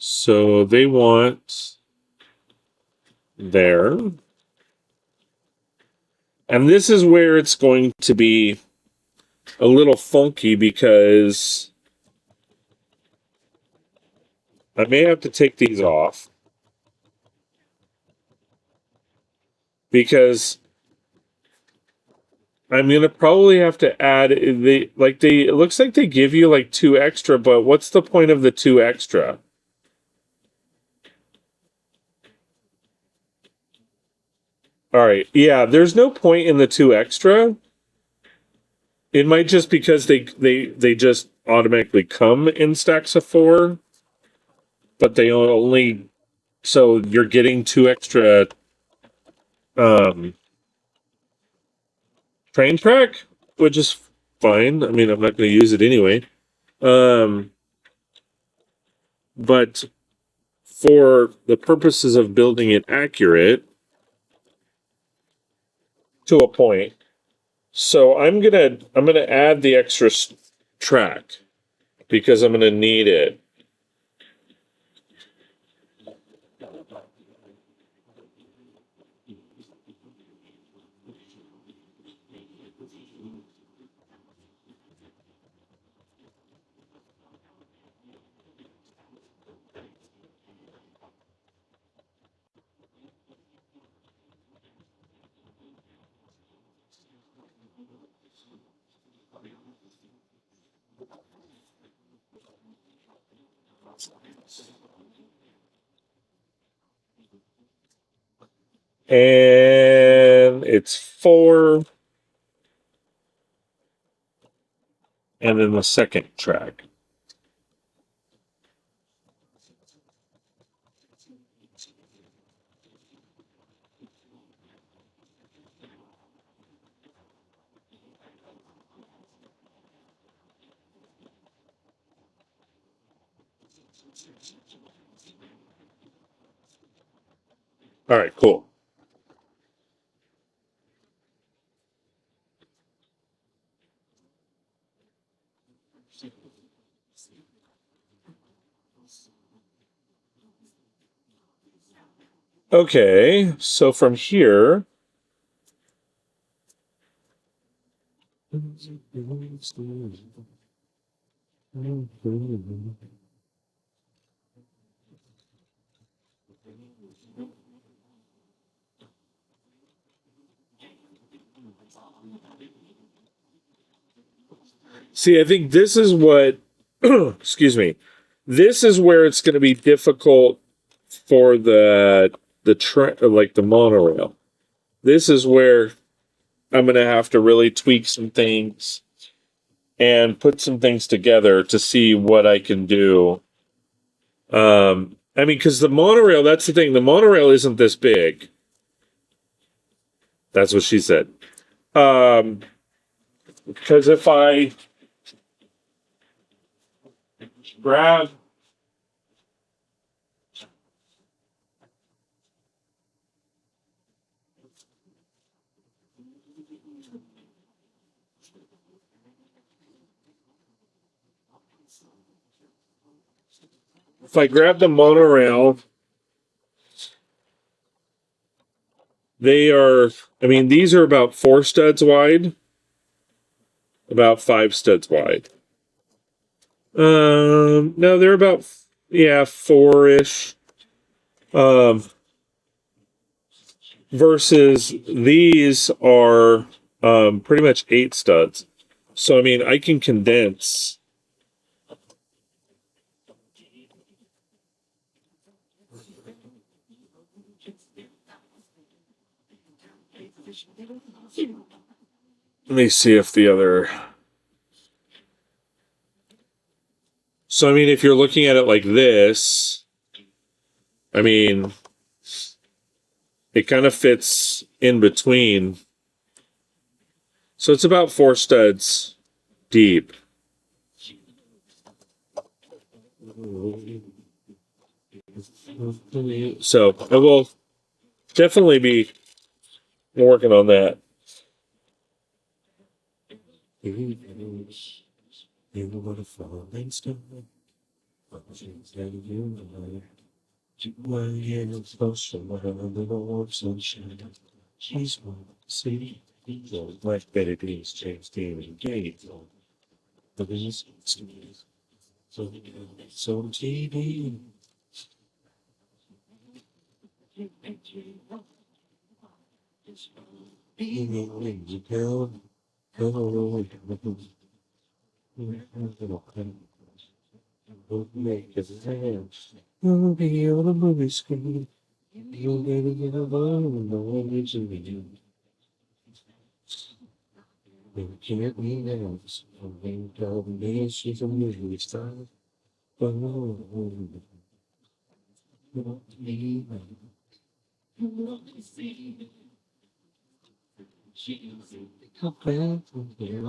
So they want there. And this is where it's going to be a little funky because I may have to take these off because I'm gonna probably have to add it looks like they give you like 2 extra, but what's the point of the 2 extra? All right, yeah, there's no point in the 2 extra. It might just because they just automatically come in stacks of 4, but they only so you're getting 2 extra train track, which is fine. I mean, I'm not going to use it anyway. But for the purposes of building it accurate to a point, so I'm gonna add the extra track because I'm gonna need it. And it's 4. And then the second track. All right, cool. Okay, so from here. See, I think this is what, excuse me, this is where it's going to be difficult for the like the monorail. This is where I'm going to have to really tweak some things and put some things together to see what I can do. I mean, because the monorail, that's the thing. The monorail isn't this big. That's what she said. Because if I grab the monorail, they are, I mean, these are about 4 studs wide, about 5 studs wide. No, they're about, 4-ish. Versus these are pretty much 8 studs. So, I mean, I can condense. Let me see if the other. So, I mean, if you're looking at it like this, I mean, it kind of fits in between. So it's about 4 studs deep. So I will definitely be working on that. She's one city. Like BDP's James Dean and Gate. The business so TV. Make it dance. Movie on a movie screen. You'll get it alone. No one to me. You can't be dance. You tell me she's a movie star. Oh, me. Come back from here.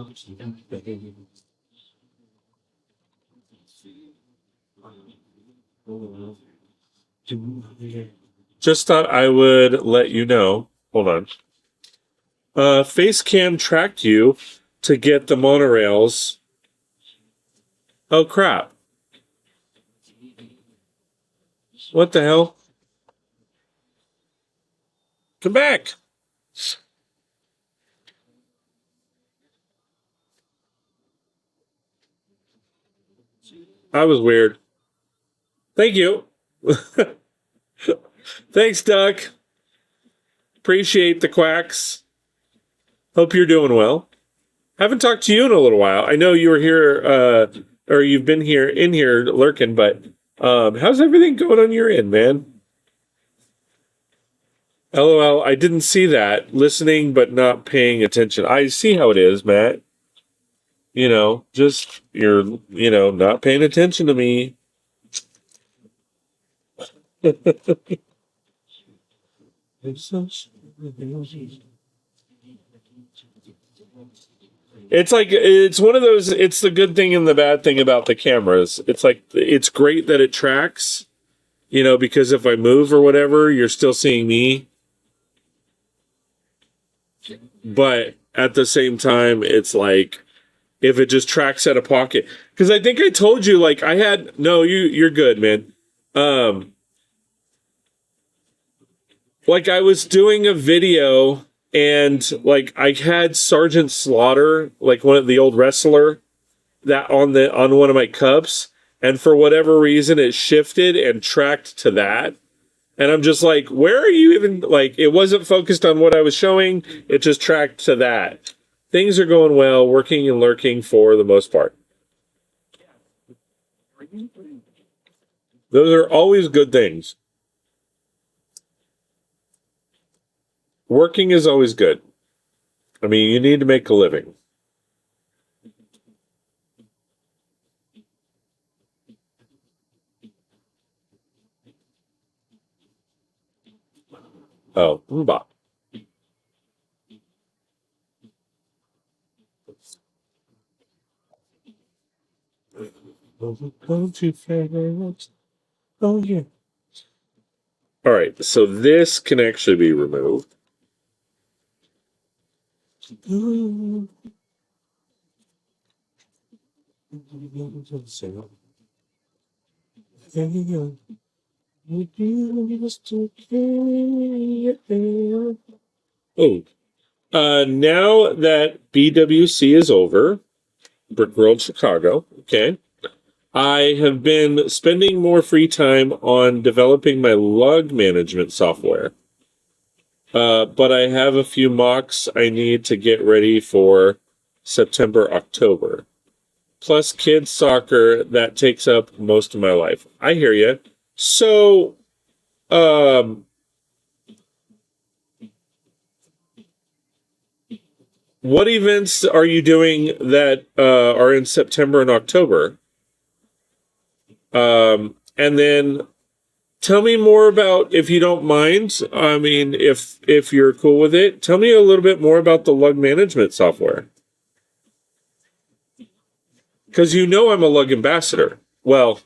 Just thought I would let you know. Hold on. Facecam tracked you to get the monorails. Oh crap. What the hell? Come back. I was weird. Thank you. Thanks, Duck. Appreciate the quacks. Hope you're doing well. Haven't talked to you in a little while. I know you were here, or you've been here lurking, but how's everything going on your end, man? LOL, I didn't see that. Listening but not paying attention. I see how it is, Matt. You know, just you're, not paying attention to me. It's like, it's one of those, it's the good thing and the bad thing about the cameras. It's like, it's great that it tracks, because if I move or whatever, you're still seeing me. But at the same time, it's like, if it just tracks at a pocket. Because I think I told you, like, you're good, man. Like, I was doing a video, and, like, I had Sergeant Slaughter, like, one of the old wrestler, that on one of my cups, and for whatever reason, it shifted and tracked to that. And I'm just like, where are you even, like, it wasn't focused on what I was showing, it just tracked to that. Things are going well, working and lurking for the most part. Those are always good things. Working is always good. I mean, you need to make a living. Oh, mbop. Oh, yeah. All right, so this can actually be removed. Oh, now that BWC is over, Brick World Chicago, okay, I have been spending more free time on developing my log management software. But I have a few mocks I need to get ready for September, October. Plus kids soccer, that takes up most of my life. I hear you. So, what events are you doing that are in September and October? And then tell me more about, if you don't mind, I mean, if you're cool with it, tell me a little bit more about the lug management software. Because I'm a lug ambassador. Well,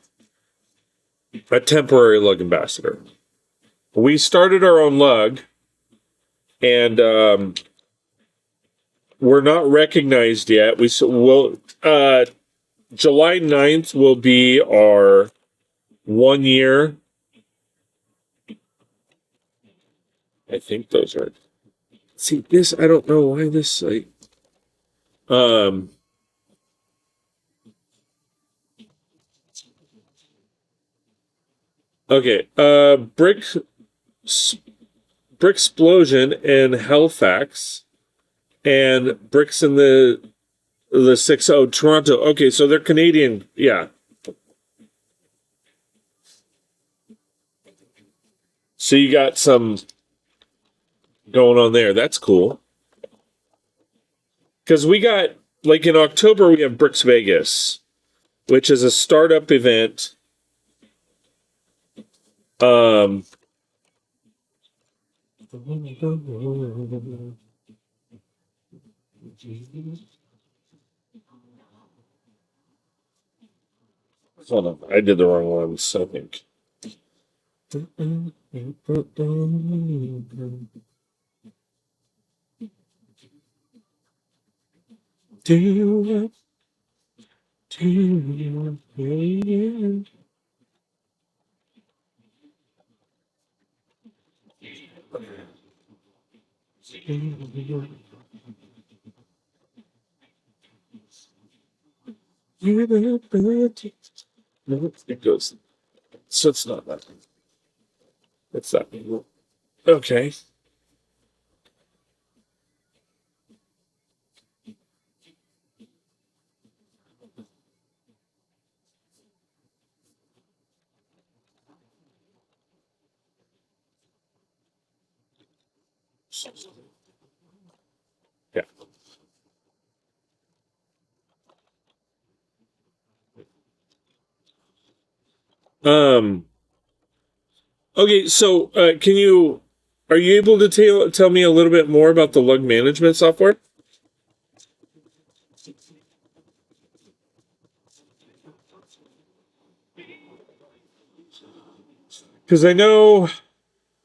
a temporary lug ambassador. We started our own lug, and we're not recognized yet. July 9th will be our 1 year. I think those are. See, this, I don't know why this site. Okay, Brixplosion and Halifax and Brix in the 6-0 Toronto. Okay, so they're Canadian. Yeah. So you got some going on there. That's cool. Because we got, like in October, we have Brix Vegas, which is a startup event. Hold on, I did the wrong ones, I think. It goes. So it's not that. It's that. Okay. Yeah. Okay, so are you able to tell me a little bit more about the lug management software? Because I know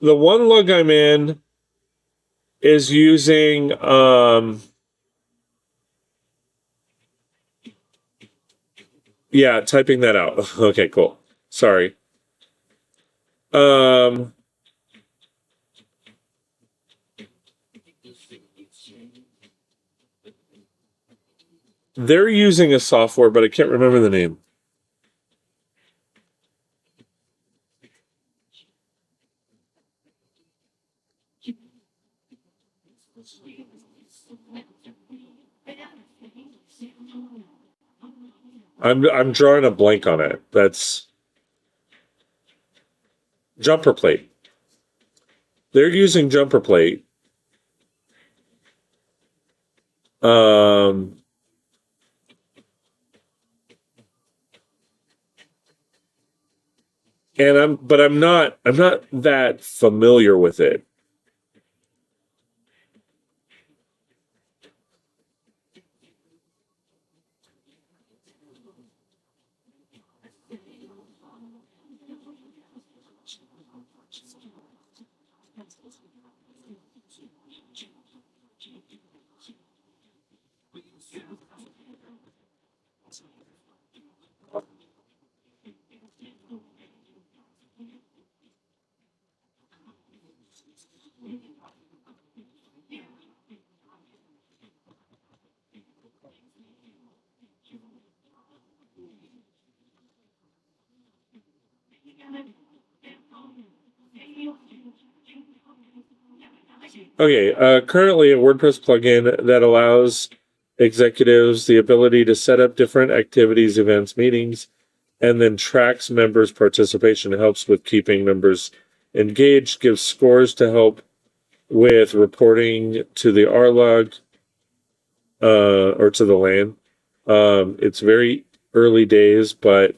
the one lug I'm in is using yeah, typing that out. Okay, cool. Sorry. They're using a software, but I can't remember the name. I'm drawing a blank on it. That's Jumper Plate. They're using Jumper Plate. And I'm not that familiar with it. Okay, currently a WordPress plugin that allows executives the ability to set up different activities, events, meetings, and then tracks members' participation. It helps with keeping members engaged, gives scores to help with reporting to the RLog or to the LAN. It's very early days, but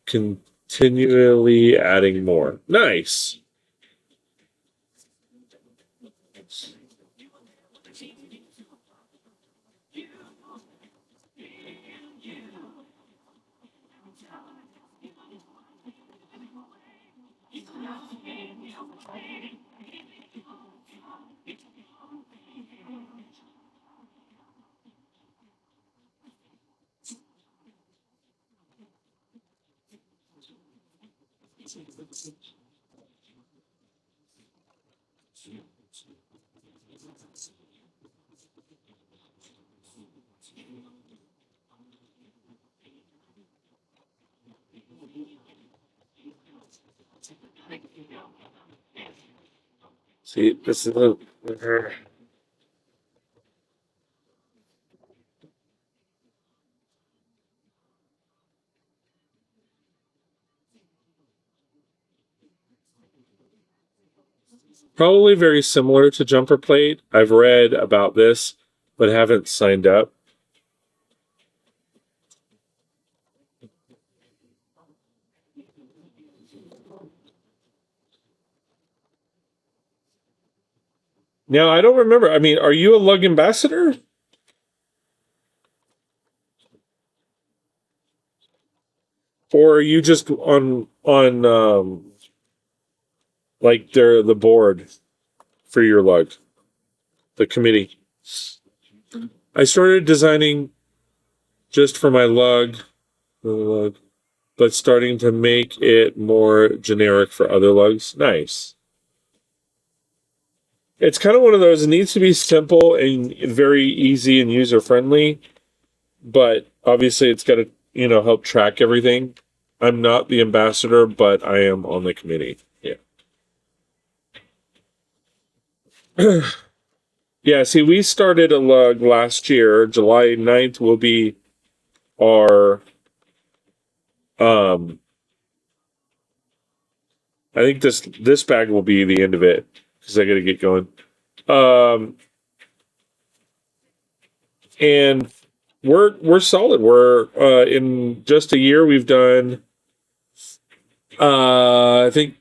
continually adding more. Nice. See, this is Probably very similar to Jumper Plate. I've read about this, but haven't signed up. Now, I don't remember. I mean, are you a lug ambassador? Or are you just on like the board for your lug, the committee? I started designing just for my lug, but starting to make it more generic for other lugs. Nice. It's kind of one of those, it needs to be simple and very easy and user friendly, but obviously it's got to, help track everything. I'm not the ambassador, but I am on the committee. Yeah. Yeah, see, we started a lug last year. July 9th will be our I think this bag will be the end of it because I got to get going. And we're solid. We're in just a year we've done I think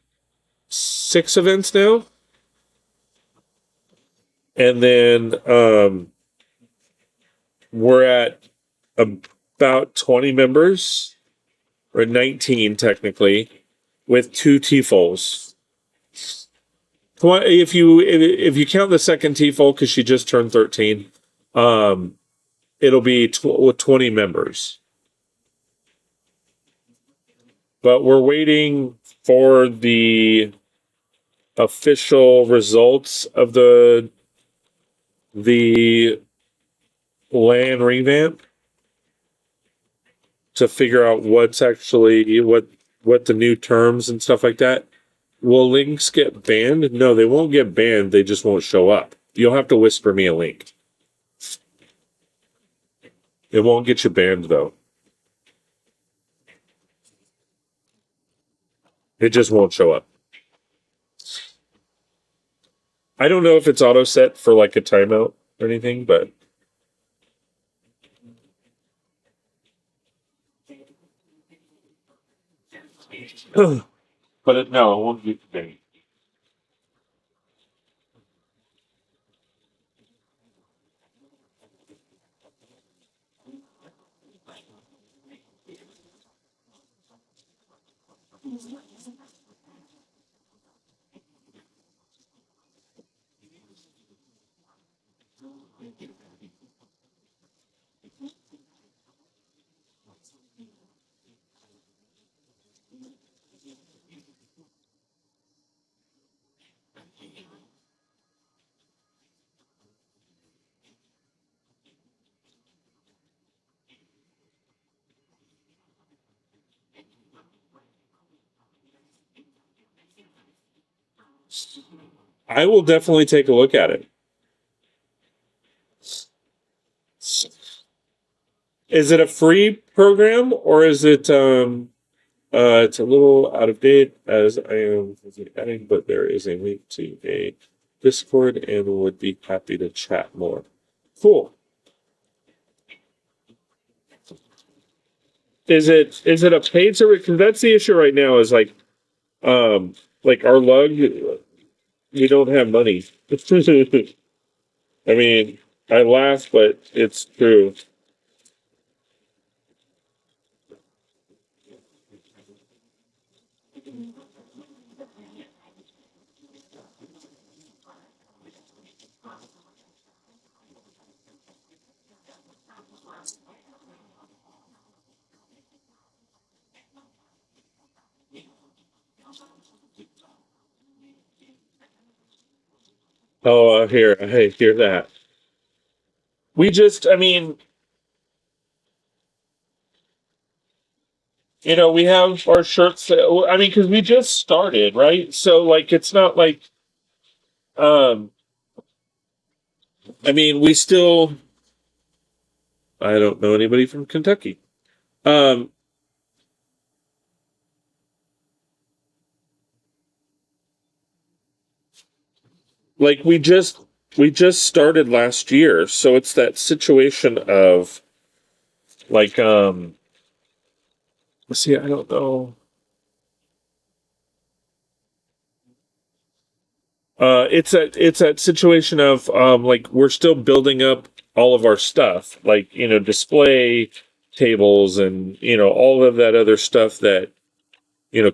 6 events now. And then we're at about 20 members, or 19 technically, with 2 TFOs. If you count the second TFO because she just turned 13, it'll be 20 members. But we're waiting for the official results of the LAN revamp to figure out what's actually what the new terms and stuff like that. Will links get banned? No, they won't get banned. They just won't show up. You'll have to whisper me a link. It won't get you banned, though. It just won't show up. I don't know if it's auto set for like a timeout or anything, but no, it won't be banned. I will definitely take a look at it. Is it a free program or is it it's a little out of date as I am adding, but there is a link to a Discord and would be happy to chat more. Cool. Is it a paid service? Because that's the issue right now. Is like our lug, we don't have money. I mean, I laugh, but it's true. Oh, I hear that. We just, I mean, we have our shirts. I mean, because we just started, right? So, like, it's not like, um, I mean, we still, I don't know anybody from Kentucky. Um, like we just started last year, so it's that situation of like see, I don't know. It's that situation of like we're still building up all of our stuff, like display tables and all of that other stuff that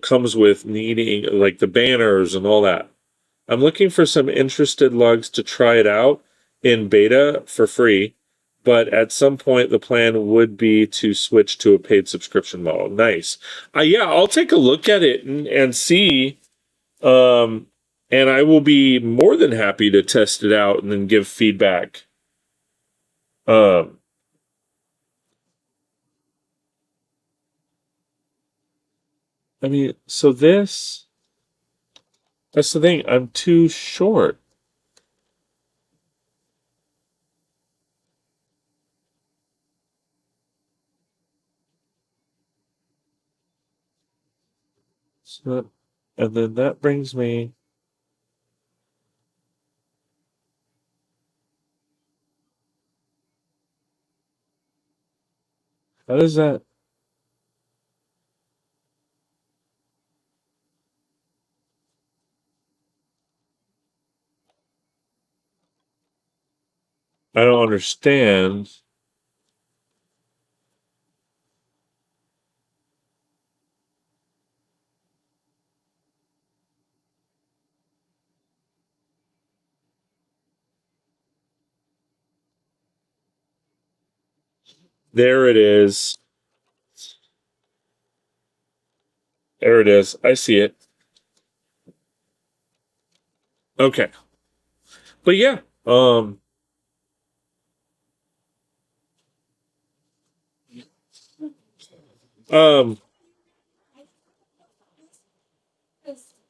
comes with needing like the banners and all that. I'm looking for some interested lugs to try it out in beta for free, but at some point the plan would be to switch to a paid subscription model. Nice. Yeah, I'll take a look at it and see. Um, and I will be more than happy to test it out and then give feedback. Um, I mean, so that's the thing. I'm too short. So, and then that brings me. How does that? I don't understand. There it is. There it is. I see it. Okay. But yeah, um,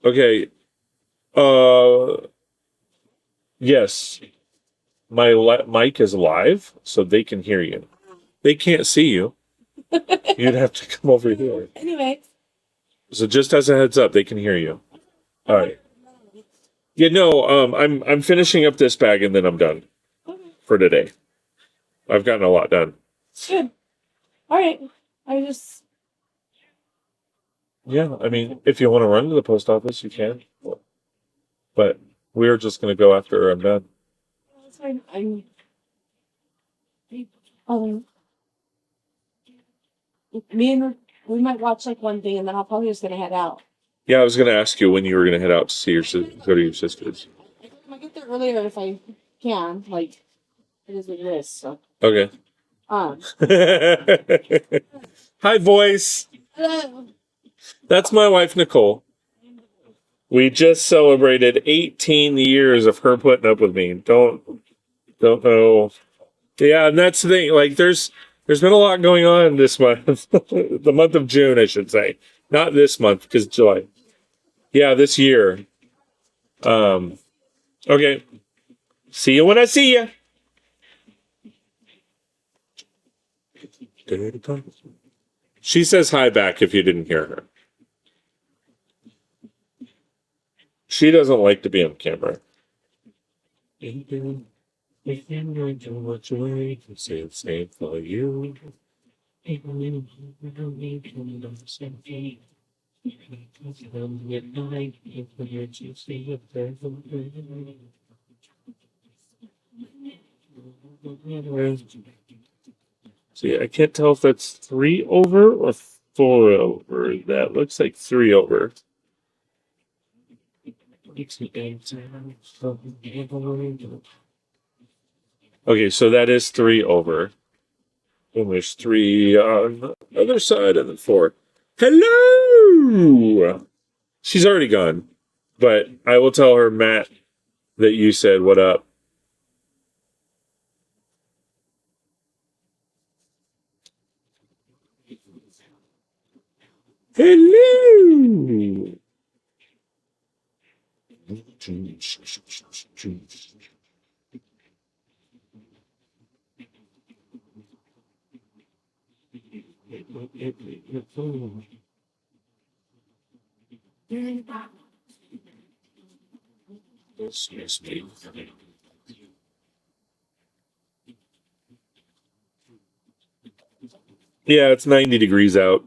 okay. Yes, my mic is live, so they can hear you. They can't see you. You'd have to come over here. Anyway. So just as a heads up, they can hear you. All right. Yeah, no, I'm finishing up this bag and then I'm done for today. I've gotten a lot done. Good. All right. I just. Yeah, I mean, if you want to run to the post office, you can. But we're just gonna go after I'm done. That's fine. Um, me and we might watch like one thing, and then I'll probably just gonna head out. Yeah, I was gonna ask you when you were gonna head out to see your go to your sister's. I might get there earlier if I can. Like, it is what it is. So. Okay. Um. Hi, voice. Hello. That's my wife, Nicole. We just celebrated 18 years of her putting up with me. Don't know. Yeah, and that's the thing. Like, there's been a lot going on this month, the month of June, I should say, not this month because July. Yeah, this year. Okay. See you when I see you. She says hi back if you didn't hear her. She doesn't like to be on camera. Say the same for you. See, I can't tell if that's 3 over or 4 over. That looks like 3 over. Okay, so that is 3 over. And there's 3 on the other side and then 4. Hello! She's already gone. But I will tell her, Matt, that you said, what up? Hello! Yeah, it's 90 degrees out.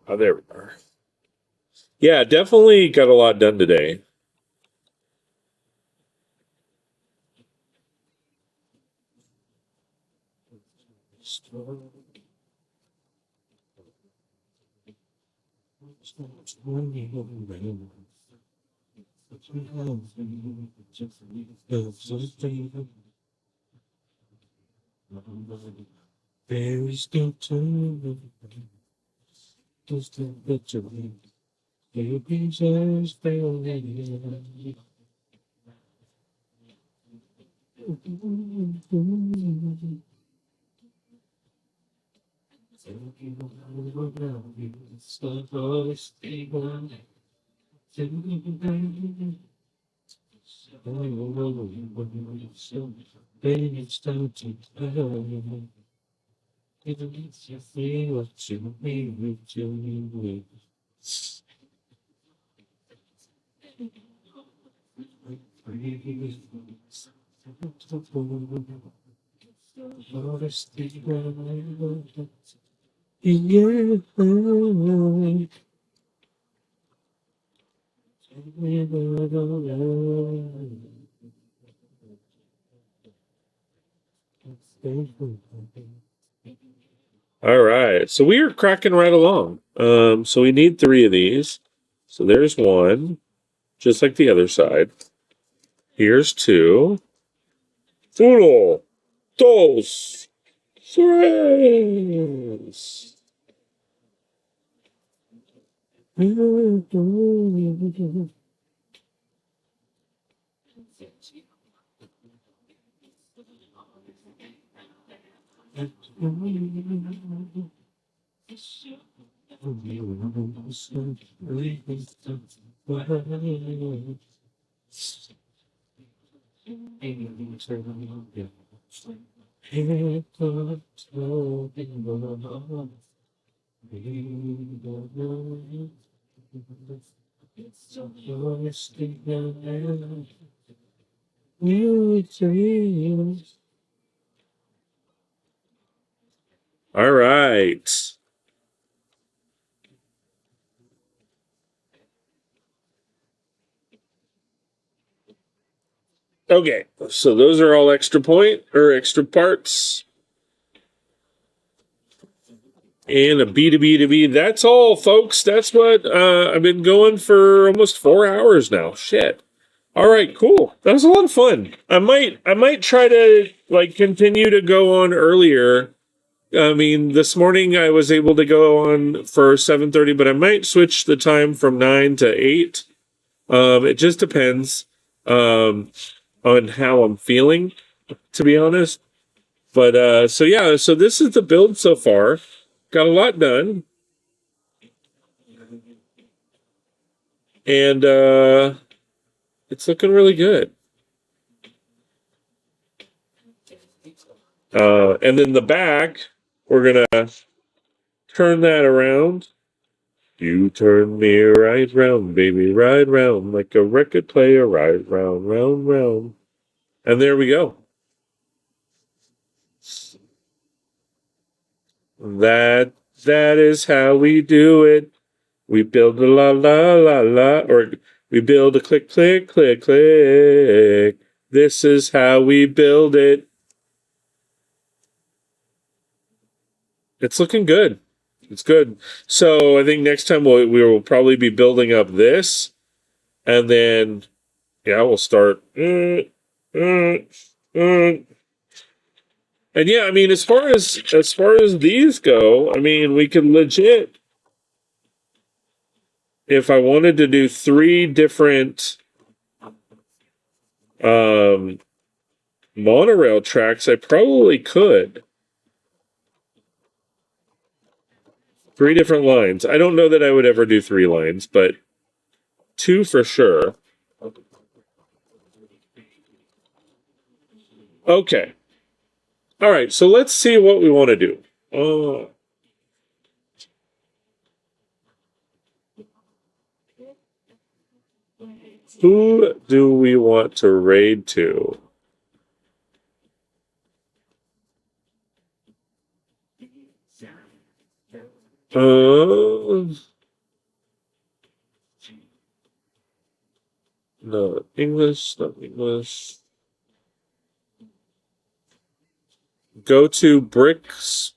Oh, there we are. Yeah, definitely got a lot done today. Very still to All right, so we are cracking right along. So we need 3 of these. So there's 1, just like the other side. Here's 2. 1, 2, 3. All right. Okay, so those are all extra point or extra parts. And a B to B to B. That's all, folks. That's what I've been going for almost 4 hours now. Shit. All right, cool. That was a lot of fun. I might try to like continue to go on earlier. I mean, this morning I was able to go on for 7:30, but I might switch the time from 9 to 8. It just depends on how I'm feeling, to be honest. But so yeah, so this is the build so far. Got a lot done. And it's looking really good. And then the back, we're gonna turn that around. You turn me right round, baby, right round, like a record player, right round, round, round. And there we go. That is how we do it. We build a la la la la, or we build a click click click click. This is how we build it. It's looking good. It's good. So I think next time we will probably be building up this, and then we'll start. And yeah, I mean, as far as these go, I mean, we could legit. If I wanted to do 3 different monorail tracks, I probably could. 3 different lines. I don't know that I would ever do 3 lines, but 2 for sure. Okay. All right, so let's see what we want to do. Who do we want to raid to? No, English, not English. Go to Brixheads.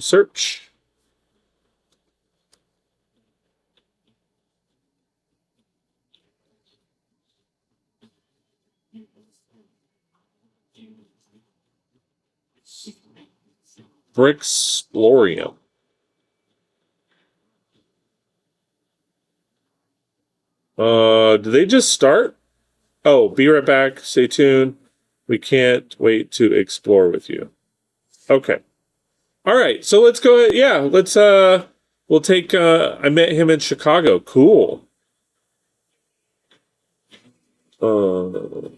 Search. Brixheads. Did they just start? Oh, be right back. Stay tuned. We can't wait to explore with you. Okay. All right. So let's go ahead. Yeah, let's we'll take I met him in Chicago. Cool. All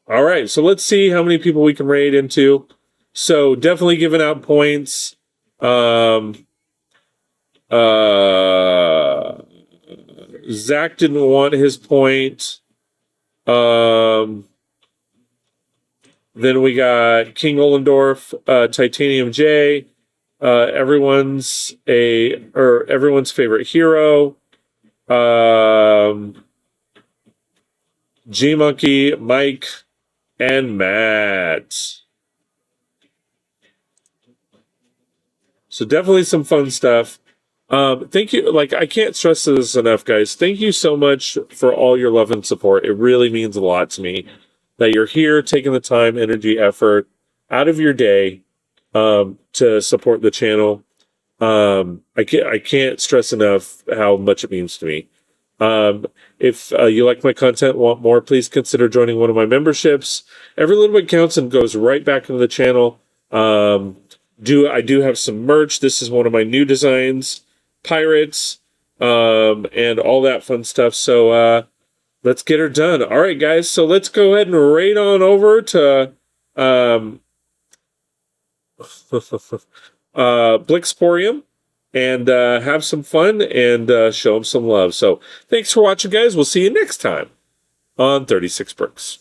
right. So let's see how many people we can raid into. So definitely giving out points. Zach didn't want his point. Then we got King Ollendorf, Titanium J, everyone's favorite hero. G Monkey, Mike, and Matt. So definitely some fun stuff. Thank you. Like, I can't stress this enough, guys. Thank you so much for all your love and support. It really means a lot to me that you're here taking the time, energy, effort out of your day to support the channel. I can't stress enough how much it means to me. If you like my content, want more, please consider joining one of my memberships. Every little bit counts and goes right back into the channel. I do have some merch. This is one of my new designs, pirates, and all that fun stuff. So let's get her done. All right, guys. So let's go ahead and raid on over to Blixporium and have some fun and show them some love. So thanks for watching, guys. We'll see you next time on 36 Brix.